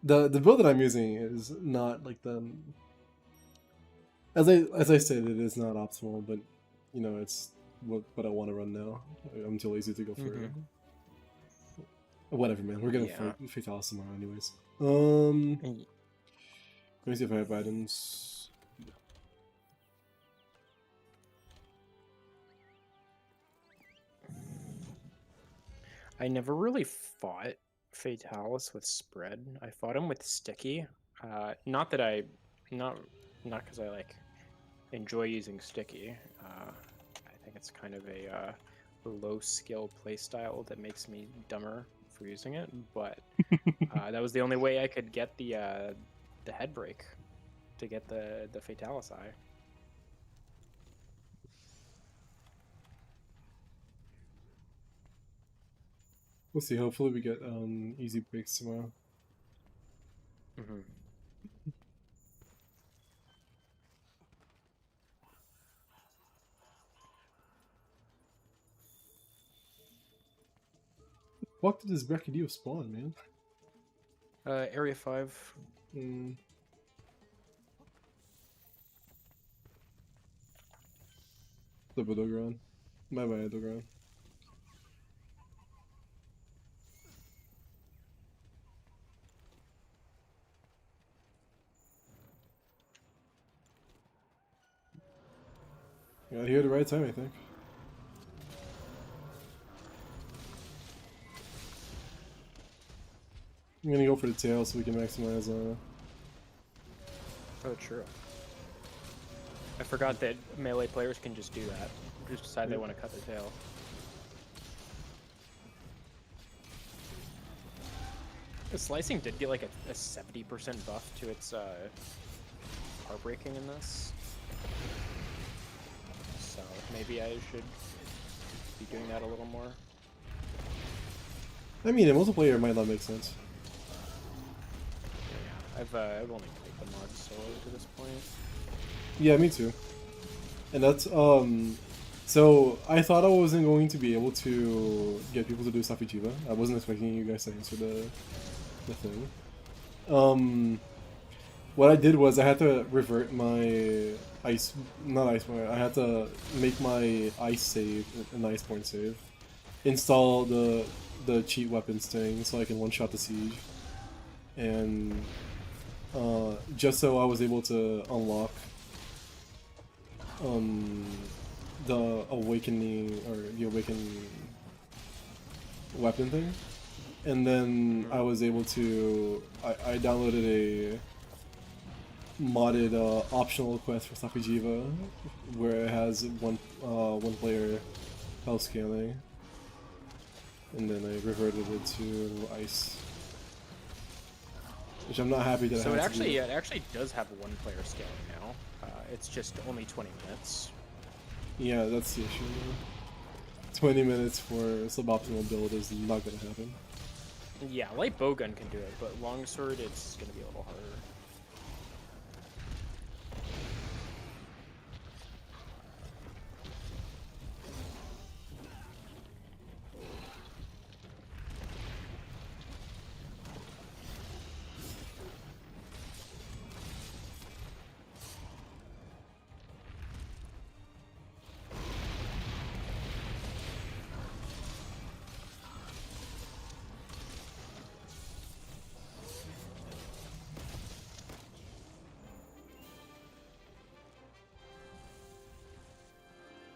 The build that I'm using is not like the... As I said, it is not optimal, but you know, it's what I want to run now. I'm too lazy to go for it. Whatever, man. We're gonna fight Fatalis tomorrow, anyways. Let me see if I have items. I never really fought Fatalis with spread. I fought him with sticky. Not because I like enjoy using sticky. I think it's kind of a low skill playstyle that makes me dumber for using it. But that was the only way I could get the head break to get the Fatalis eye. We'll see. Hopefully, we get easy breaks tomorrow. What did this Brachydio spawn, man? Area 5. The Dogran. Bye bye, Dogran. Got here at the right time, I think. I'm gonna go for the tail so we can maximize Oh, true. I forgot that melee players can just do that. Just decide they want to cut their tail. The slicing did get like a 70% buff to its heartbreaking in this. So maybe I should be doing that a little more. I mean, in multiplayer it might not make sense. I've only played the mod solo to this point. Yeah, me too. And that's so I thought I wasn't going to be able to get people to do Safi Jiiva. I wasn't expecting you guys to answer the thing. What I did was I had to revert my I had to make my ice save, an Iceborne save, install the cheat weapons thing so I can one-shot the siege, and just so I was able to unlock the awakening or the awakened weapon thing, and then I was able to I downloaded a modded optional quest for Safi Jiiva where it has one player health scaling, and then I reverted it to ice, which I'm not happy that. So it actually does have one player scaling now. It's just only 20 minutes. Yeah, that's the issue. 20 minutes for suboptimal build is not gonna happen. Yeah, light bowgun can do it, but longsword it's gonna be a little harder.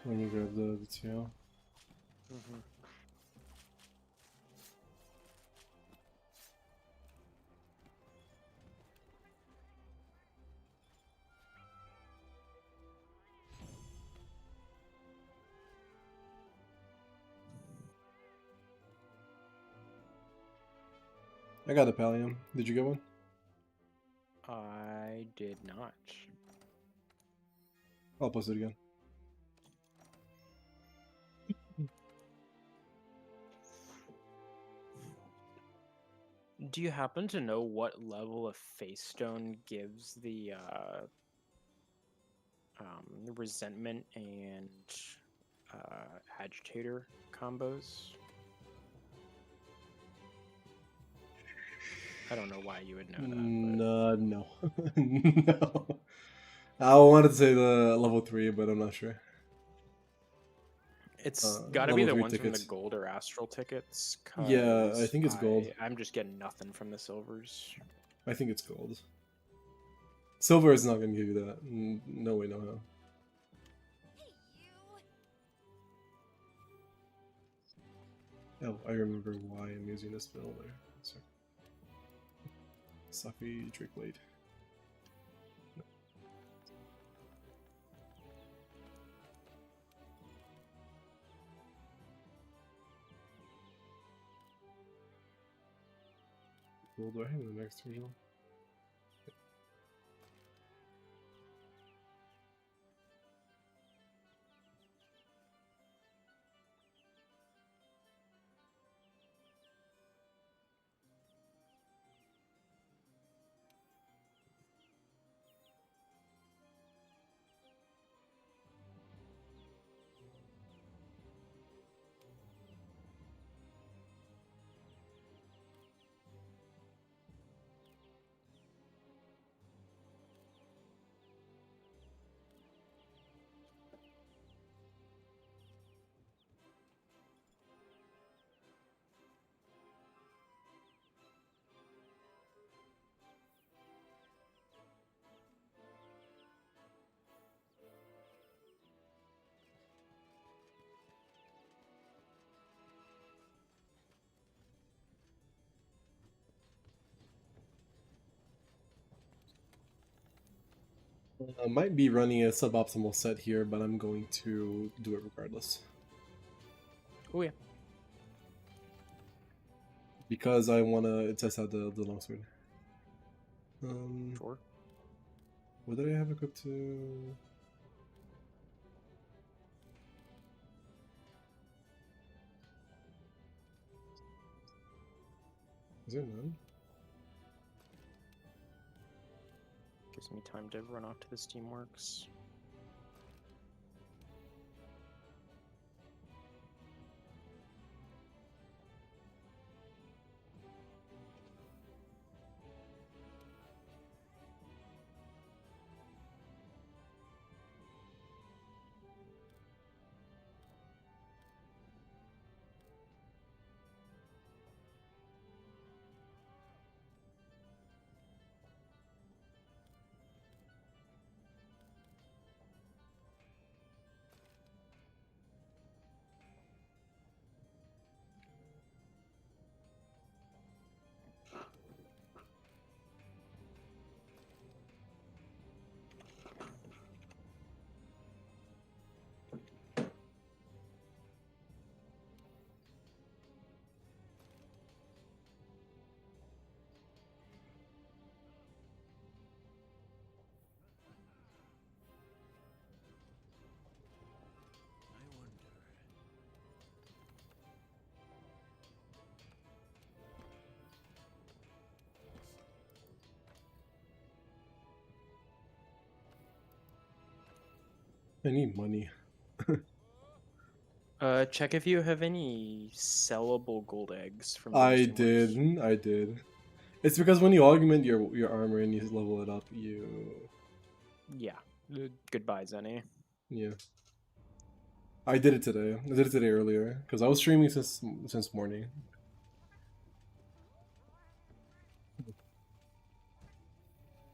Let me grab the tail. I got a pallium. Did you get one? I did not. I'll post it again. Do you happen to know what level of face stone gives the resentment and agitator combos? I don't know why you would know that. No. No. I wanted to say the level 3, but I'm not sure. It's got to be level the 3 ones from the tickets. gold or astral tickets. Yeah, I 'cause think it's gold. I'm just getting nothing from the silvers. I think it's gold. Silver is not going to give you that. No way, no how. Oh, I remember why I'm using this spell there. Sorry. Safi Drake Blade. Well, do I have the next original? I might be running a suboptimal set here, but I'm going to do it regardless. Oh yeah. Because I want to test out the longsword. Sure. What did I have equipped to? Is there none? Gives me time to run off to the Steamworks. I wonder. I need money. Check if you have any sellable gold eggs from the I Steamworks. did. I did. It's because when you augment your armor and you level it up, you... Yeah. Goodbye, Zenny. Yeah. I did it today. I did it today earlier because I was streaming since morning.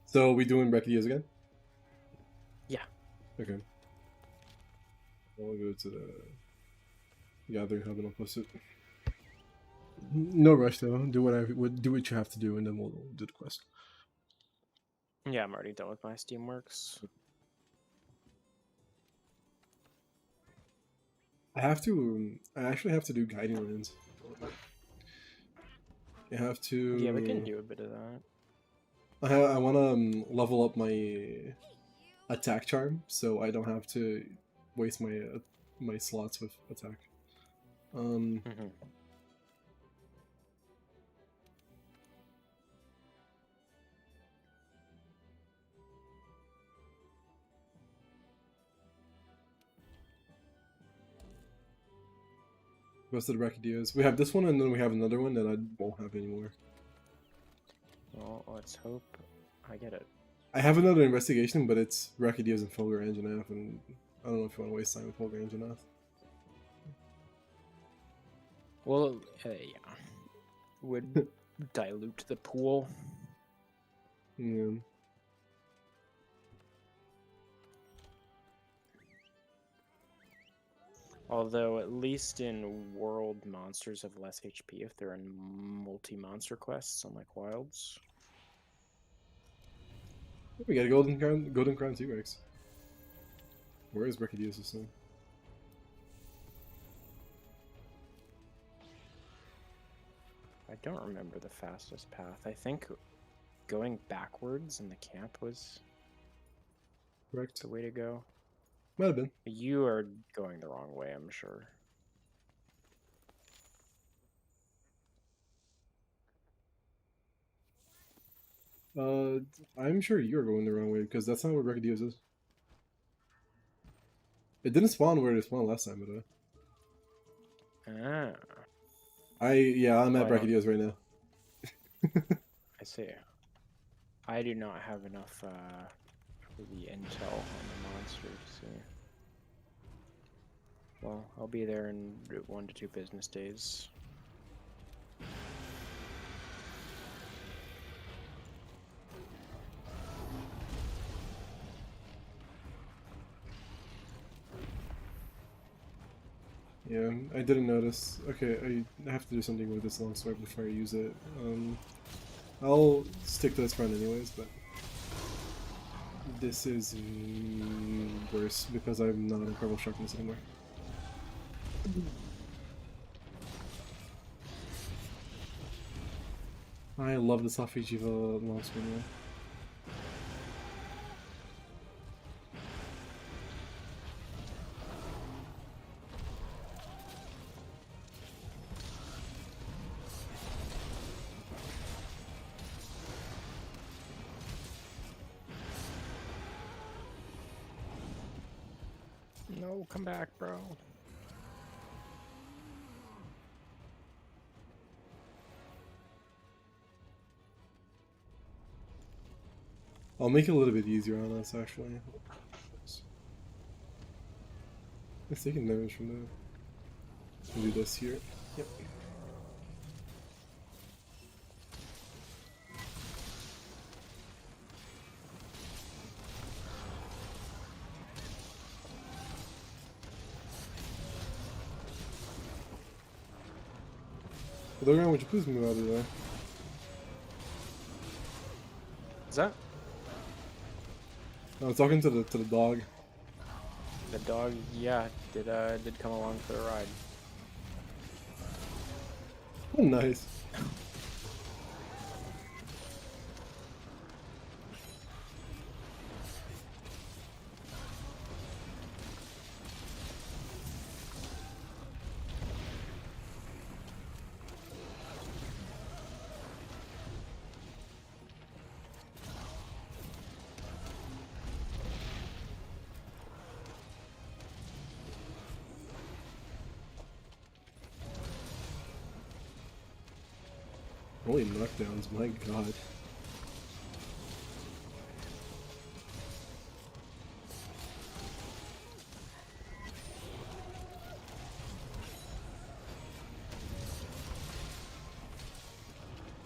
So we doing Brachydias again? Yeah. Okay. I'll go to the gathering hub and I'll post it. No rush though. Do what you have to do, and then we'll do the quest. Yeah, I'm already done with my Steamworks. I actually have to do guiding runes. I have to. Yeah, we can do a bit of that. I want to level up my attack charm, so I don't have to waste my slots with attack. rest of the Brachydios. We have this one, and then we have another one that I won't have anymore. Well, let's hope I get it. I have another investigation, but it's Brachydios and Fulgur Anjanath, and I don't know if you want to waste time with Fulgur Anjanath. Well, yeah. Would dilute the pool. Yeah. Although, at least in World, monsters have less HP if they're in multi-monster quests, unlike Wilds. We got a Golden Crown T-Rex. Where is Brachydios this thing? I don't remember the fastest path. I think going backwards in the camp was Correct. the way to go. Might have been. You are going the wrong way, I'm sure. I'm sure you're going the wrong way, because that's not where Brachydios is. It didn't spawn where it spawned last time, but Ah, I'm at Well, I don't- Brachydios right now. I see. I do not have enough for the intel on the monster to see. Well, I'll be there in 1 to 2 business days. Yeah, I didn't notice. Okay, I have to do something with this longsword before I use it. I'll stick to this front anyways, but this is worse because I'm not in purple sharpness anymore. I love the Safi Jiiva longsword now. No, come back, bro. I'll make it a little bit easier on us, actually. It's taking damage from that. We'll do this here. Yep. Logan, would you please move out of there? Is that I was talking to the dog. the dog? Yeah, did come along for the ride. Oh, nice. Holy knockdowns, my god.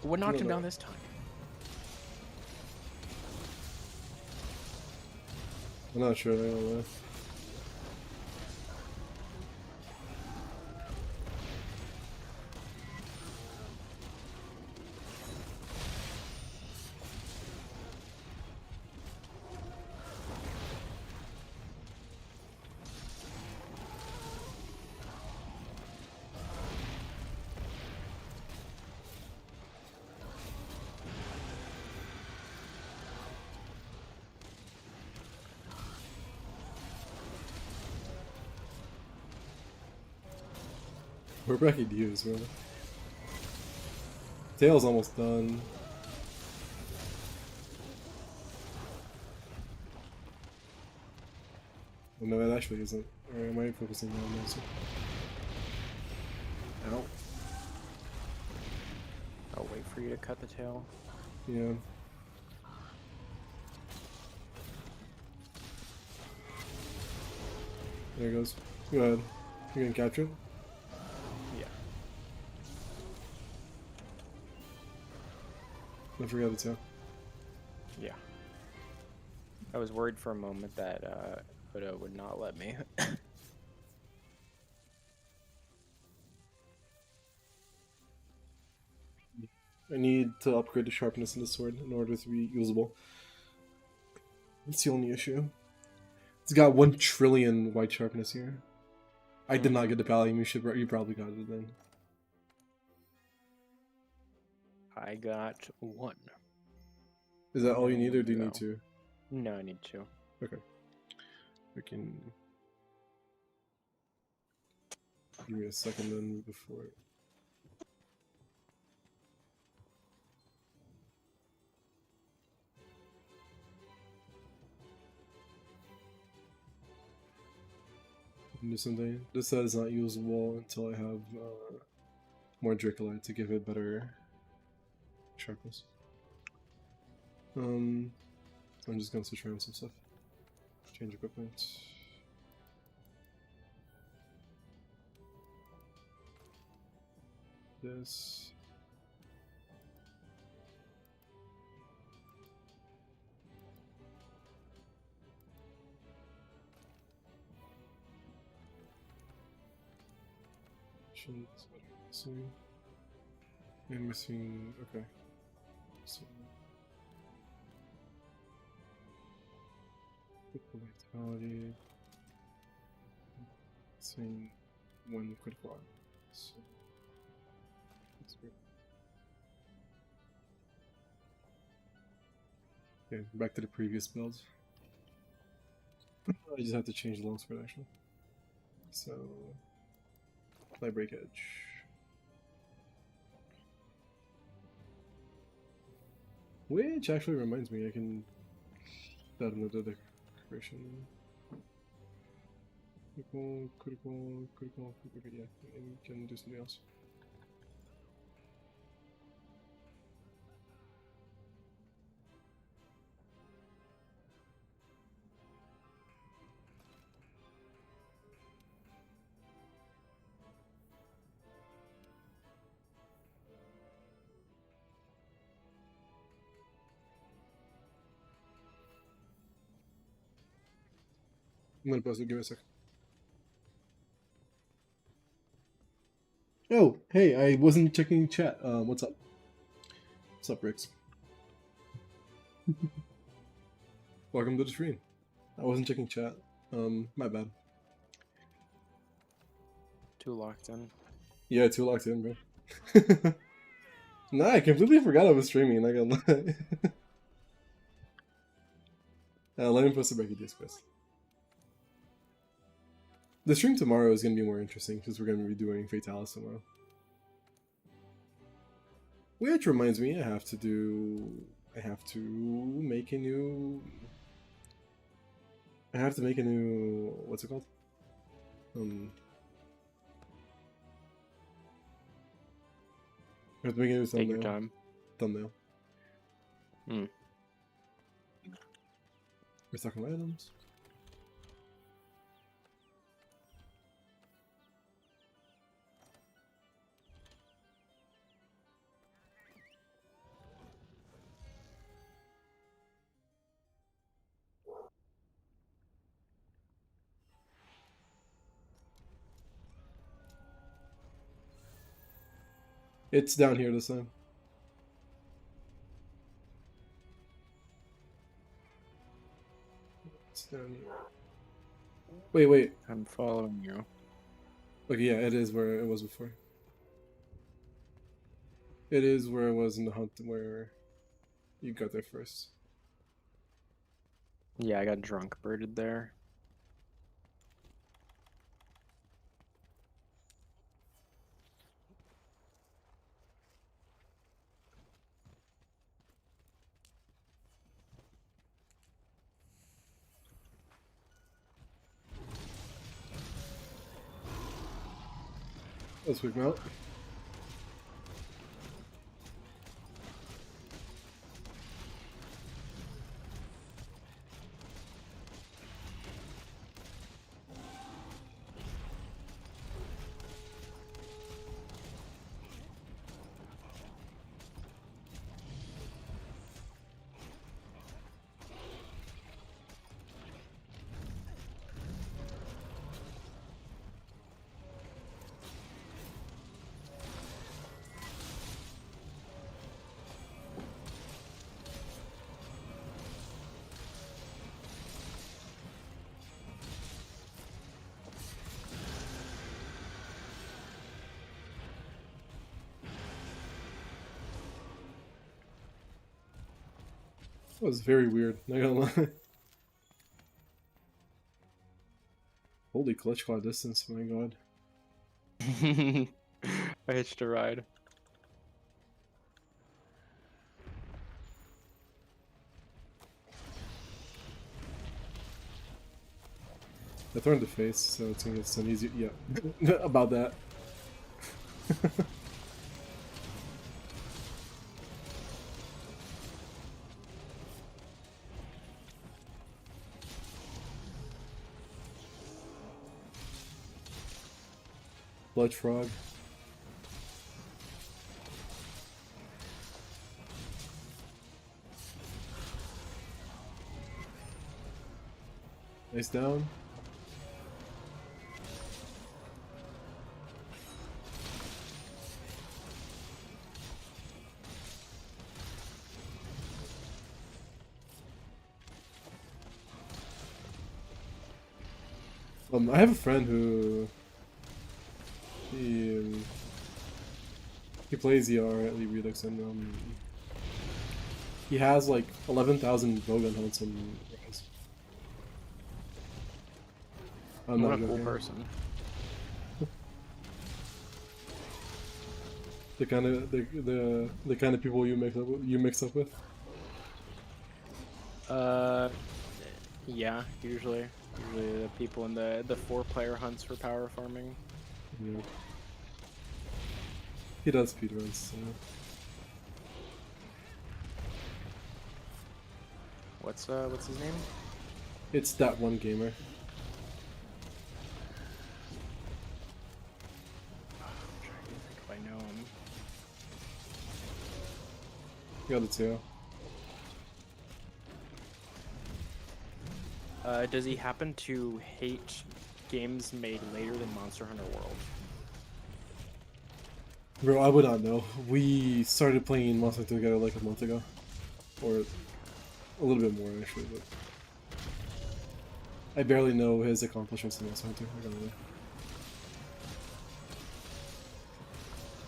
What knocked him No. down this time? I'm not sure, I don't know. We're Brachydios, bro. Tail's almost done. Oh, no, it actually isn't. Or am I focusing on this? Ow. I'll wait for you to cut the tail. Yeah. There it goes. Go ahead. You gonna capture it? Yeah. Don't forget the tail. Yeah. I was worried for a moment that Oda would not let me. I need to upgrade the sharpness in the sword in order to be usable. That's the only issue. It's got 1 trillion white sharpness here. I did not get the Pallium. You probably got it then. I got 1. Is that all you need, or do you No. need 2? No, I need 2. Okay. We can. Give me a second then before. Do something. This set is not usable until I have more Dracolite to give it better sharpness. I'm just gonna switch around some stuff. Change equipment. This. Missing. And missing. Okay. So. Critical vitality. Missing 1 critical armor. So. That's great. Okay, back to the previous build. I just have to change the longsword actually. So. Play break edge. Which actually reminds me, I can add another decoration. Critical. Okay, yeah, and we can do something else. I'm gonna pause it, give me a sec. Oh, hey, I wasn't checking chat. What's up? What's up, Rix? Welcome to the stream. I wasn't checking chat. My bad. Too locked in. Yeah, too locked in, bro. Nah, I completely forgot I was streaming, not gonna lie. Let me post a breaking disc quest. The stream tomorrow is going to be more interesting because we're going to be doing Fatalis tomorrow. Which reminds me, I have to make a new... what's it called? I have to make a new thumbnail. Take your time. Thumbnail. We're talking about items. It's down here this time. It's down here. Wait. I'm following you. Okay, yeah, it is where it was before. It is where it was in the hunt where you got there first. Yeah, I got drunk birded there. Let's quick mount. That was very weird, not gonna lie. Holy clutch claw distance, my god. I hitched a ride. I throw in the face, so it's gonna get some easy. Yeah, about that. Blood frog. Nice down. I have a friend who he plays ER at Lee Redux, and he has like 11,000 bowgun hunts and Rise. I'm What not a cool joking. person. The kind of people you mix up with. Yeah, usually the people in the 4-player hunts for power farming. Yeah. He does speedruns. So. What's his name? It's that one gamer. I'm trying to think if I know him. Got it too. Does he happen to hate games made later than Monster Hunter World? Bro, I would not know. We started playing Monster Hunter together like a month ago. Or a little bit more, actually, but... I barely know his accomplishments in Monster Hunter, I gotta lie.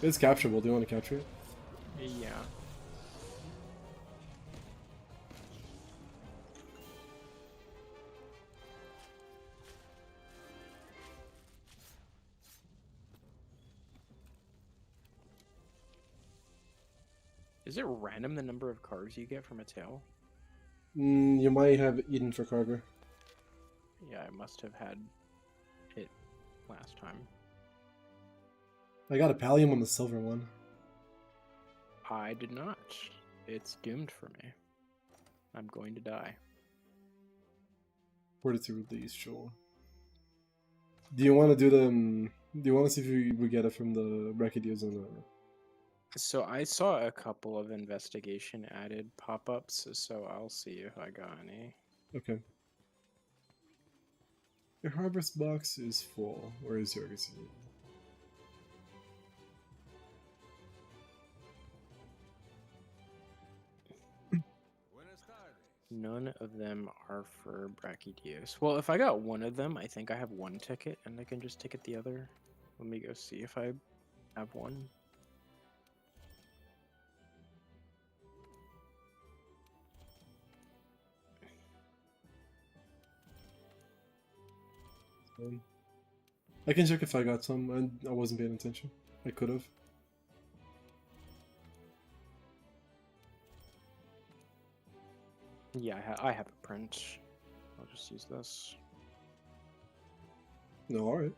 It's capturable, do you want to capture it? Yeah. Is it random the number of cards you get from a tail? You might have eaten for Carver. Yeah, I must have had it last time. I got a Pallium on the silver one. I did not. It's doomed for me. I'm going to die. Fortitude release, sure. Do you want to do the... do you want to see if we get it from the Brachydios on the... So I saw a couple of investigation added pop-ups, so I'll see if I got any. Okay. Your harvest box is full. Where is your receipt? None of them are for Brachydios. Well, if I got one of them, I think I have one ticket, and I can just ticket the other. Let me go see if I have one. I can check if I got some. I wasn't paying attention. I could have. Yeah, I have a print. I'll just use this. No, alright.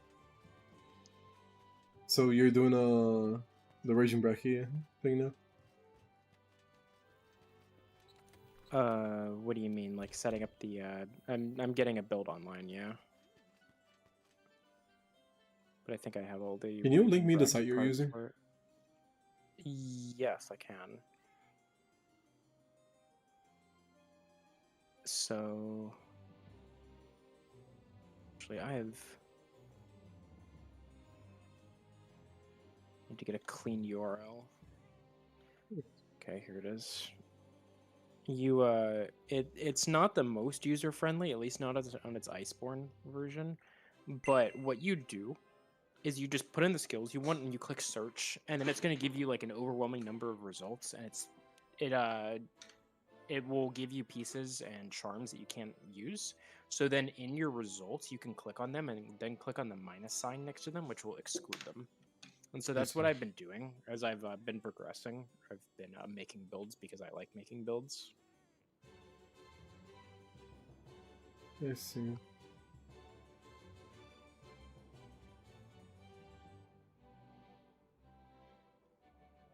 So you're doing the Raging Breccia thing now? What do you mean? Like setting up the I'm getting a build online, yeah. But I think I have all the Can you link Raging me the Breccia site you're parts using? for it. Yes, I can. So actually I need to get a clean URL. Okay, here it is. You it's not the most user friendly, at least not on its Iceborne version. But what you do is you just put in the skills you want and you click search, and then it's going to give you like an overwhelming number of results, and it will give you pieces and charms that you can't use. So then in your results you can click on them and then click on the minus sign next to them, which will exclude them. And so that's what I've been doing as I've been progressing. I've been making builds because I like making builds. I see.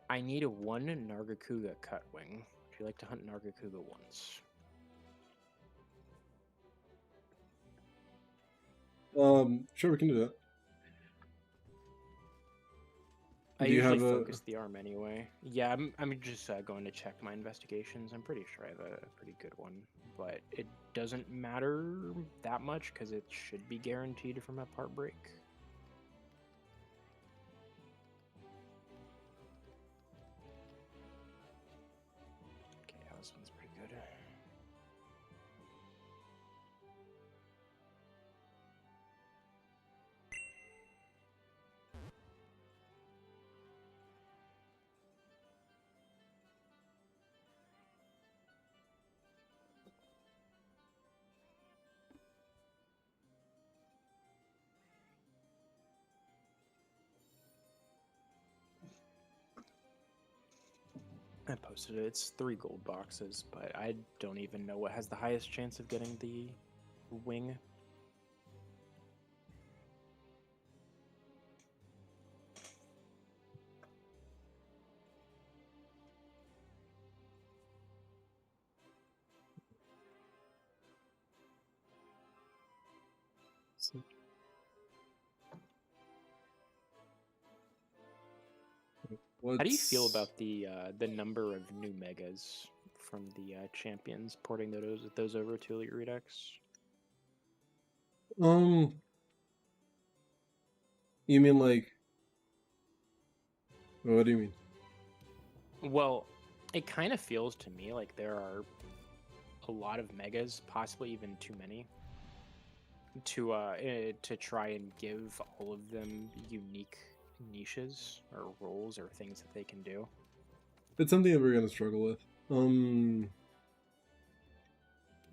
I need a 1 Nargacuga Cutwing. Would you like to hunt Nargacuga once? Sure, we can do that. I Do you usually have a- focus the arm anyway. Yeah, I'm just going to check my investigations. I'm pretty sure I have a pretty good one, but it doesn't matter that much because it should be guaranteed from a part break. Okay, yeah, this one's pretty good. I posted it. It's 3 gold boxes, but I don't even know what has the highest chance of getting the wing. How do you feel about the number of new megas from the champions porting those over to Elite Redux? You mean like? What do you mean? Well, it kind of feels to me like there are a lot of megas, possibly even too many, to try and give all of them unique niches or roles or things that they can do. It's something that we're gonna struggle with.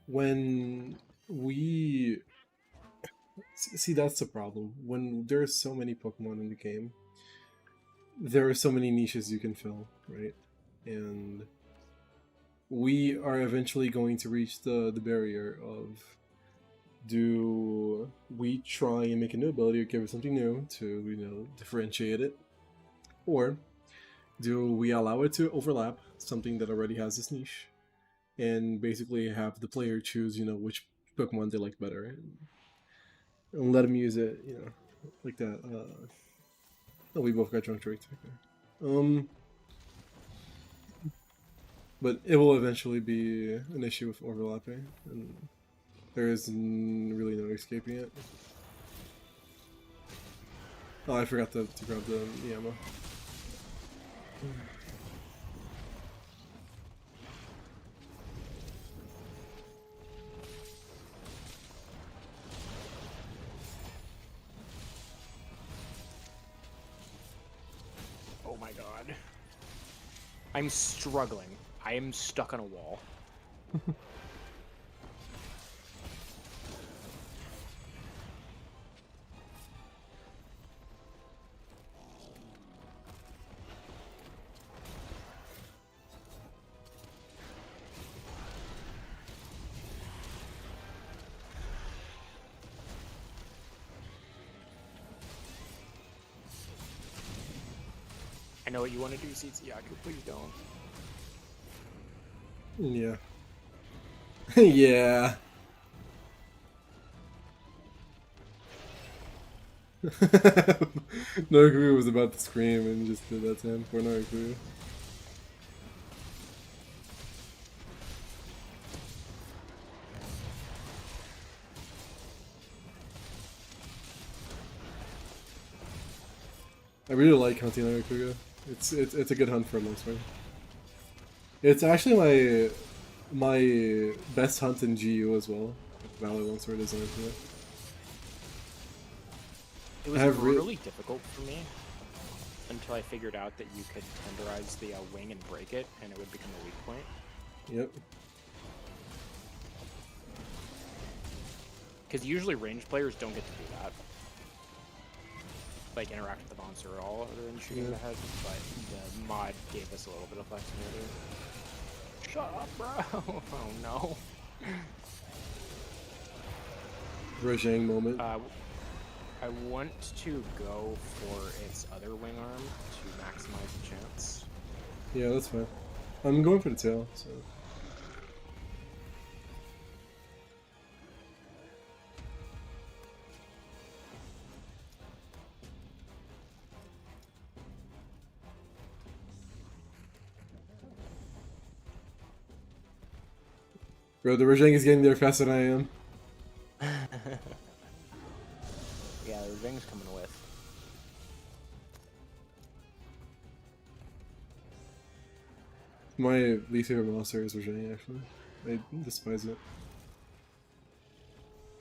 When we see, that's the problem. When there's so many Pokemon in the game, there are so many niches you can fill, right? And we are eventually going to reach the barrier of, do we try and make a new ability or give it something new to differentiate it, or do we allow it to overlap something that already has this niche and basically have the player choose which Pokemon they like better, and let them use it like that. Oh, we both got drunk right there. But it will eventually be an issue with overlapping, and there is really no escaping it. Oh, I forgot to grab the ammo. Oh my god. I'm struggling. I am stuck on a wall. know what you want to do, Zetsuyaku. Please don't. Yeah. Yeah. Noraku was about to scream and just did that to him for Noraku. I really like hunting Norakuga. It's a good hunt for a longsword. It's actually my best hunt in GU as well. Valor longsword is Norakuga. It was really difficult for me until I figured out that you could tenderize the wing and break it, and it would become a weak point. Yep. Because usually ranged players don't get to do that. Like, interact with the monster at all other than shooting the head, but the mod gave us a little bit of flexibility. Shut up, bro! Oh no. Rajang moment. I want to go for its other wing arm to maximize the chance. Yeah, that's fine. I'm going for the tail, so. Bro, the Rajang is getting there faster than I am. Yeah, the Rajang's coming with. My least favorite monster is Rajang, actually. I despise it.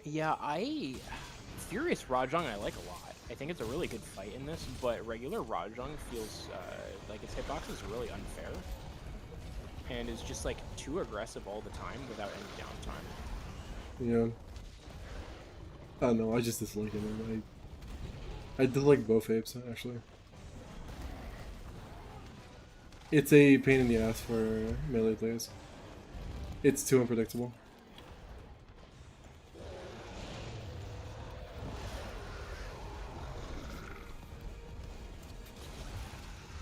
Yeah, Furious Rajang I like a lot. I think it's a really good fight in this, but regular Rajang feels like its hitbox is really unfair. And is just like too aggressive all the time without any downtime. Yeah. I don't know, I just dislike it. I dislike both apes, actually. It's a pain in the ass for melee players. It's too unpredictable.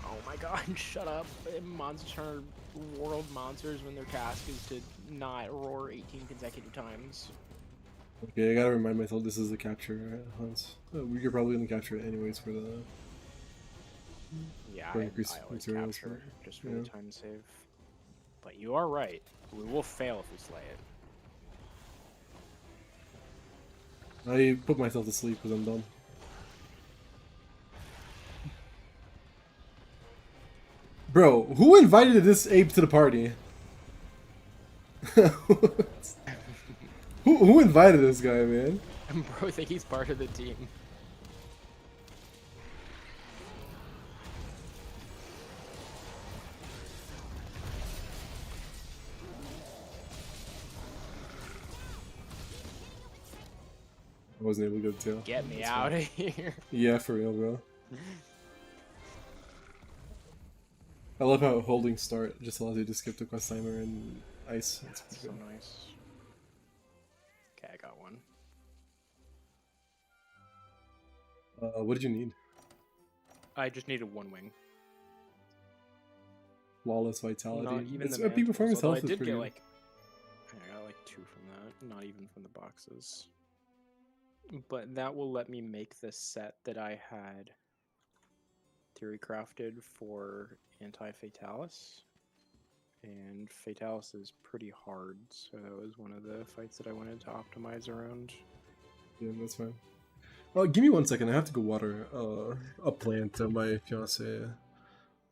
Oh my god, shut up. Monster world monsters when their task is to not roar 18 consecutive times. Okay, I gotta remind myself this is a capture hunt. You're probably gonna capture it anyways for the... Yeah, for I increased always materials capture just for yeah. the time save. But you are right. We will fail if we slay it. I put myself to sleep because I'm done. Bro, who invited this ape to the party? who invited this guy, man? Bro, I think he's part of the team. I wasn't able to get the tail. Get me out of here. Yeah, for real, bro. I love how holding start just allows you to skip the quest timer and ice. That's so good. Nice. Okay, I got one. What did you need? I just needed one wing. Flawless vitality. Not even It's the peak performance health I is did pretty get good. like, I got like 2 from that. Not even from the boxes. But that will let me make the set that I had theory crafted for anti-Fatalis. And Fatalis is pretty hard, so that was one of the fights that I wanted to optimize around. Yeah, that's fine. Give me 1 second. I have to go water a plant my fiance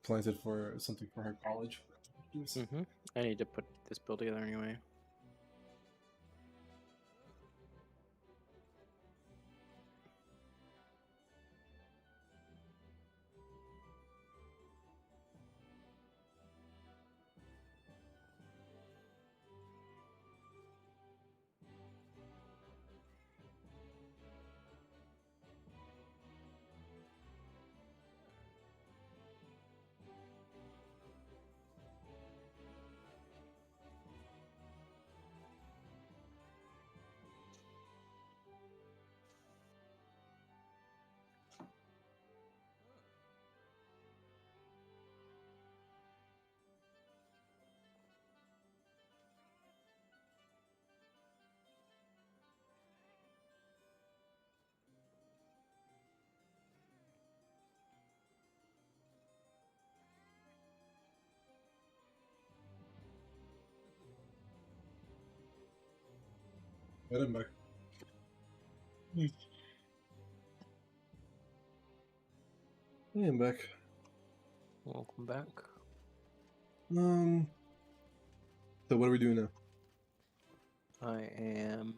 planted for something for her college. I need to put this build together anyway. Right, I'm back. I am back. Welcome back. So what are we doing now? I am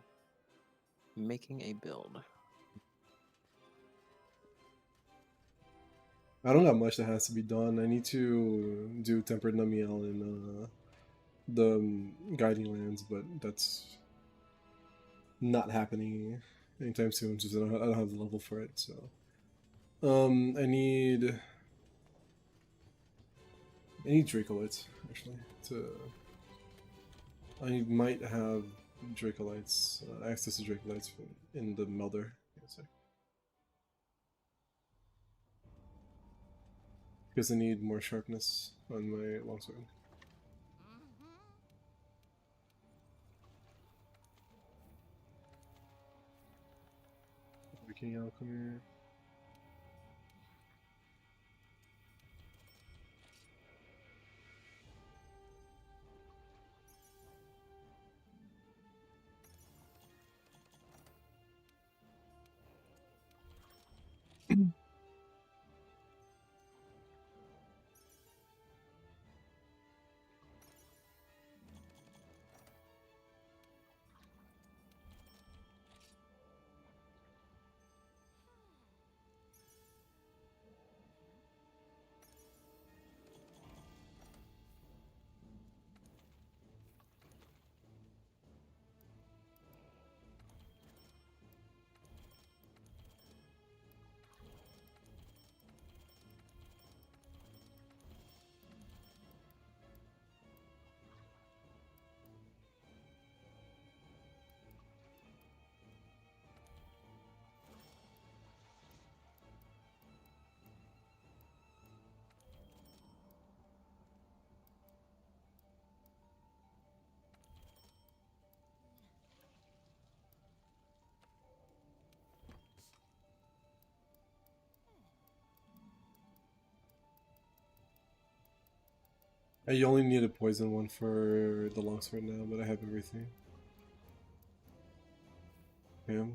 making a build. I don't got much that has to be done. I need to do Tempered Namiel in the Guiding Lands, but that's not happening anytime soon, just I don't have the level for it. So, I need Dracolites actually. I might have Dracolites, access to Dracolites in the Melder. Because I need more sharpness on my longsword. Can you come here? I only need a poison one for the longsword now, but I have everything. Yeah,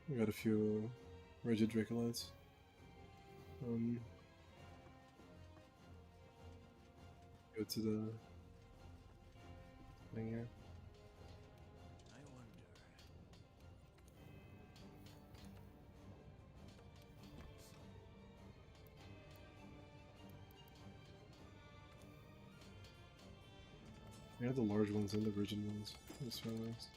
I got a few rigid Dracolites. Go to the thing here. I wonder. I have the large ones and the rigid ones. That's so nice.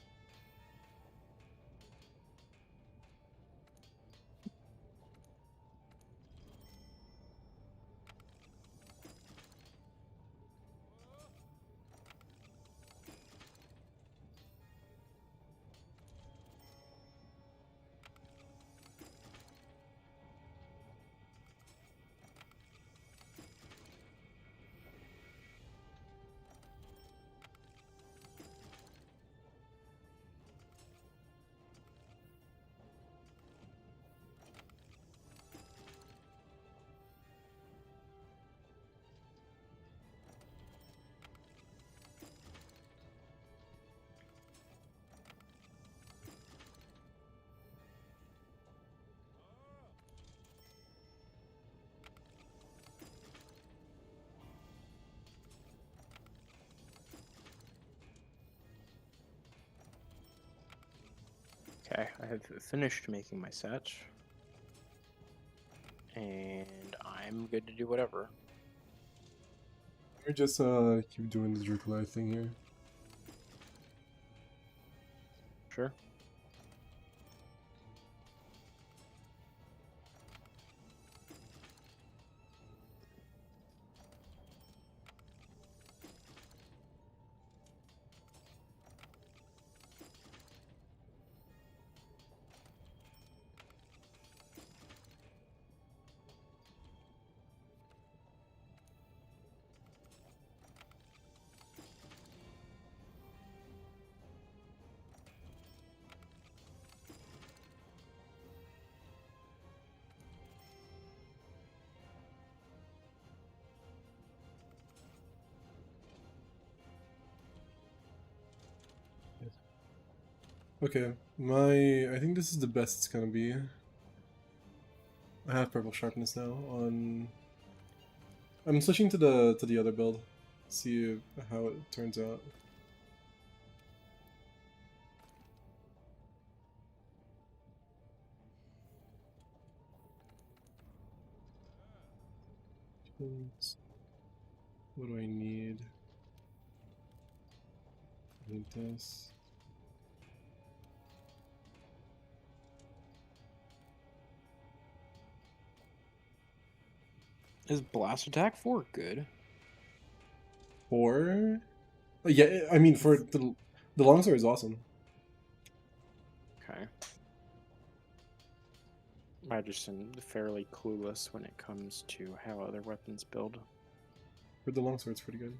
Okay, I have finished making my set. And I'm good to do whatever. Or just keep doing the Dracolite thing here. Sure. Okay, I think this is the best it's gonna be. I have purple sharpness now on. I'm switching to the other build. See how it turns out. What do I need? I need this. Is blast attack 4 good? 4? Yeah, I mean for the longsword is awesome. Okay. I just am fairly clueless when it comes to how other weapons build. For the longsword's pretty good.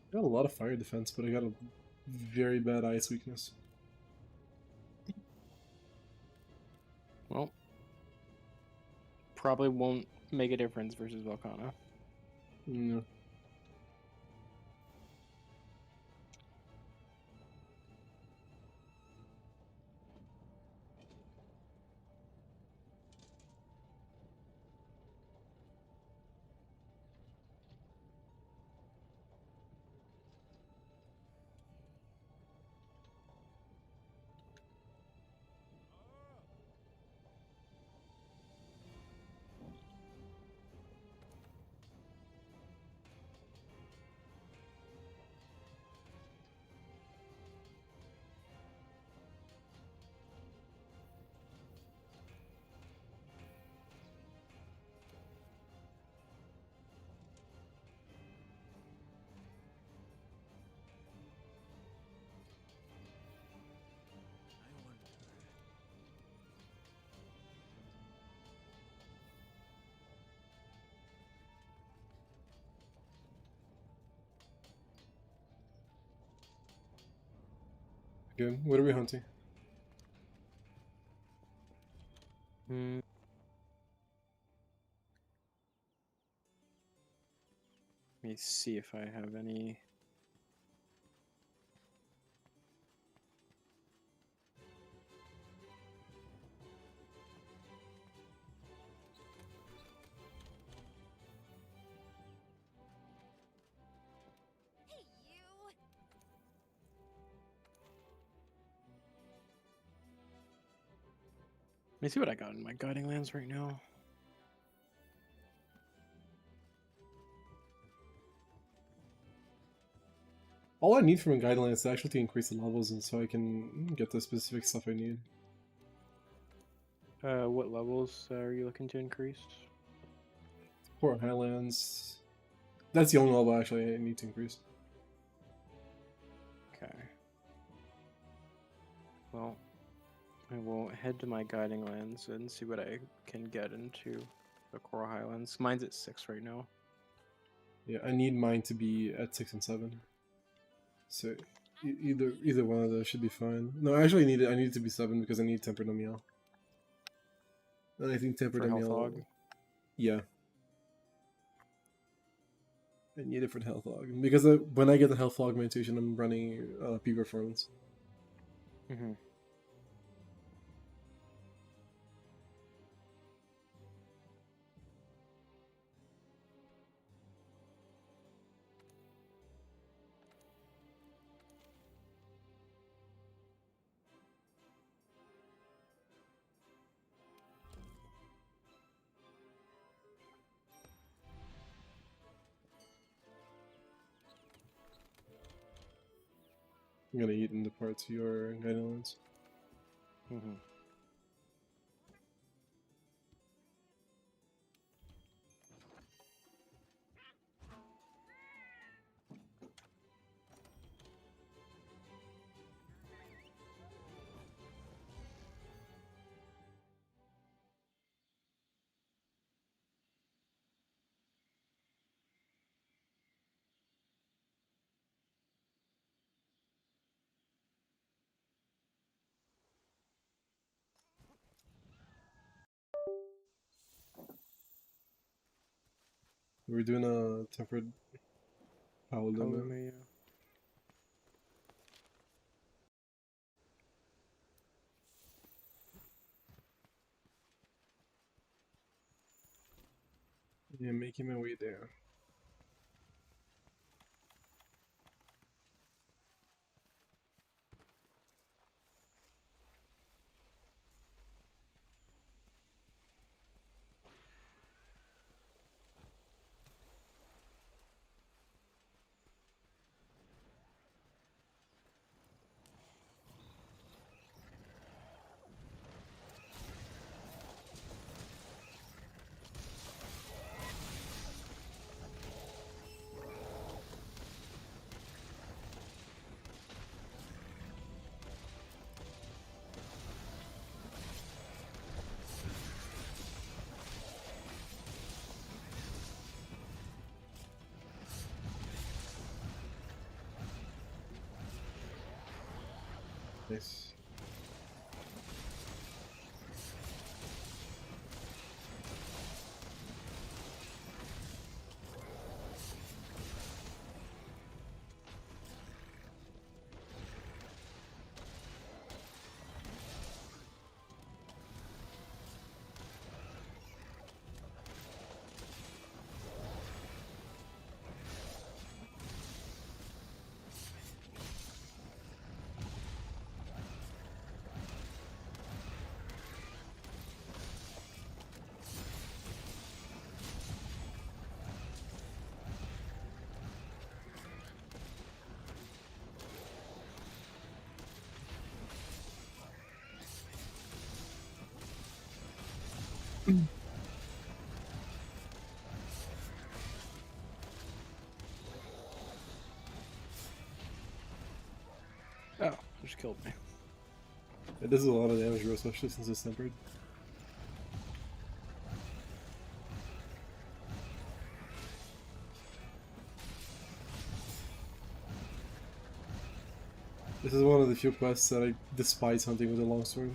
I got a lot of fire defense, but I got a very bad ice weakness. Well, probably won't make a difference versus Volcano. No. I wonder. Good. What are we hunting? Hmm. Let me see if I have any. Hey, you! Let me see what I got in my guiding lands right now. All I need from a guideline is actually to increase the levels, and so I can get the specific stuff I need. What levels are you looking to increase? Port Highlands. That's the only level actually I need to increase. Okay. Well, I will head to my guiding lands and see what I can get into the Coral Highlands. Mine's at 6 right now. Yeah, I need mine to be at 6 and 7. So either one of those should be fine. No, I actually need it. I need it to be 7 because I need Tempered Amiel. And I think Tempered For Health Amiel. Hog? Yeah. I need it for the Health Hog because when I get the Health Hog mutation, I'm running P performance. Mm-hmm. I'm gonna eat in the parts of your guidelines. Mm-hmm. We're doing a tempered power limit. Yeah. Yeah, making my way there. Nice. Oh, just killed me. It does a lot of damage, bro, especially since it's tempered. This is one of the few quests that I despise hunting with a longsword.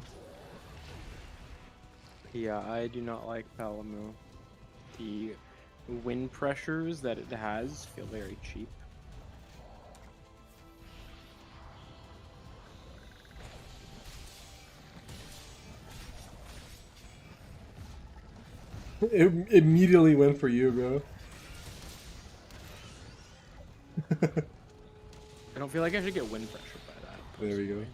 Yeah, I do not like Palamu. The wind pressures that it has feel very cheap. It immediately went for you, bro. I don't feel like I should get wind pressure by that. There we go. personally.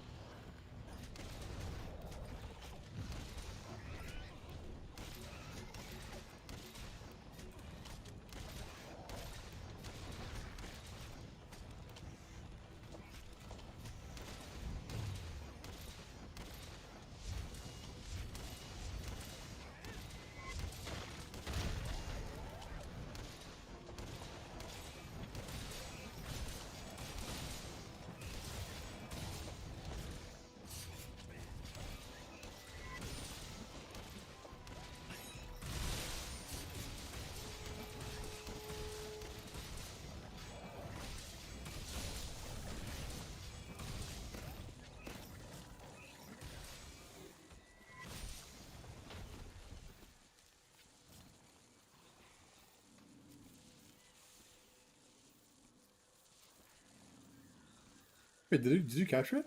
Wait, did you capture it?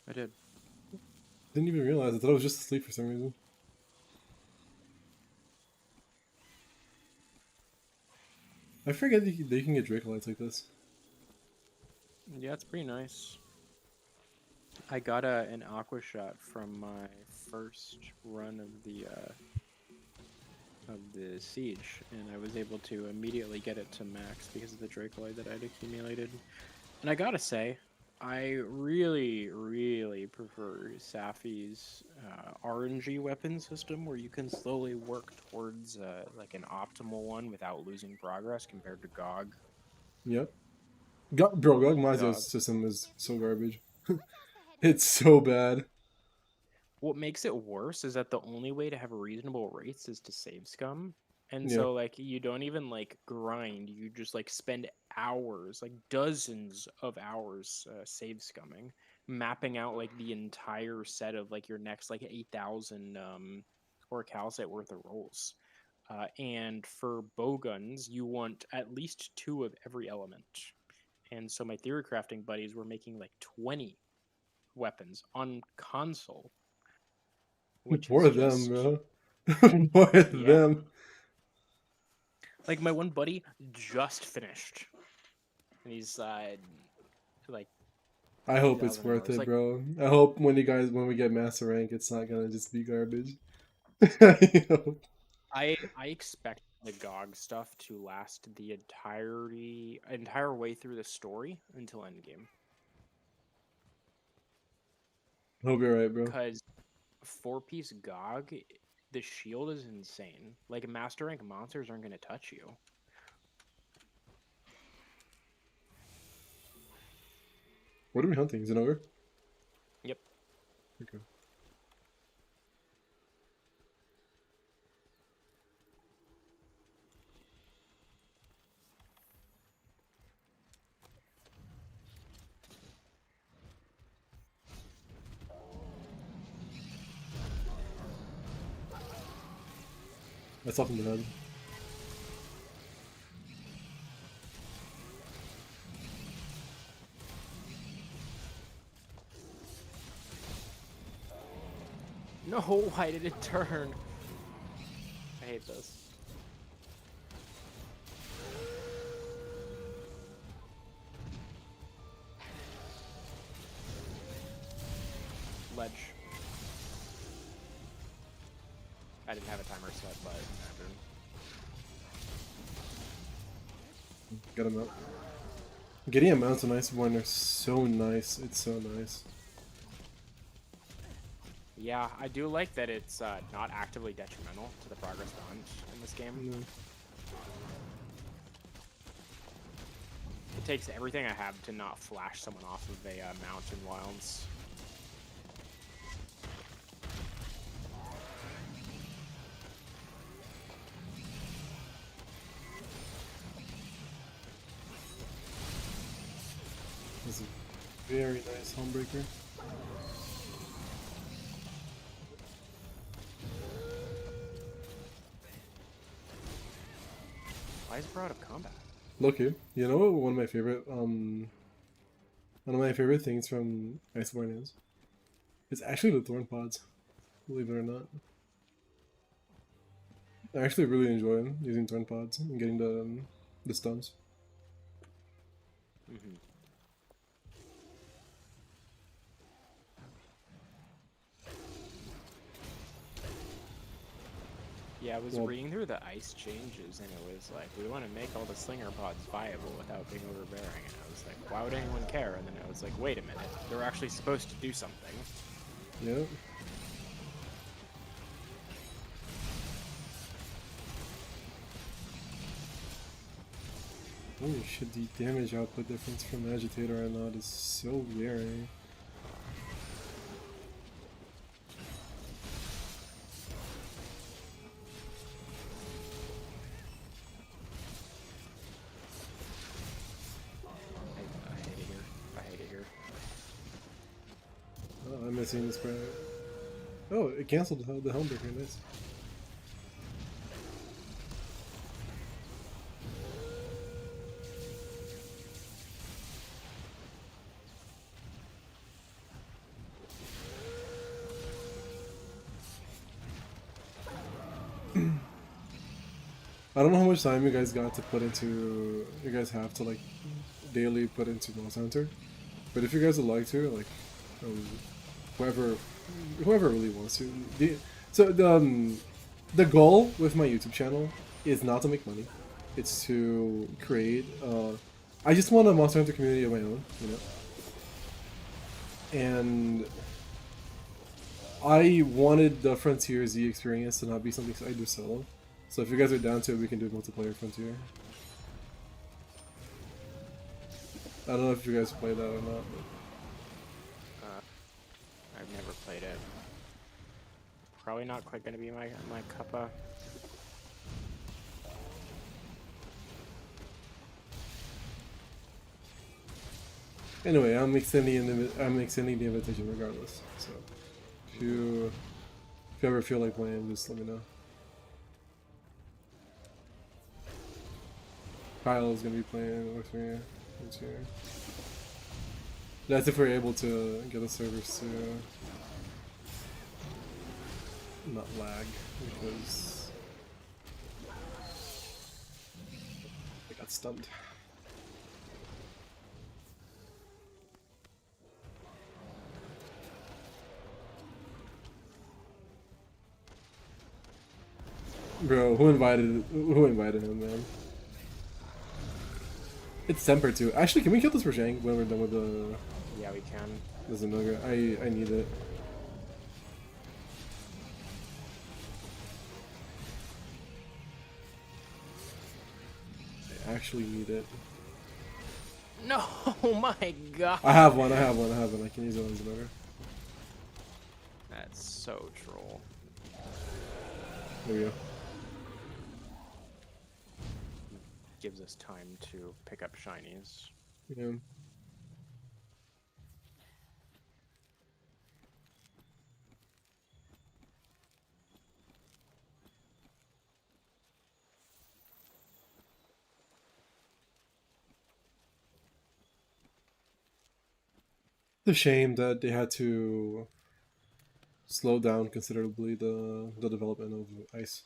I did. Didn't even realize. I thought I was just asleep for some reason. I forget that you can get Dracolites like this. Yeah, it's pretty nice. I got an aqua shot from my first run of the siege, and I was able to immediately get it to max because of the Dracolite that I'd accumulated. And I gotta say, I really, really prefer Safi's RNG weapon system, where you can slowly work towards like an optimal one without losing progress compared to GOG. Yep. Bro, God GOG. Mazio's system is so garbage. It's so bad. What makes it worse is that the only way to have reasonable rates is to save scum. And Yeah. so like you don't even like grind, you just like spend hours, like dozens of hours save scumming, mapping out like the entire set of like your next like 8,000 or calcite worth of rolls. And for bowguns, you want at least 2 of every element. And so my theory crafting buddies were making like 20 weapons on console, which For is them, just bro. For yeah. them. Like my one buddy just finished, and he's like I hope it's 2,000 worth hours. it, Like bro. I hope when we get master rank, it's not gonna just be garbage. I hope. I expect the GOG stuff to last the entire way through the story until endgame. Hope you're right, bro. Because 4-piece GOG, the shield is insane. Like master rank monsters aren't gonna touch you. What are we hunting? Is it over? Yep. Okay. That's off in the head. No, why did it turn? I hate this. Ledge. I didn't have a timer set, but Get him out. Getting a mount on Iceborne are so nice. It's so nice. yeah, I do like that it's not actively detrimental to the progress done in this game. Yeah. It takes everything I have to not flash someone off of a mount in Wilds. This is a very nice homebreaker. Why is it out of combat? Loki, you know what one of my favorite things from Iceborne is? It's actually the thorn pods, believe it or not. I actually really enjoy using thorn pods and getting the stuns. Mm-hmm. Yeah, I was reading through the ice changes, and it was like, we want to make all the slinger pods viable without being overbearing. And I was like, why would anyone care? And then I was like, wait a minute, they're actually supposed to do something. Yeah. Holy shit, the damage output difference from Agitator or not is so weird. I hate it here. I hate it here. Oh, I'm missing this part. Oh, it canceled the Helmbreaker, nice. I don't know how much time you guys have to like daily put into Monster Hunter, but if you guys would like to, like, whoever really wants to. The goal with my YouTube channel is not to make money. It's to create. I just want a Monster Hunter community of my own, you know. And I wanted the Frontier Z experience to not be something I do solo. So if you guys are down to it, we can do multiplayer Frontier. I don't know if you guys play that or not. But... I've never played it. Probably not quite gonna be my cuppa. Anyway, I'm extending the invitation regardless. So if you ever feel like playing, just let me know. Kyle is gonna be playing with me this year. That's if we're able to get the servers to not lag, because I got stunned. Bro, who invited him, man? It's temper too. Actually, can we kill this Rajang when we're done with the Yeah, we can. Zamilgar? I need it. I actually need it. No, my god. I have one. I can use it on Zamilgar. That's so troll. There we go. Gives us time to pick up shinies. Yeah. It's a shame that they had to slow down considerably the development of Ice.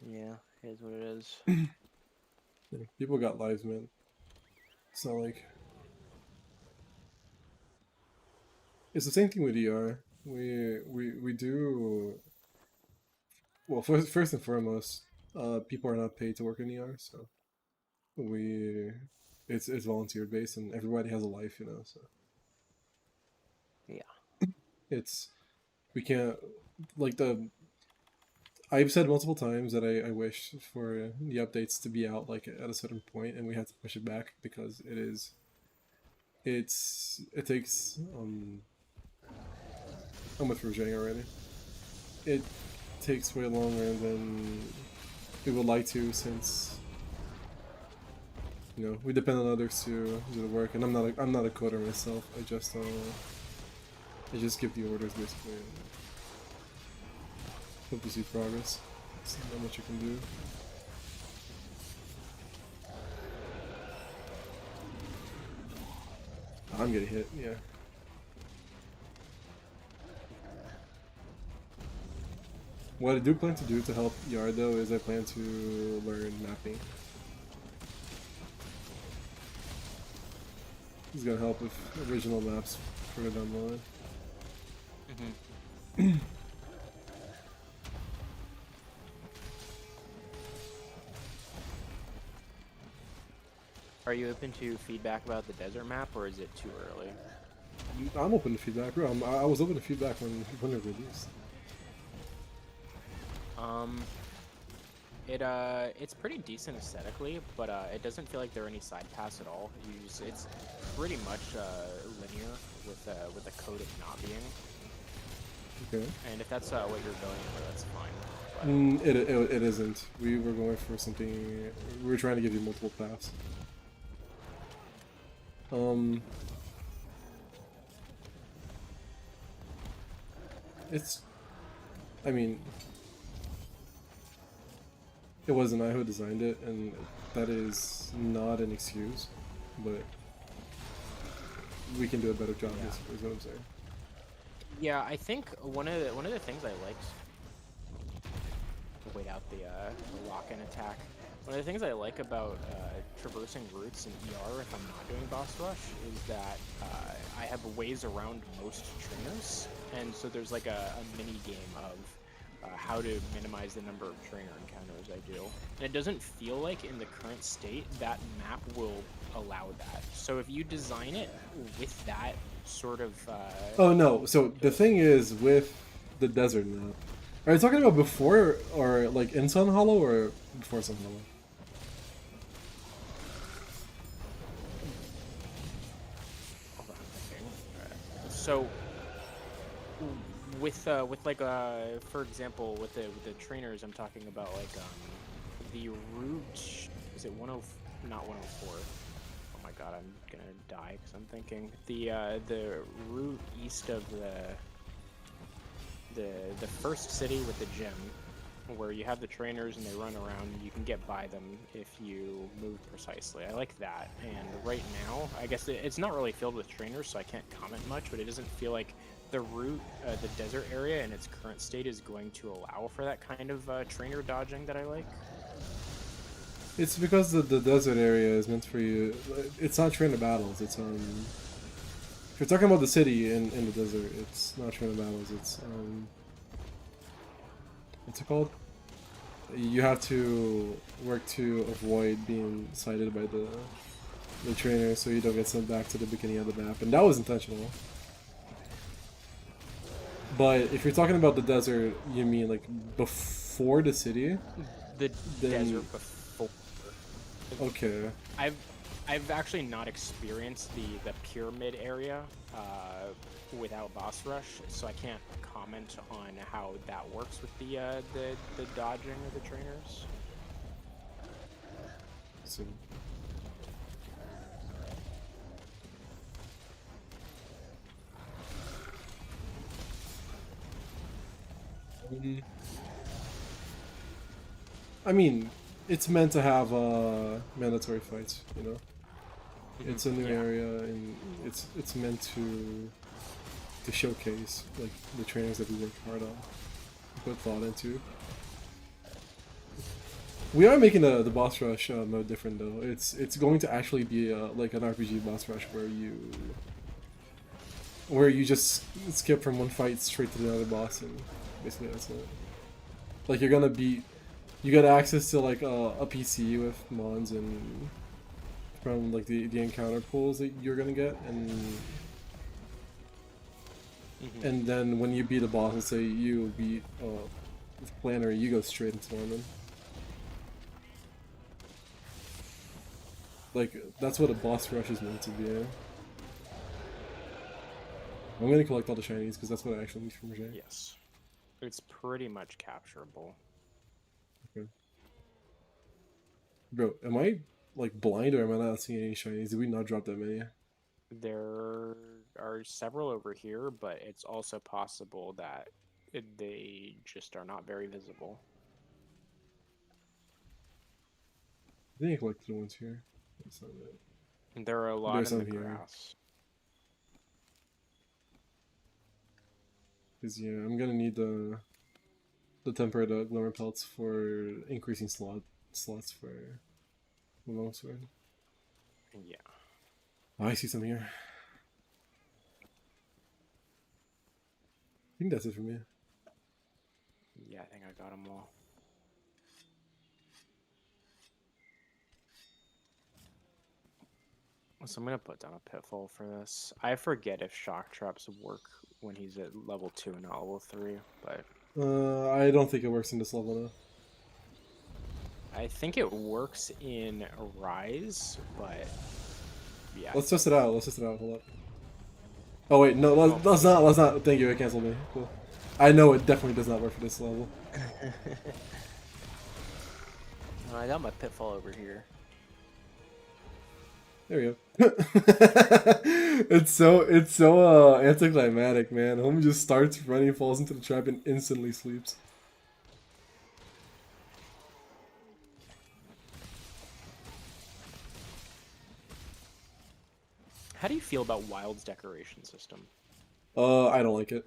Yeah, here's what it is. Yeah, people got lives, man. It's not like it's the same thing with ER. We do well. First and foremost, people are not paid to work in ER, so it's volunteer based, and everybody has a life, you know. So Yeah. we can't like the. I've said multiple times that I wish for the updates to be out like at a certain point, and we had to push it back because it takes how much we're getting already. It takes way longer than we would like to, since you know we depend on others to do the work, and I'm not a coder myself. I just give the orders basically. Hope to see progress. See how much you can do. I'm getting hit, yeah. What I do plan to do to help Yard though is I plan to learn mapping. It's gonna help with original maps further down the line. Mm-hmm. Are you open to feedback about the desert map, or is it too early? I'm open to feedback, bro. I was open to feedback when it released. It's pretty decent aesthetically, but it doesn't feel like there are any side paths at all. It's pretty much linear with the code of not being. Okay. And if that's what you're going for, that's fine. It isn't. We were going for something. We were trying to give you multiple paths. I mean, it wasn't I who designed it, and that is not an excuse, but we can do a better job. Yeah. Is what I'm saying. Yeah, I think one of the things I liked. Wait out the lock-in attack. One of the things I like about traversing routes in ER if I'm not doing boss rush is that I have ways around most trainers, and so there's like a mini game of how to minimize the number of trainer encounters I do. And it doesn't feel like in the current state that map will allow that. So if you design it with that sort of... Oh no, so the thing is with the desert map, are you talking about before or like in Sun Hollow or before Sun Hollow? So with like for example with the trainers, I'm talking about like the route, is it not 104? Oh my god, I'm gonna die because I'm thinking the route east of the first city with the gym, where you have the trainers and they run around and you can get by them if you move precisely. I like that. And right now, I guess it's not really filled with trainers, so I can't comment much, but it doesn't feel like the route, the desert area in its current state is going to allow for that kind of trainer dodging that I like. It's because the desert area is meant for you. It's not trainer battles. It's if you're talking about the city in the desert, it's not trainer battles. It's what's it called? You have to work to avoid being sighted by the trainer, so you don't get sent back to the beginning of the map, and that was intentional. But if you're talking about the desert, you mean like before the city? The desert before. Okay. I've actually not experienced the pyramid area without boss rush, so I can't comment on how that works with the dodging of the trainers. So. I mean, it's meant to have mandatory fights, you know. It's a new area, and it's meant to showcase like the trainers that we work hard on, put thought into. We are making the boss rush mode different though. It's going to actually be like an RPG boss rush where you just skip from one fight straight to the other boss, and basically that's it. Like you get access to like a PC with mods and from like the encounter pools that you're gonna get, and then when you beat a boss, let's say you beat Planner, you go straight into Norman. Like that's what a boss rush is meant to be. I'm gonna collect all the shinies because that's what I actually need from Jay. Yes, it's pretty much capturable. Okay. Bro, am I like blind or am I not seeing any shinies? Did we not drop that many? There are several over here, but it's also possible that they just are not very visible. I think I collected the ones here. That's not it. And there are a lot in the grass. Cause yeah, I'm gonna need the tempered glimmer pelts for increasing slots for the longsword. Yeah. Oh, I see something here. I think that's it for me. Yeah, I think I got them all. So I'm gonna put down a pitfall for this. I forget if shock traps work when he's at level 2 and not level 3, but I don't think it works in this level though. I think it works in Rise, but yeah. Let's test it out. Hold up. Oh wait, no, let's not. Thank you, it canceled me. Cool. I know it definitely does not work for this level. I got my pitfall over here. There we go. It's so anticlimactic, man. Home just starts running, falls into the trap, and instantly sleeps. How do you feel about Wild's decoration system? I don't like it.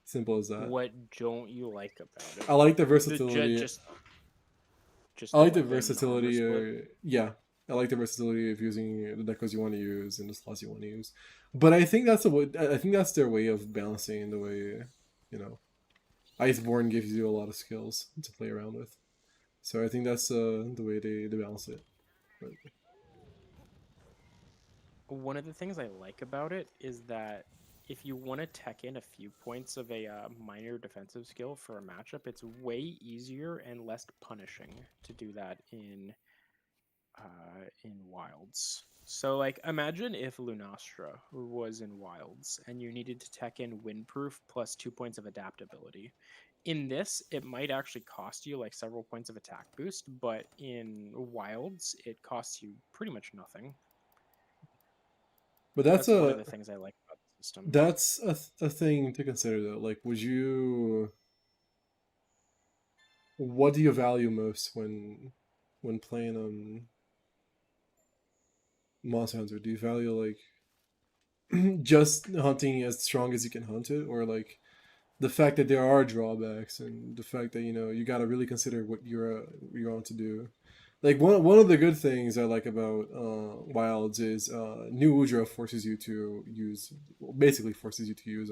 Simple as that. What don't you like about it? I like the versatility. Just I like the versatility. Yeah, I like the versatility of using the decos you want to use and the slots you want to use. But I think that's their way of balancing the way, you know, Iceborne gives you a lot of skills to play around with. So I think that's the way they balance it. But... One of the things I like about it is that if you want to tech in a few points of a minor defensive skill for a matchup, it's way easier and less punishing to do that in Wilds. So, like, imagine if Lunastra was in Wilds and you needed to tech in Windproof plus 2 points of adaptability. In this, it might actually cost you like several points of attack boost, but in Wilds, it costs you pretty much nothing. But that's one of the things I like about the system. That's a thing to consider though. Like, would you what do you value most when playing Monster Hunter? Do you value like just hunting as strong as you can hunt it, or like the fact that there are drawbacks and the fact that you got to really consider what you're on to do. Like one of the good things I like about Wilds is New Udra forces you to use basically forces you to use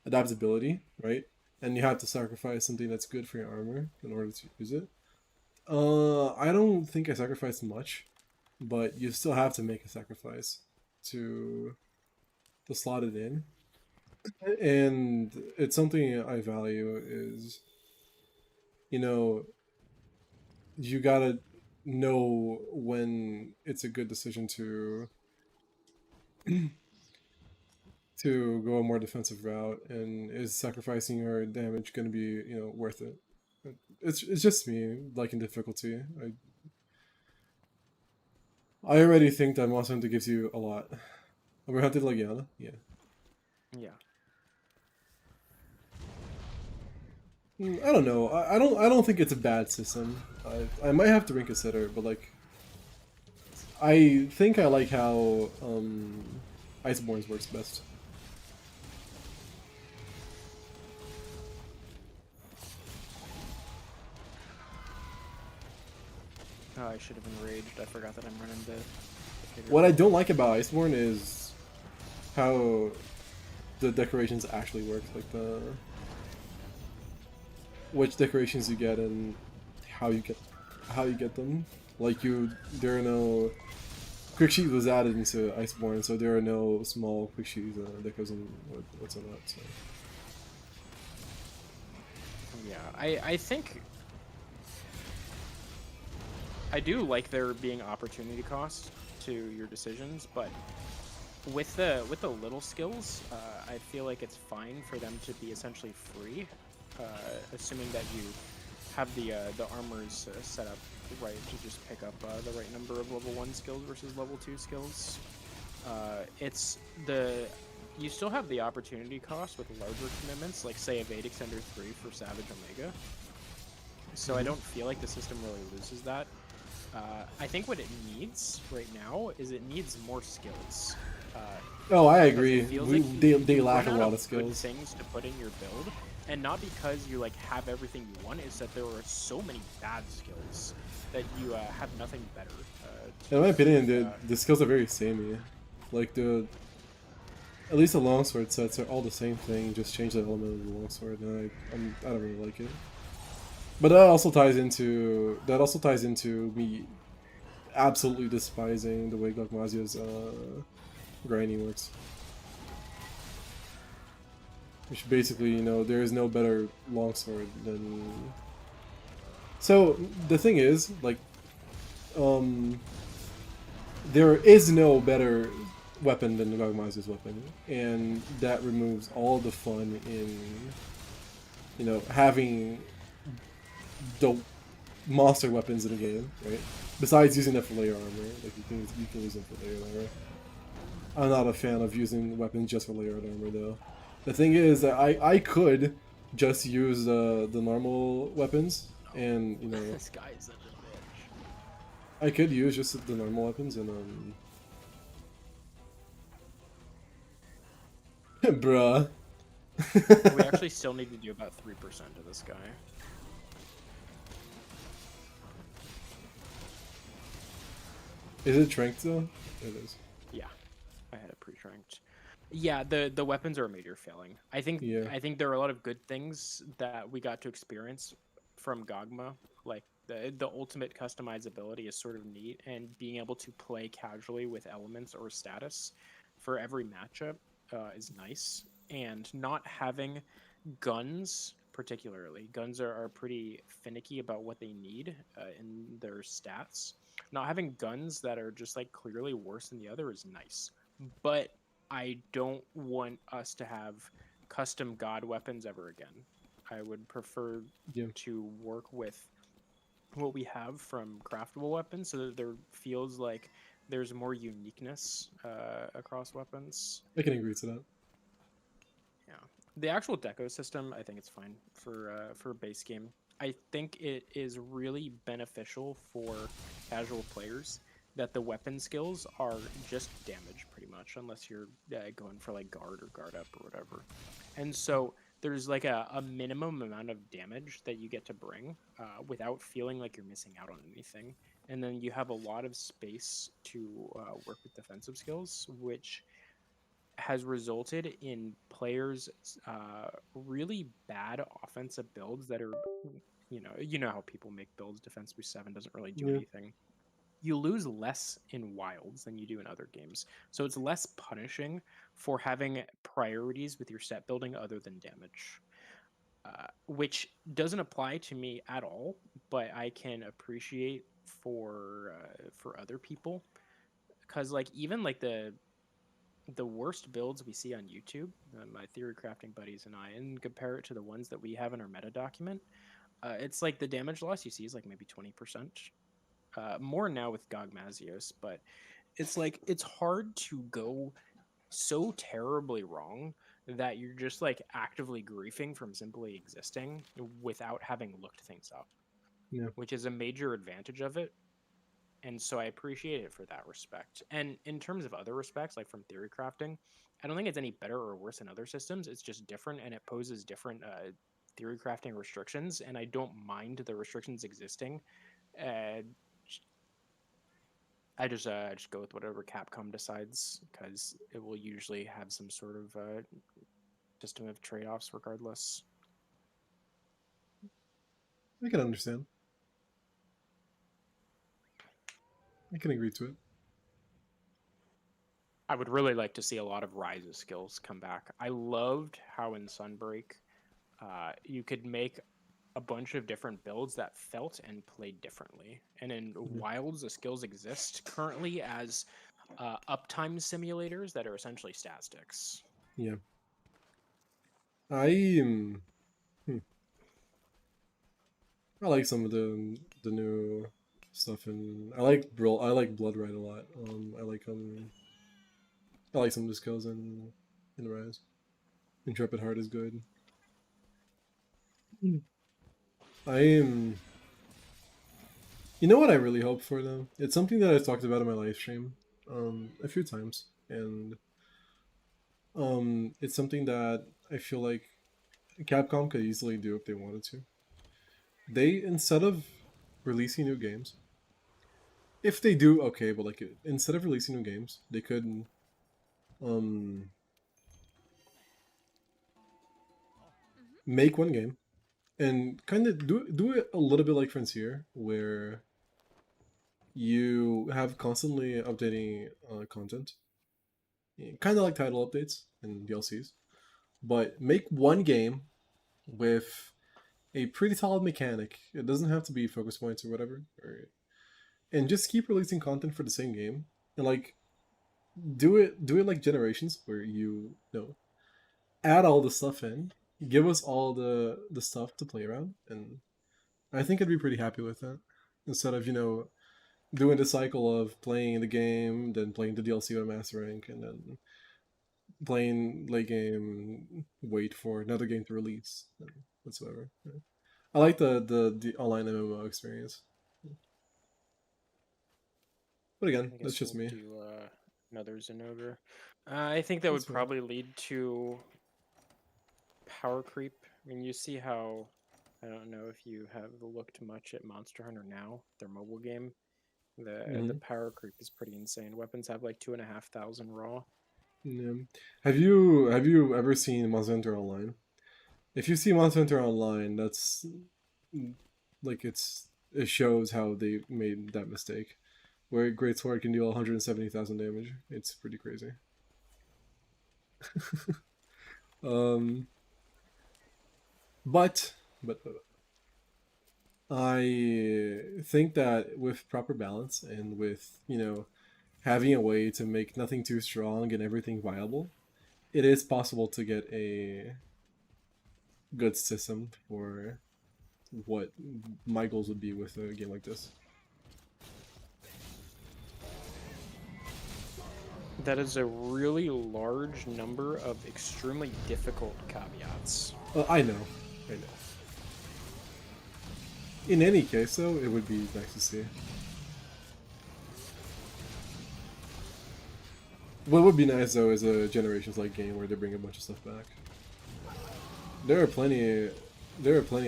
adaptability, right? And you have to sacrifice something that's good for your armor in order to use it. I don't think I sacrificed much, but you still have to make a sacrifice to slot it in. And it's something I value is, you know, you gotta know when it's a good decision to go a more defensive route, and is sacrificing your damage going to be worth it. It's just me liking difficulty. I already think that Monster Hunter gives you a lot. We hunted Legiana, yeah. Yeah. I don't know. I don't think it's a bad system. I might have to reconsider, but like I think I like how Iceborne's works best. Oh, I should have enraged. I forgot that I'm running the. What I don't like about Iceborne is how the decorations actually work. Like which decorations you get and how you get them. Like there are no quick sheet was added into Iceborne, so there are no small quick sheet decos and what's on that. So. Yeah, I think I do like there being opportunity cost to your decisions, but with the little skills, I feel like it's fine for them to be essentially free, assuming that you have the armors set up right to just pick up the right number of level 1 skills versus level 2 skills. You still have the opportunity cost with larger commitments, like say Evade Extender 3 for Savage Omega. So I don't feel like the system really loses that. I think what it needs right now is it needs more skills. Oh, I agree. They you lack a run out lot of of skills. good things to put in your build, and not because you like have everything you want. Is that there are so many bad skills that you have nothing better. In my opinion, the skills are very samey. Like at least the longsword sets are all the same thing. Just change the element of the longsword, and I don't really like it. But that also ties into me absolutely despising the way Gokmazia's grinding works. Which basically, there is no better longsword than. So the thing is, like, there is no better weapon than Gokmazia's weapon, and that removes all the fun in, having the monster weapons in the game, right? Besides using them for layer armor, like you can use them for layer armor. I'm not a fan of using weapons just for layered armor, though. The thing is that I could just use the normal weapons, and This guy is such a bitch. I could use just the normal weapons and bruh. We actually still need to do about 3% of this guy. Is it tranked though? It is. Yeah, I had it pre-tranked. Yeah, the weapons are a major failing. I think there are a lot of good things that we got to experience from Gogma. Like the ultimate customizability is sort of neat, and being able to play casually with elements or status for every matchup is nice. And not having guns, particularly guns are pretty finicky about what they need in their stats. Not having guns that are just like clearly worse than the other is nice, but I don't want us to have custom god weapons ever again. I would prefer to work with what we have from craftable weapons, so that there feels like there's more uniqueness across weapons. I can agree to that. Yeah, The actual deco system, I think it's fine for a base game. I think it is really beneficial for casual players that the weapon skills are just damage pretty much, unless you're going for like guard or guard up or whatever. And so there's like a minimum amount of damage that you get to bring without feeling like you're missing out on anything. And then you have a lot of space to work with defensive skills, which has resulted in players really bad offensive builds that are, you know how people make builds. Defense boost 7 doesn't really do anything. You lose less in wilds than you do in other games, so it's less punishing for having priorities with your set building other than damage, which doesn't apply to me at all, but I can appreciate for other people, because like even like the worst builds we see on YouTube, my theory crafting buddies and I, and compare it to the ones that we have in our meta document, it's like the damage loss you see is like maybe 20%. More now with Gog Mazios, but it's like it's hard to go so terribly wrong that you're just like actively griefing from simply existing without having looked things up, which is a major advantage of it. And so I appreciate it for that respect. And in terms of other respects, like from theory crafting, I don't think it's any better or worse than other systems. It's just different, and it poses different theory crafting restrictions. And I don't mind the restrictions existing. I just go with whatever Capcom decides, because it will usually have some sort of system of trade-offs regardless. I can understand. I can agree to it. I would really like to see a lot of Rise's skills come back. I loved how in Sunbreak you could make a bunch of different builds that felt and played differently. And in Wilds, the skills exist currently as uptime simulators that are essentially stat sticks. Yeah. I like some of the new stuff, and I like Blood Ride a lot. I like some of the skills in Rise. Intrepid Heart is good. You know what I really hope for them? It's something that I talked about in my live stream a few times, and it's something that I feel like Capcom could easily do if they wanted to. They, instead of releasing new games, if they do, okay, but like instead of releasing new games, they could make one game and kind of do it a little bit like Frontier, where you have constantly updating content, kind of like title updates and DLCs, but make one game with a pretty solid mechanic. It doesn't have to be focus points or whatever, and just keep releasing content for the same game, and like do it like Generations, where you know add all the stuff in, give us all the stuff to play around, and I think I'd be pretty happy with that, instead of doing the cycle of playing the game, then playing the DLC with Master Rank, and then playing late game, wait for another game to release, and whatsoever. Yeah. I like the online MMO experience. But again, that's just me. Do another Zenogre. I think that would probably lead to power creep. I mean, you see how, I don't know if you have looked much at Monster Hunter now, their mobile game. The power creep is pretty insane. Weapons have like 2,500 raw. Yeah. Have you ever seen Monster Hunter Online? If you see Monster Hunter Online, that's like it shows how they made that mistake, where Great Sword can deal 170,000 damage. It's pretty crazy. But I think that with proper balance, and with having a way to make nothing too strong and everything viable, it is possible to get a good system for what my goals would be with a game like this. That is a really large number of extremely difficult caveats. I know. In any case, though, it would be nice to see. What would be nice, though, is a Generations-like game where they bring a bunch of stuff back. There are plenty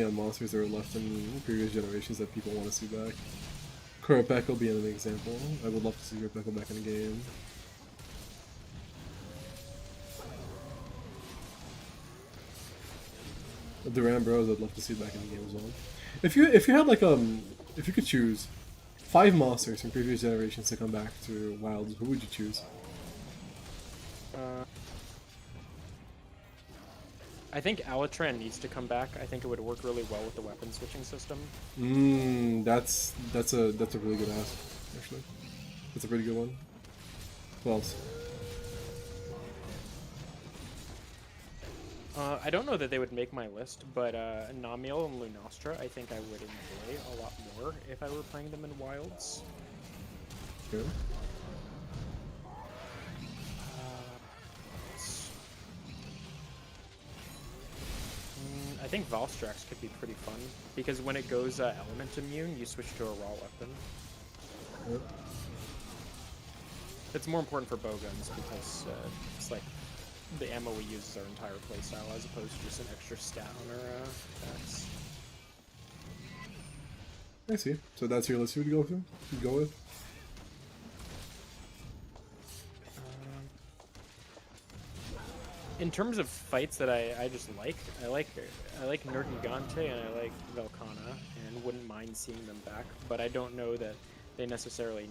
of monsters that are left in previous generations that people want to see back. Kurapeko being an example. I would love to see Kurapeko back in the game. The Rambros, I'd love to see back in the game as well. If you had like if you could choose 5 monsters from previous generations to come back to Wilds, who would you choose? I think Alatreon needs to come back. I think it would work really well with the weapon switching system. That's a really good ask, actually. That's a pretty good one. Who else? I don't know that they would make my list, but Namiel and Lunastra I think I would enjoy a lot more if I were playing them in Wilds. Good. I think Valstrax could be pretty fun, because when it goes element immune, you switch to a raw weapon. Yep. It's more important for bowguns because it's like the ammo we use is our entire playstyle as opposed to just an extra stat on our attacks. I see. So that's your list you would go with? In terms of fights that I just like, I like Nergigante and I like Velkhana, and wouldn't mind seeing them back, but I don't know that they necessarily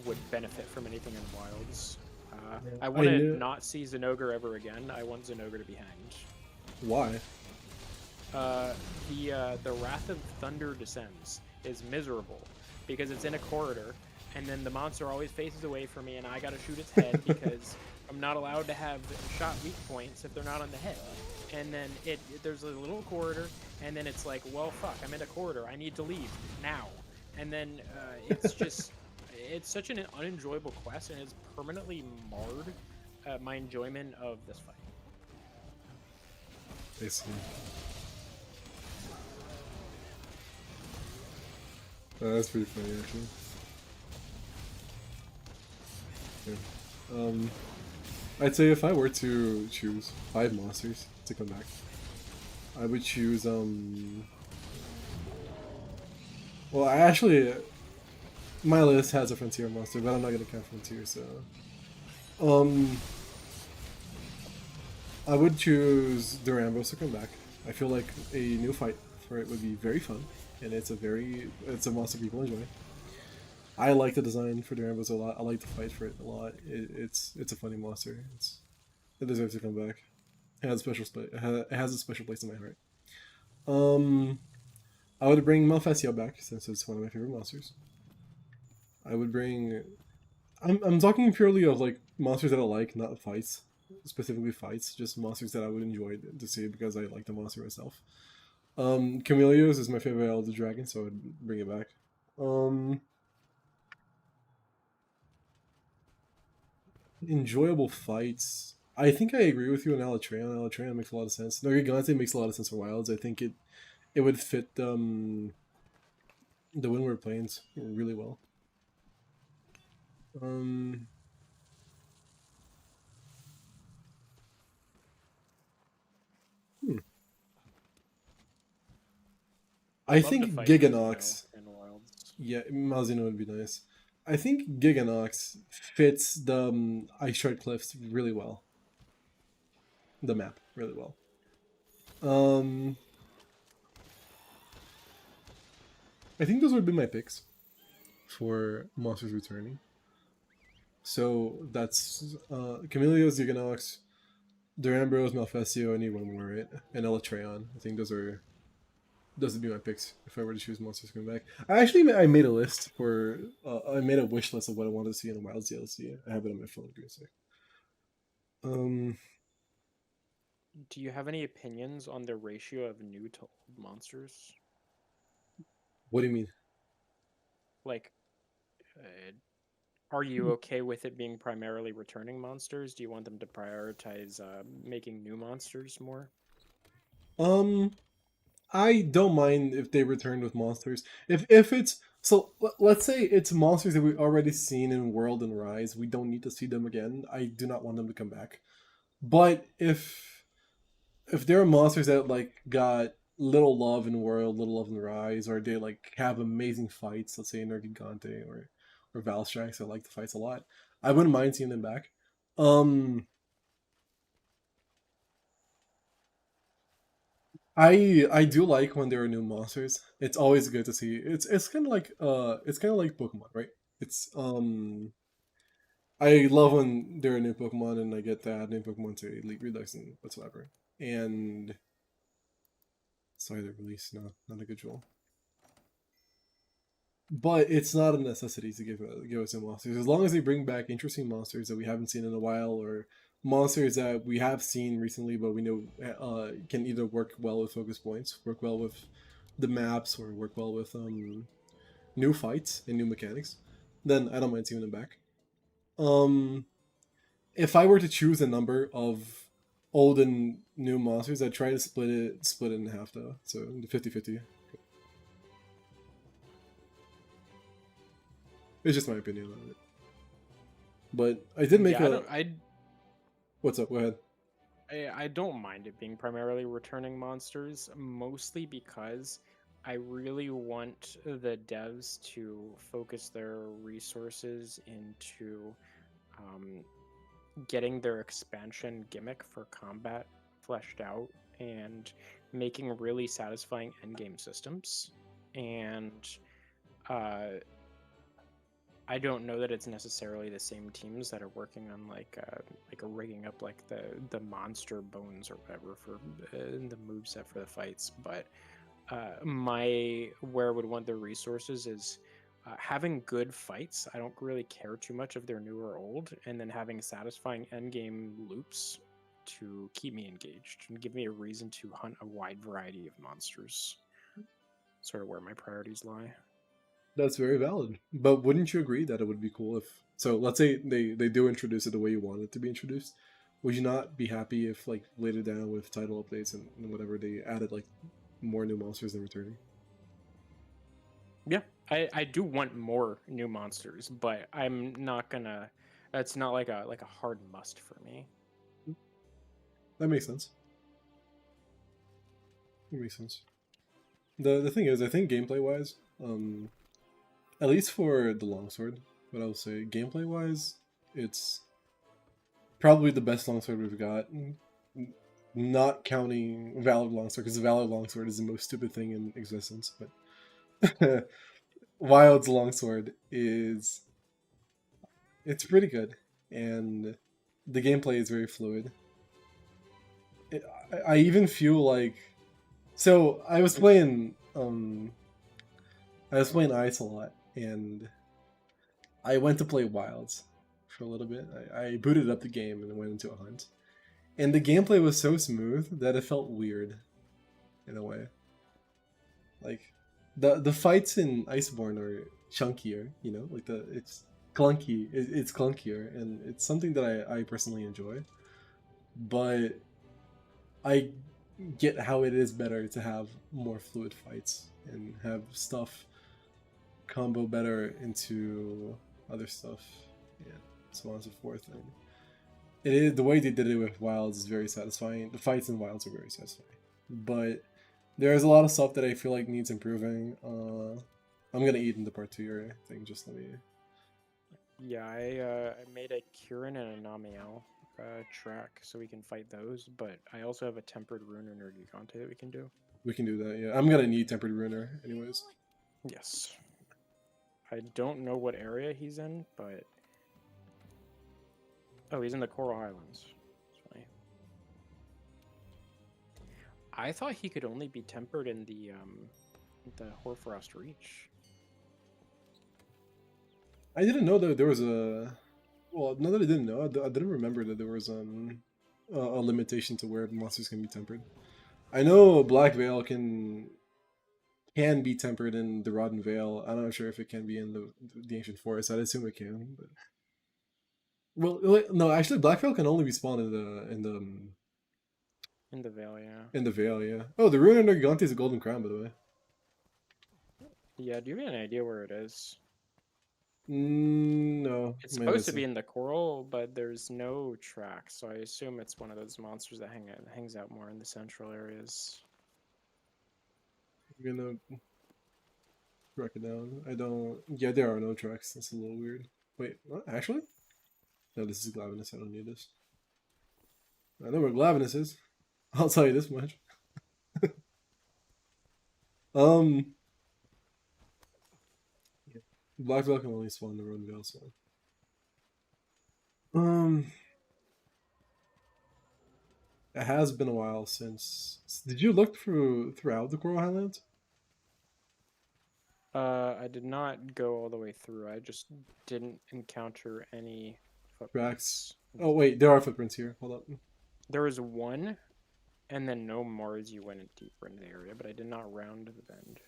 would benefit from anything in Wilds. I want to not see Zinogre ever again. I want Zinogre to be hanged. Why? The Wrath of Thunder Descends is miserable because it's in a corridor, and then the monster always faces away from me, and I gotta shoot its head because I'm not allowed to have shot weak points if they're not on the head. And then there's a little corridor, and then it's like, well, fuck, I'm in a corridor. I need to leave now. And then it's just, it's such an unenjoyable quest, and it's permanently marred my enjoyment of this fight. I see. That's pretty funny, actually. Yeah. I'd say if I were to choose 5 monsters to come back, I would choose, well, my list has a Frontier monster, but I'm not gonna count Frontier, so... I would choose Durambos to come back. I feel like a new fight for it would be very fun, and it's a monster people enjoy. I like the design for Durambos a lot. I like the fight for it a lot. It's a funny monster. It deserves to come back. It has a special place in my heart. I would bring Malfesio back since it's one of my favorite monsters. I would bring. I'm talking purely of like monsters that I like, not fights, specifically fights. Just monsters that I would enjoy to see because I like the monster myself. Chameleos is my favorite Elder Dragon, so I'd bring it back. Enjoyable fights. I think I agree with you on Alatreon. Alatreon makes a lot of sense. Nergigante makes a lot of sense for Wilds. I think it would fit the Windward Plains really well. I think Giganox. Yeah, Malzeno would be nice. I think Giganox fits the Ice Shard Cliffs really well. The map really well. I think those would be my picks for monsters returning. So that's Chameleos, Giganox, Durambros, Malfesio, and one more, right? And Alatreon. I think those would be my picks if I were to choose monsters coming back. I made a list for I made a wish list of what I wanted to see in the Wilds DLC. I have it on my phone. Give me a sec. Do you have any opinions on the ratio of new to old monsters? What do you mean? Like, Are you okay with it being primarily returning monsters? Do you want them to prioritize making new monsters more? I don't mind if they return with monsters. If it's so, let's say it's monsters that we've already seen in World and Rise. We don't need to see them again. I do not want them to come back. But if there are monsters that like got little love in World, little love in Rise, or they like have amazing fights, let's say in Gigante or Valstrax, I like the fights a lot. I wouldn't mind seeing them back. I do like when there are new monsters. It's always good to see. It's kind of like Pokemon, right? It's I love when there are new Pokemon and I get to add new Pokemon to Elite Redux and whatsoever. And sorry, the release not a good rule. But it's not a necessity to give us new monsters as long as they bring back interesting monsters that we haven't seen in a while, or monsters that we have seen recently but we know can either work well with focus points, work well with the maps, or work well with new fights and new mechanics. Then I don't mind seeing them back. If I were to choose a number of old and new monsters, I'd try to split it in half though, so the 50-50. It's just my opinion on it. But I did make What's up? Go ahead. I don't mind it being primarily returning monsters, mostly because I really want the devs to focus their resources into getting their expansion gimmick for combat fleshed out and making really satisfying endgame systems. And I don't know that it's necessarily the same teams that are working on like a rigging up like the monster bones or whatever for the moveset for the fights, but my where I would want their resources is having good fights. I don't really care too much if they're new or old, and then having satisfying endgame loops to keep me engaged and give me a reason to hunt a wide variety of monsters. Sort of where my priorities lie. That's very valid. But wouldn't you agree that it would be cool if, so let's say they do introduce it the way you want it to be introduced, would you not be happy if like later down with title updates and whatever they added like more new monsters than returning? Yeah, I do want more new monsters, but I'm not gonna. That's not like a hard must for me. That makes sense. That makes sense. The thing is, I think gameplay wise, at least for the longsword, what I will say, gameplay wise, it's probably the best longsword we've got. Not counting Valor Longsword, because the Valor Longsword is the most stupid thing in existence, but Wild's Longsword is it's pretty good, and the gameplay is very fluid. I even feel like so I was playing Ice a lot, and I went to play Wilds for a little bit. I booted up the game and went into a hunt, and the gameplay was so smooth that it felt weird in a way. Like the fights in Iceborne are chunkier, you know, like it's clunky. It's clunkier, and it's something that I personally enjoy. But I get how it is better to have more fluid fights and have stuff combo better into other stuff, and so on and so forth. And it is the way they did it with Wilds is very satisfying. The fights in Wilds are very satisfying, but there's a lot of stuff that I feel like needs improving. I'm gonna eat in the part 2 area thing. Just let me. Yeah, I made a Kirin and a Namiel track so we can fight those, but I also have a tempered rune and Gigante that we can do. We can do that. Yeah, I'm gonna need tempered runer anyways. Yes. I don't know what area he's in, but oh, he's in the Coral Highlands. That's funny. I thought he could only be tempered in the Hoarfrost Reach. I didn't know that there was a. Well, not that I didn't know. I didn't remember that there was a limitation to where monsters can be tempered. I know Black Veil can can be tempered in the Rotten Vale. I'm not sure if it can be in the Ancient Forest. I'd assume it can. But... Well, no, actually, Black Veil can only be spawned In the Vale, yeah. in the Vale. Yeah. Oh, the Ruin under Gigante is a golden crown, by the way. Yeah, do you have any idea where it is? No. It's supposed to be in the coral, but there's no track, so I assume it's one of those monsters that hangs out more in the central areas. I'm gonna track it down. I don't. Yeah, there are no tracks. That's a little weird. Wait, what? Actually? No, this is Glavenus. I don't need this. I know where Glavenus is. I'll tell you this much. Yeah. Black Veil can only spawn the Road Veil, so. It has been a while since. Did you look throughout the Coral Highlands? I did not go all the way through. I just didn't encounter any Tracks. footprints. Oh wait, there are footprints here. Hold up. There was one, and then no more as you went deeper into the area, but I did not round the bend.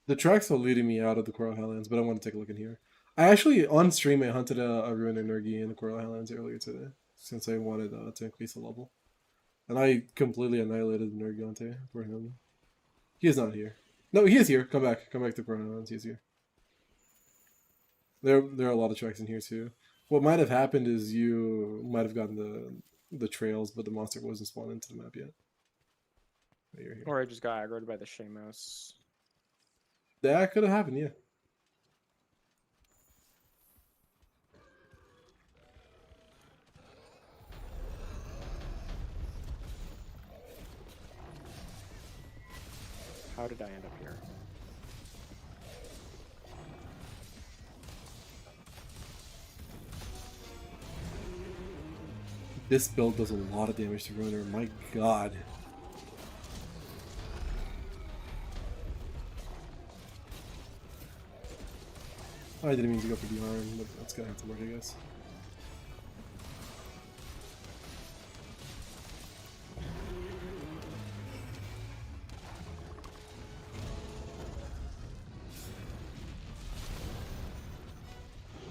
The tracks are leading me out of the Coral Highlands, but I want to take a look in here. I actually, on stream, I hunted a Ruined Energy in the Coral Highlands earlier today, since I wanted to increase the level. And I completely annihilated the Nergigante for him. He is not here. No, he is here. Come back. Come back to Coral Highlands. He's here. There are a lot of tracks in here, too. What might have happened is you might have gotten the trails, but the monster wasn't spawned into the map yet. Oh, you're here. Or I just got aggroed by the Shamos. That could have happened, yeah. How did I end up here? This build does a lot of damage to Ruiner. My god. I didn't mean to go for the arm, but that's gonna have to work, I guess.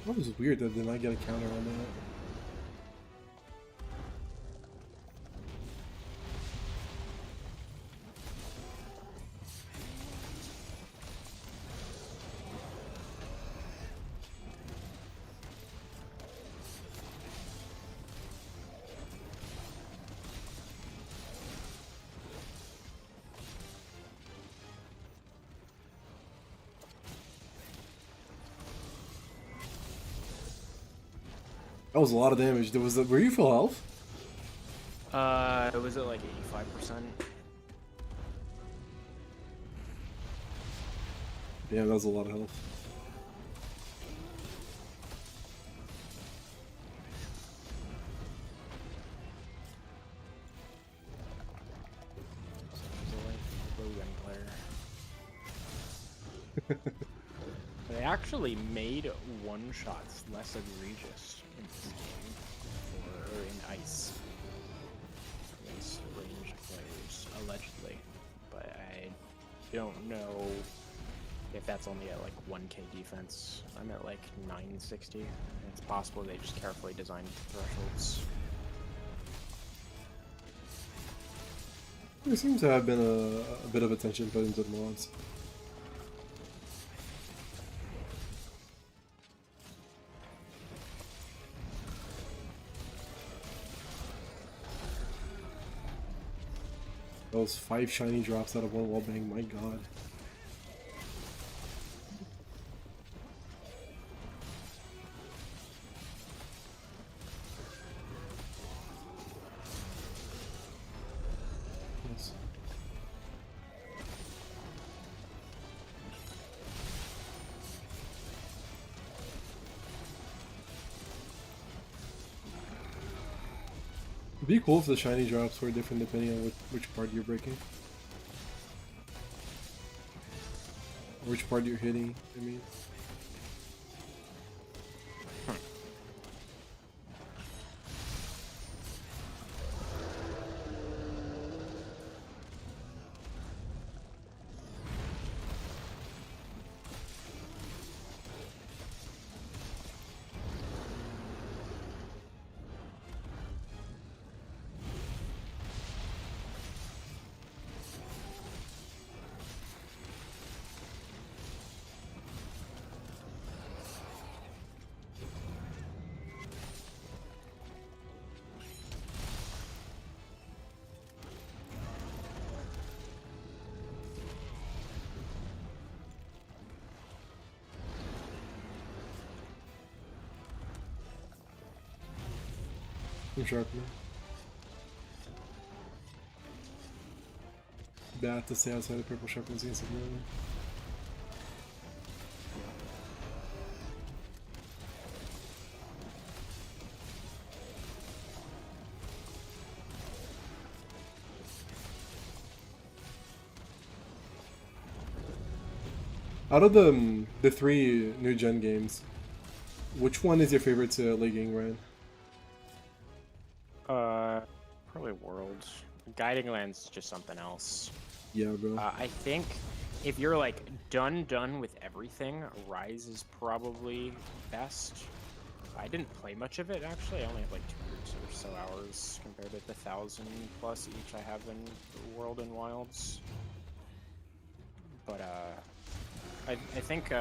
That was weird that I did not get a counter on that. That was a lot of damage. Were you full health? It was at like 85%. Damn, that was a lot of health. They actually made one-shots less egregious in this game, or in Ice, against ranged players, allegedly. But I don't know if that's only at like 1k defense. I'm at like 960. It's possible they just carefully designed the thresholds. There seems to have been a bit of attention put into the mods. Those 5 shiny drops out of one wall bang, my god. Yes. It'd be cool if the shiny drops were different depending on which part you're breaking. Or which part you're hitting, I mean. I'm sharpener. Bad to stay outside of purple sharpens against it. Out of the three new gen games, which one is your favorite to late game, Ryan? Probably Worlds. Guiding Land's just something else. Yeah, bro. I think if you're like done with everything, Rise is probably best. I didn't play much of it actually. I only have like 2 or so hours compared to the 1,000 plus each I have in World and Wilds. But I think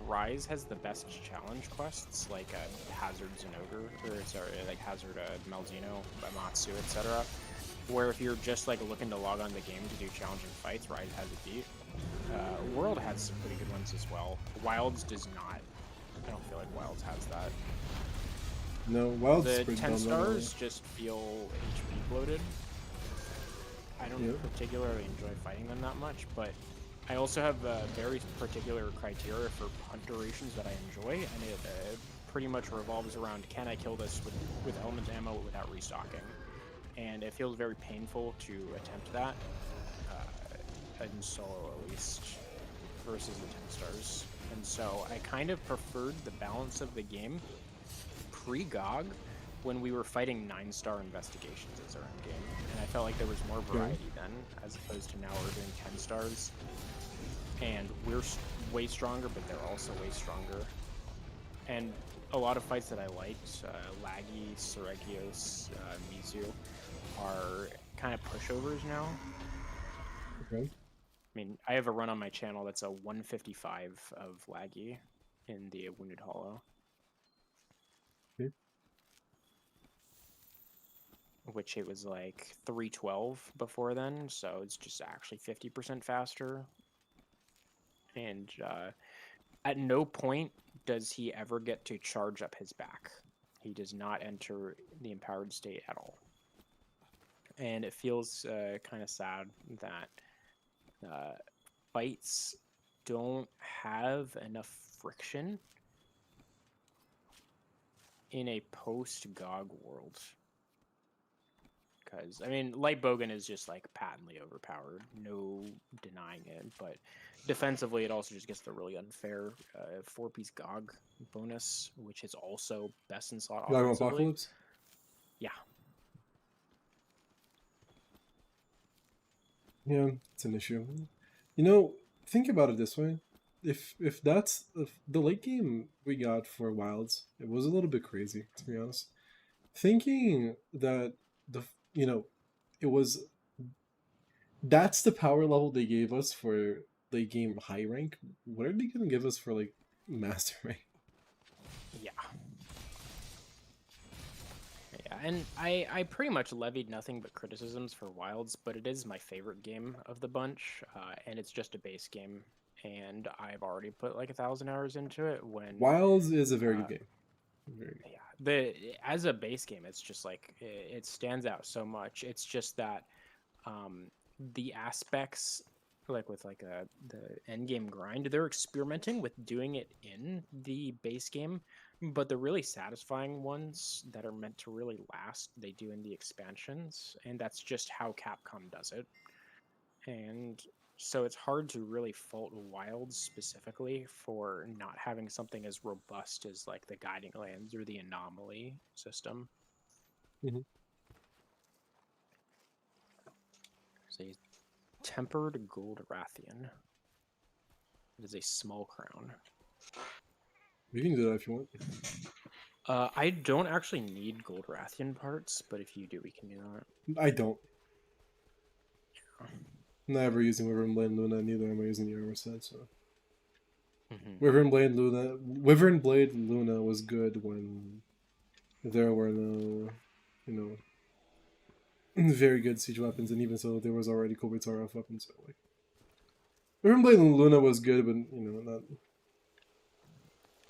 Rise has the best challenge quests like Hazard Zenogre, or sorry, like Hazard Malzeno, Amatsu, etc. Where if you're just like looking to log on the game to do challenging fights, Rise has it beat. World has some pretty good ones as well. Wilds does not. I don't feel like Wilds has that. No, Wilds is The pretty 10 dumb, stars just feel HP bloated. I don't Yeah. particularly enjoy fighting them that much, but I also have very particular criteria for hunt durations that I enjoy, and it pretty much revolves around can I kill this with element ammo without restocking. And it feels very painful to attempt that, in solo at least, versus the 10 stars. And so I kind of preferred the balance of the game pre-GOG when we were fighting 9-star investigations as our end game. And I felt like there was more variety then, as opposed to now we're doing 10 stars. And we're way stronger, but they're also way stronger. And a lot of fights that I liked, Laggy, Seregios, Mizu, are kind of pushovers now. Okay. I mean, I have a run on my channel that's a 155 of Laggy in the Wounded Hollow. Okay. Which it was like 312 before then, so it's just actually 50% faster. And at no point does he ever get to charge up his back. He does not enter the empowered state at all. And it feels kind of sad that fights don't have enough friction in a post-GOG world. Because, I mean, Light Bogan is just like patently overpowered, no denying it, but defensively it also just gets the really unfair 4-piece GOG bonus, which is also best in slot GOG offensively. Apocalypse? Yeah. Yeah, it's an issue. You know, think about it this way. If that's the late game we got for Wilds, it was a little bit crazy, to be honest. Thinking that it was that's the power level they gave us for late game high rank. What are they gonna give us for like master rank? Yeah. Yeah, and I pretty much levied nothing but criticisms for Wilds, but it is my favorite game of the bunch, and it's just a base game, and I've already put like 1,000 hours into it. When Wilds is a very good game. Very good. Yeah, as a base game, it's just like it stands out so much. It's just that the aspects, like with like the end game grind, they're experimenting with doing it in the base game, but the really satisfying ones that are meant to really last, they do in the expansions, and that's just how Capcom does it. And so it's hard to really fault Wilds specifically for not having something as robust as like the Guiding Lands or the Anomaly system. Mm-hmm. So Tempered Gold Rathian. It is a small crown. You can do that if you want. I don't actually need Gold Rathian parts, but if you do, we can do that. I don't. I'm not ever using Wyvern Blade Luna, neither am I using the armor set, so. Wyvern Blade Luna was good when there were no, very good siege weapons, and even so, there was already Kobatar off weapons, so like. Wyvern Blade Luna was good, but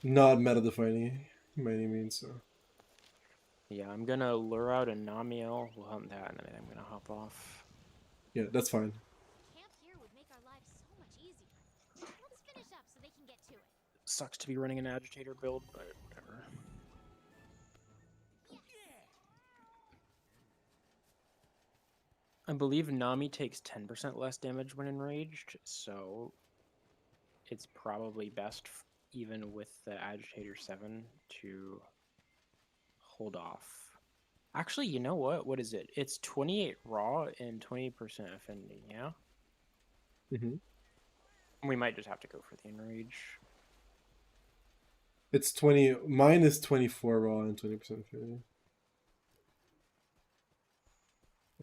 not meta defining by any means, so. Yeah, I'm gonna lure out a Namiel. We'll hunt that, and then I'm gonna hop off. Yeah, that's fine. Camp here would make our lives so much easier. Let's finish up so they can get to it. Sucks to be running an agitator build, but whatever. I believe Nami takes 10% less damage when enraged, so it's probably best, even with the Agitator 7, to hold off. Actually, you know what? What is it? It's 28 raw and 20% offending, yeah? Mm-hmm. We might just have to go for the enrage. It's 20. Mine is 24 raw and 20% failure.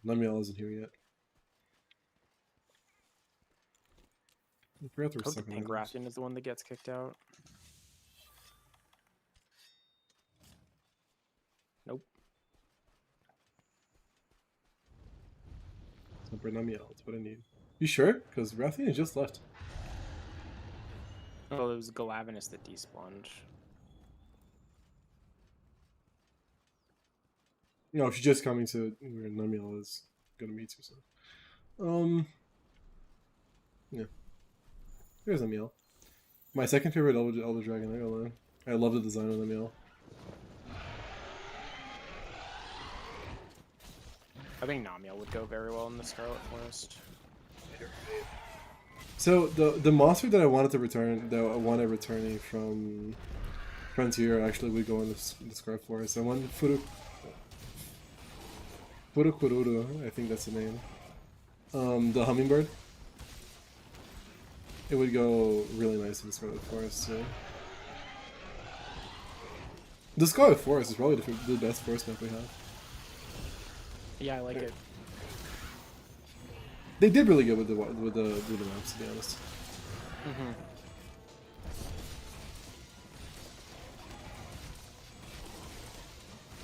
Namiel isn't here yet. I forgot there I was hope the second pink items. Rathian is the one that gets kicked out. Nope. Temper Namiel, that's what I need. You sure? Because Rathian just left. Oh, it was Galavinus that despawned. No, she's just coming to where Namiel is gonna meet you, so. Yeah. Here's Namiel. My second favorite Elder Dragon, I gotta lie. I love the design of Namiel. I think Namiel would go very well in the Scarlet Forest. So the monster that I wanted to return, that I wanted returning from Frontier, actually would go in the Scarlet Forest. I wanted Furukururu, I think that's the name. The hummingbird. It would go really nice in the Scarlet Forest too. The Scarlet Forest is probably the best forest map we have. Yeah, I like it. They did really good with the maps, to be honest. Mm-hmm.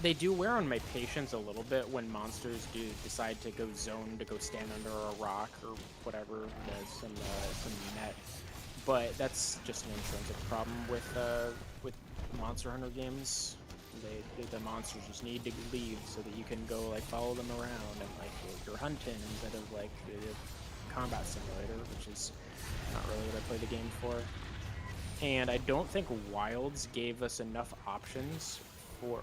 They do wear on my patience a little bit when monsters do decide to go zone, to go stand under a rock or whatever, some net. But that's just an intrinsic problem with Monster Hunter games. The monsters just need to leave so that you can go like follow them around and like you're hunting instead of like a combat simulator, which is not really what I play the game for. And I don't think Wilds gave us enough options for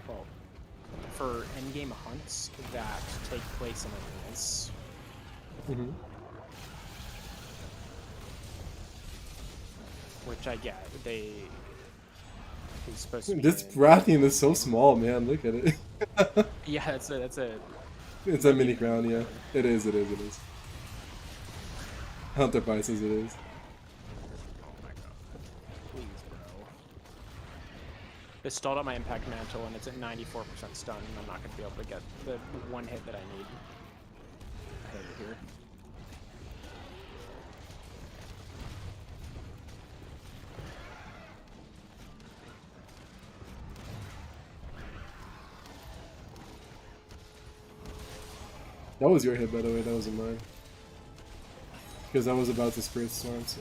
endgame hunts that take place in arenas. Mm-hmm. Which I get. It's supposed to be This Rathian is so small, man. Look at it. Yeah, that's a. It's a mini crown, yeah. It is. Hunter Pie says it is. Oh my god. Please, bro. It stalled out my impact mantle and it's at 94% stun, and I'm not going to be able to get the one hit that I need. I hate it here. That was your hit, by the way. That wasn't mine. Because I was about to Spirit Storm, so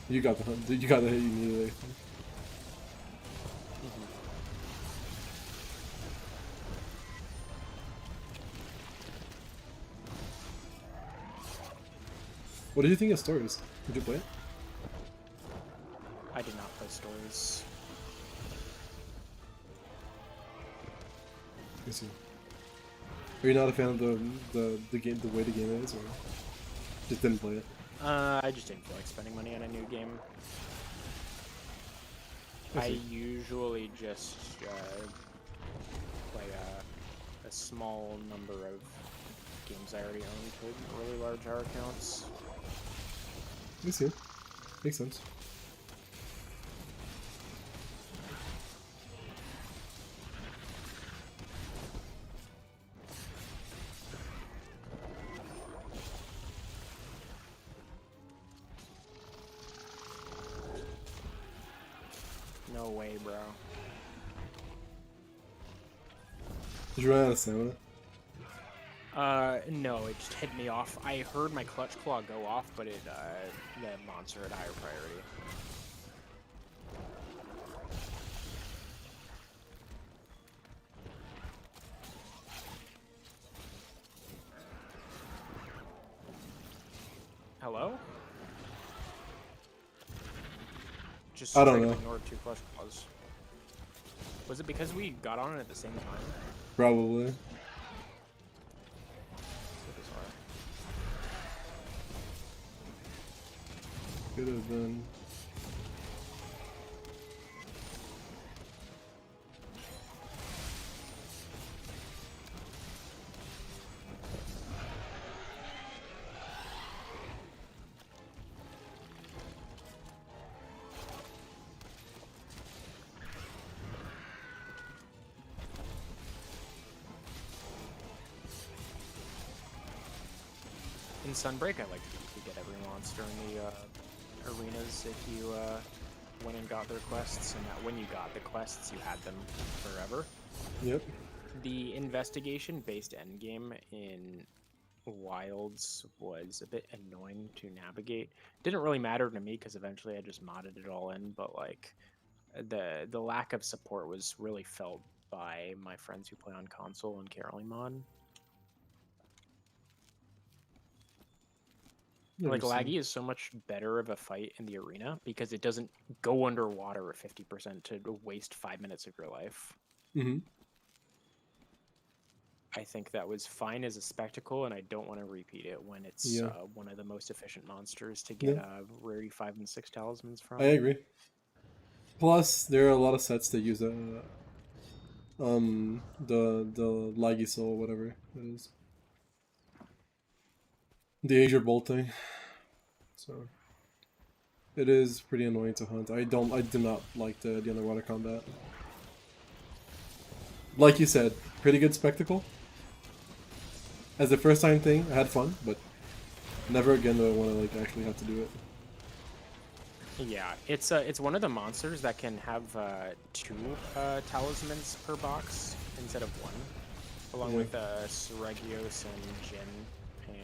you got the hunt. You got the hit you needed, I think. What did you think of Stories? Did you play it? I did not play Stories. I see. Are you not a fan of the game, the way the game is, or just didn't play it? I just didn't feel like spending money on a new game. I usually just play a small number of games I already own to really large R accounts. I see. Makes sense. No way, bro. Did you run out of stamina? No, it just hit me off. I heard my clutch claw go off, but the monster had higher priority. Hello? Just I don't straight know. up ignored 2 Clutch Claws. Was it because we got on it at the same time? Probably. So bizarre. Could have been. In Sunbreak, I like to get every monster in the arenas if you went and got their quests, and that when you got the quests, you had them forever. Yep. The investigation-based endgame in Wilds was a bit annoying to navigate. Didn't really matter to me because eventually I just modded it all in, but like the lack of support was really felt by my friends who play on console and Caroling mod. Like, Laggy is so much better of a fight in the arena because it doesn't go underwater at 50% to waste 5 minutes of your life. Mm-hmm. I think that was fine as a spectacle, and I don't want to repeat it when it's one of the most efficient monsters to get rarity 5 and 6 talismans from. I agree. Plus, there are a lot of sets that use the laggy soul, whatever it is. The Azure Bolt thing. So it is pretty annoying to hunt. I do not like the underwater combat. Like you said, pretty good spectacle. As the first time thing, I had fun, but never again do I want to like actually have to do it. Yeah, it's one of the monsters that can have 2 talismans per box instead of 1, along with Seregios and Jin, and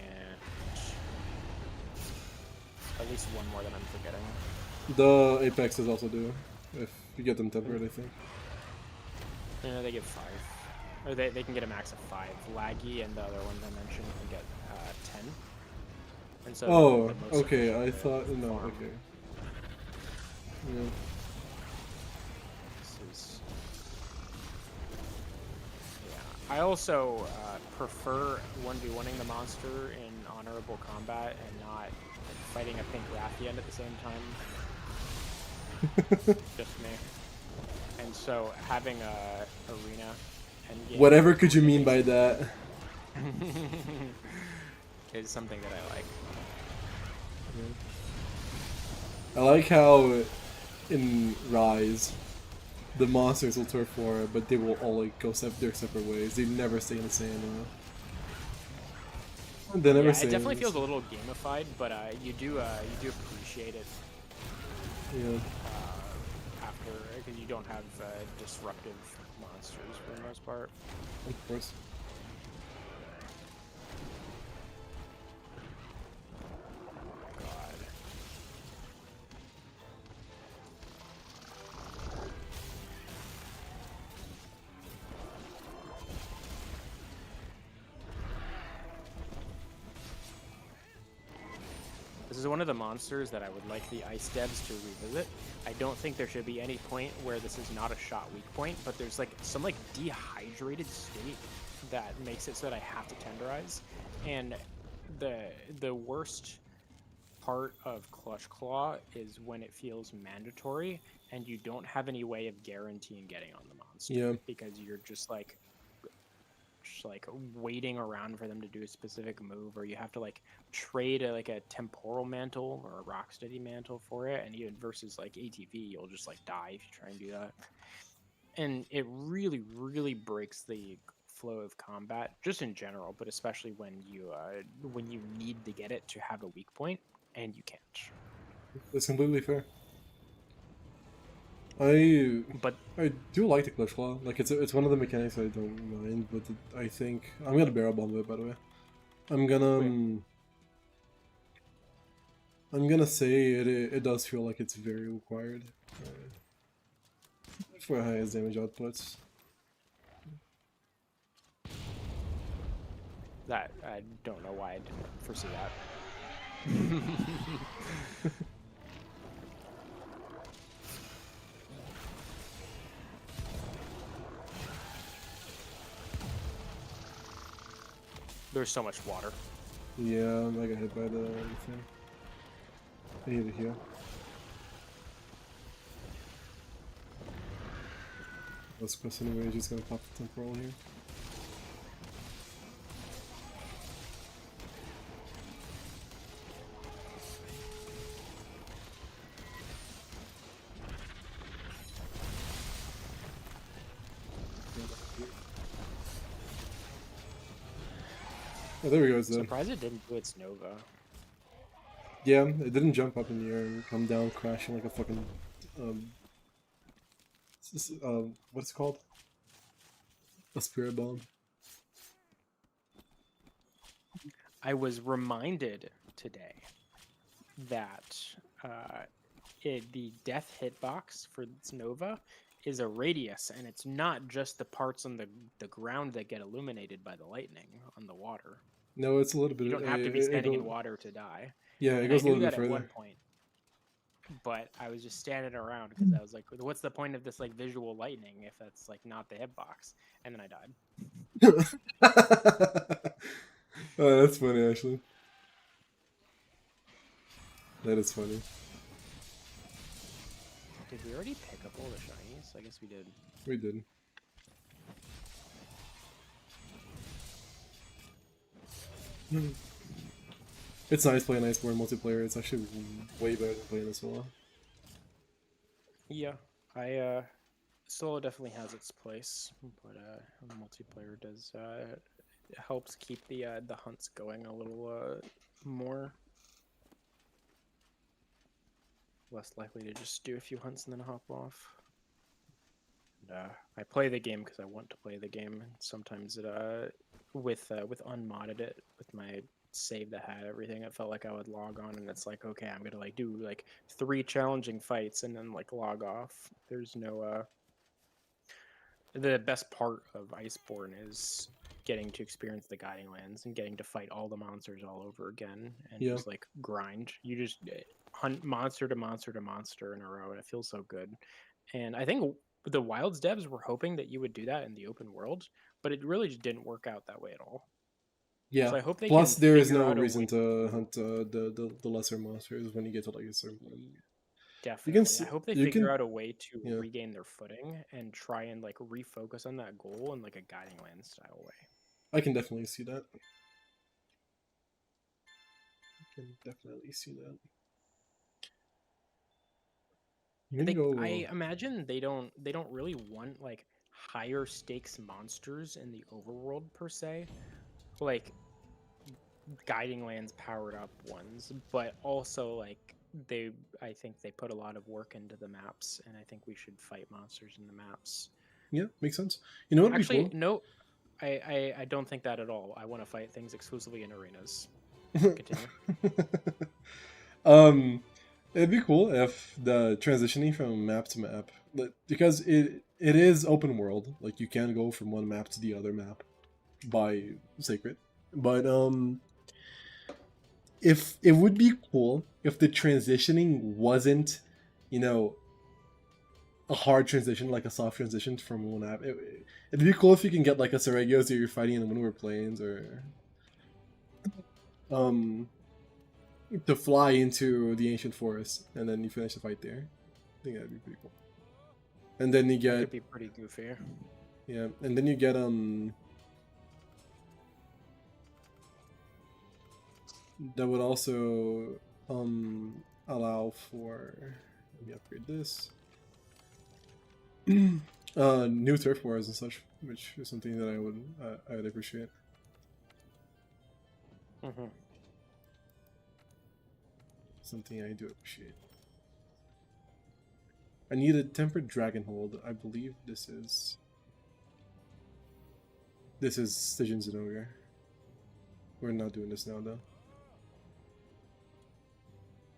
at least one more that I'm forgetting. The Apexes also do, if you get them tempered, I think. Yeah, they get 5. Or they can get a max of 5. Laggy and the other ones I mentioned can get 10. And so oh, okay, I thought... No, farm. okay. Yeah. This is... Yeah. I also prefer 1v1ing the monster in honorable combat and not fighting a pink Rathian at the same time. Just me. And so having a arena endgame... Whatever could you mean by that? is something that I like. I like how in Rise, the monsters will turf war, but they will all like go their separate ways. They never stay in the same. They never. Yeah, it definitely feels a little gamified, but you do appreciate it. Yeah. After, because you don't have disruptive monsters for the most part. Of course. This is one of the monsters that I would like the ice devs to revisit. I don't think there should be any point where this is not a shot weak point, but there's like some like dehydrated state that makes it so that I have to tenderize. And the worst part of Clutch Claw is when it feels mandatory and you don't have any way of guaranteeing getting on the monster because you're just like waiting around for them to do a specific move, or you have to like trade a temporal mantle or a rocksteady mantle for it, and even versus like ATV you'll just like die if you try and do that, and it really breaks the flow of combat just in general, but especially when you need to get it to have a weak point and you can't. That's completely fair. I do like the Clutch Claw. Like it's one of the mechanics I don't mind, but I think I'm gonna barrel bomb it. By the way, I'm gonna say it does feel like it's very required for highest damage outputs. That I don't know why I didn't foresee that. There's so much water. Yeah, I got hit by the thing. I need to heal. Let's quest anyway, just gonna pop the temporal here. Oh, there we go. It's dead. Surprised it didn't do its Nova. Yeah, it didn't jump up in the air and come down crashing like a fucking what's it called? A spirit bomb. I was reminded today that the death hitbox for its Nova is a radius, and it's not just the parts on the ground that get illuminated by the lightning on the water. No, it's a little bit. You don't have to be standing in water to die. Yeah, it And goes a I knew little bit that further. at one point, but I was just standing around because I was like, "What's the point of this like visual lightning if that's like not the hitbox?" And then I died. Oh, that's funny, actually. That is funny. Did we already pick up all the shinies? I guess we did. We did. It's nice playing Iceborne multiplayer. It's actually way better than playing this solo. Yeah, solo definitely has its place, but multiplayer does helps keep the hunts going a little more. Less likely to just do a few hunts and then hop off. And, I play the game because I want to play the game, and sometimes it with unmodded it with my save that had everything, it felt like I would log on and it's like, okay, I'm gonna like do like 3 challenging fights and then like log off. There's no the best part of Iceborne is getting to experience the Guiding Lands and getting to fight all the monsters all over again and just like grind. You just hunt monster to monster to monster in a row, and it feels so good. And I think the Wilds devs were hoping that you would do that in the open world, but it really just didn't work out that way at all. Yeah. So I hope they Plus, can there is figure no out a reason way- to hunt the lesser monsters when you get to like a certain point. Definitely. I hope they figure out a way to yeah. regain their footing and try and like refocus on that goal in like a Guiding Land style way. I can definitely see that. I can definitely see that. I imagine they don't really want like higher stakes monsters in the overworld per se, like Guiding Lands powered up ones, but also like I think they put a lot of work into the maps, and I think we should fight monsters in the maps. Yeah, makes sense. You know what? Actually, cool? no, I don't think that at all. I want to fight things exclusively in arenas. Continue. It'd be cool if the transitioning from map to map, because it is open world, like you can go from one map to the other map by Sacred, but if it would be cool if the transitioning wasn't, you know, a hard transition, like a soft transition from one app. It'd be cool if you can get like a Seregios that you're fighting in the Windward Plains, or to fly into the ancient forest and then you finish the fight there. I think that'd be pretty cool. And then you get It'd be pretty goofy. Yeah, and then you get that would also allow for, let me upgrade this. New turf wars and such, which is something that I would appreciate. Mm-hmm. Something I do appreciate. I need a tempered dragon hold. I believe this is Stygian Zenogre. We're not doing this now though.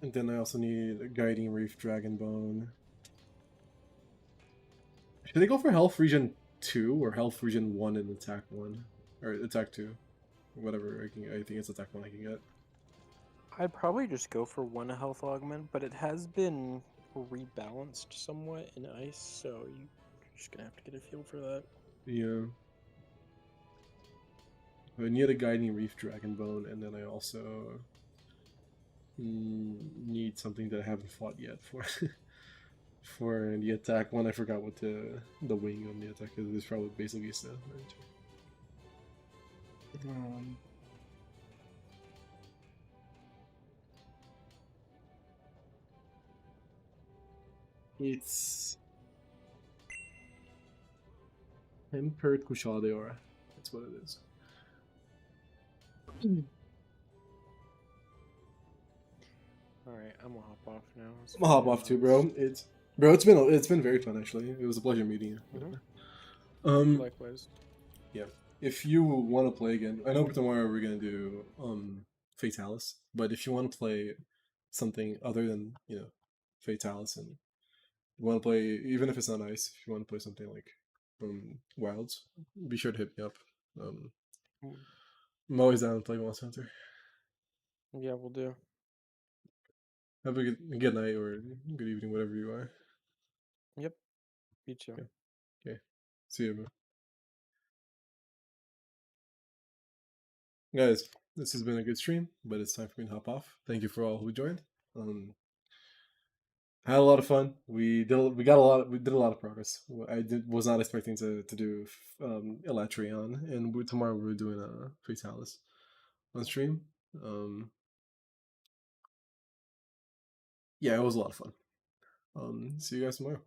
And then I also need a Guiding Reef Dragon Bone. Should I go for Health Region 2 or Health Region 1 and Attack 1? Or Attack 2? Or whatever I think it's Attack 1 I can get. I'd probably just go for one health augment, but it has been rebalanced somewhat in ice, so you're just gonna have to get a feel for that. Yeah. I need a Guiding Reef Dragon Bone, and then I also need something that I haven't fought yet for for the attack one. I forgot what the wing on the attack is. It's probably basically so. It's Tempered Kushadeora. That's what it is. Alright, I'm gonna hop off now. I'm gonna hop off too, bro. It's been very fun actually. It was a pleasure meeting you. Likewise. Yeah. If you want to play again, I know tomorrow we're gonna do Fatalis, but if you want to play something other than Fatalis, and you want to play, even if it's not ice, if you want to play something like Wilds, be sure to hit me up. I'm always down to play Monster Hunter. Yeah, we'll do. Have a good night or good evening, whatever you are. Yep. You too. Okay. See you, man. Guys, this has been a good stream, but it's time for me to hop off. Thank you for all who joined. Had a lot of fun. We did a lot of progress. Was not expecting to do Alatreon, and tomorrow we're doing a Fatalis on stream. Yeah, it was a lot of fun. See you guys tomorrow.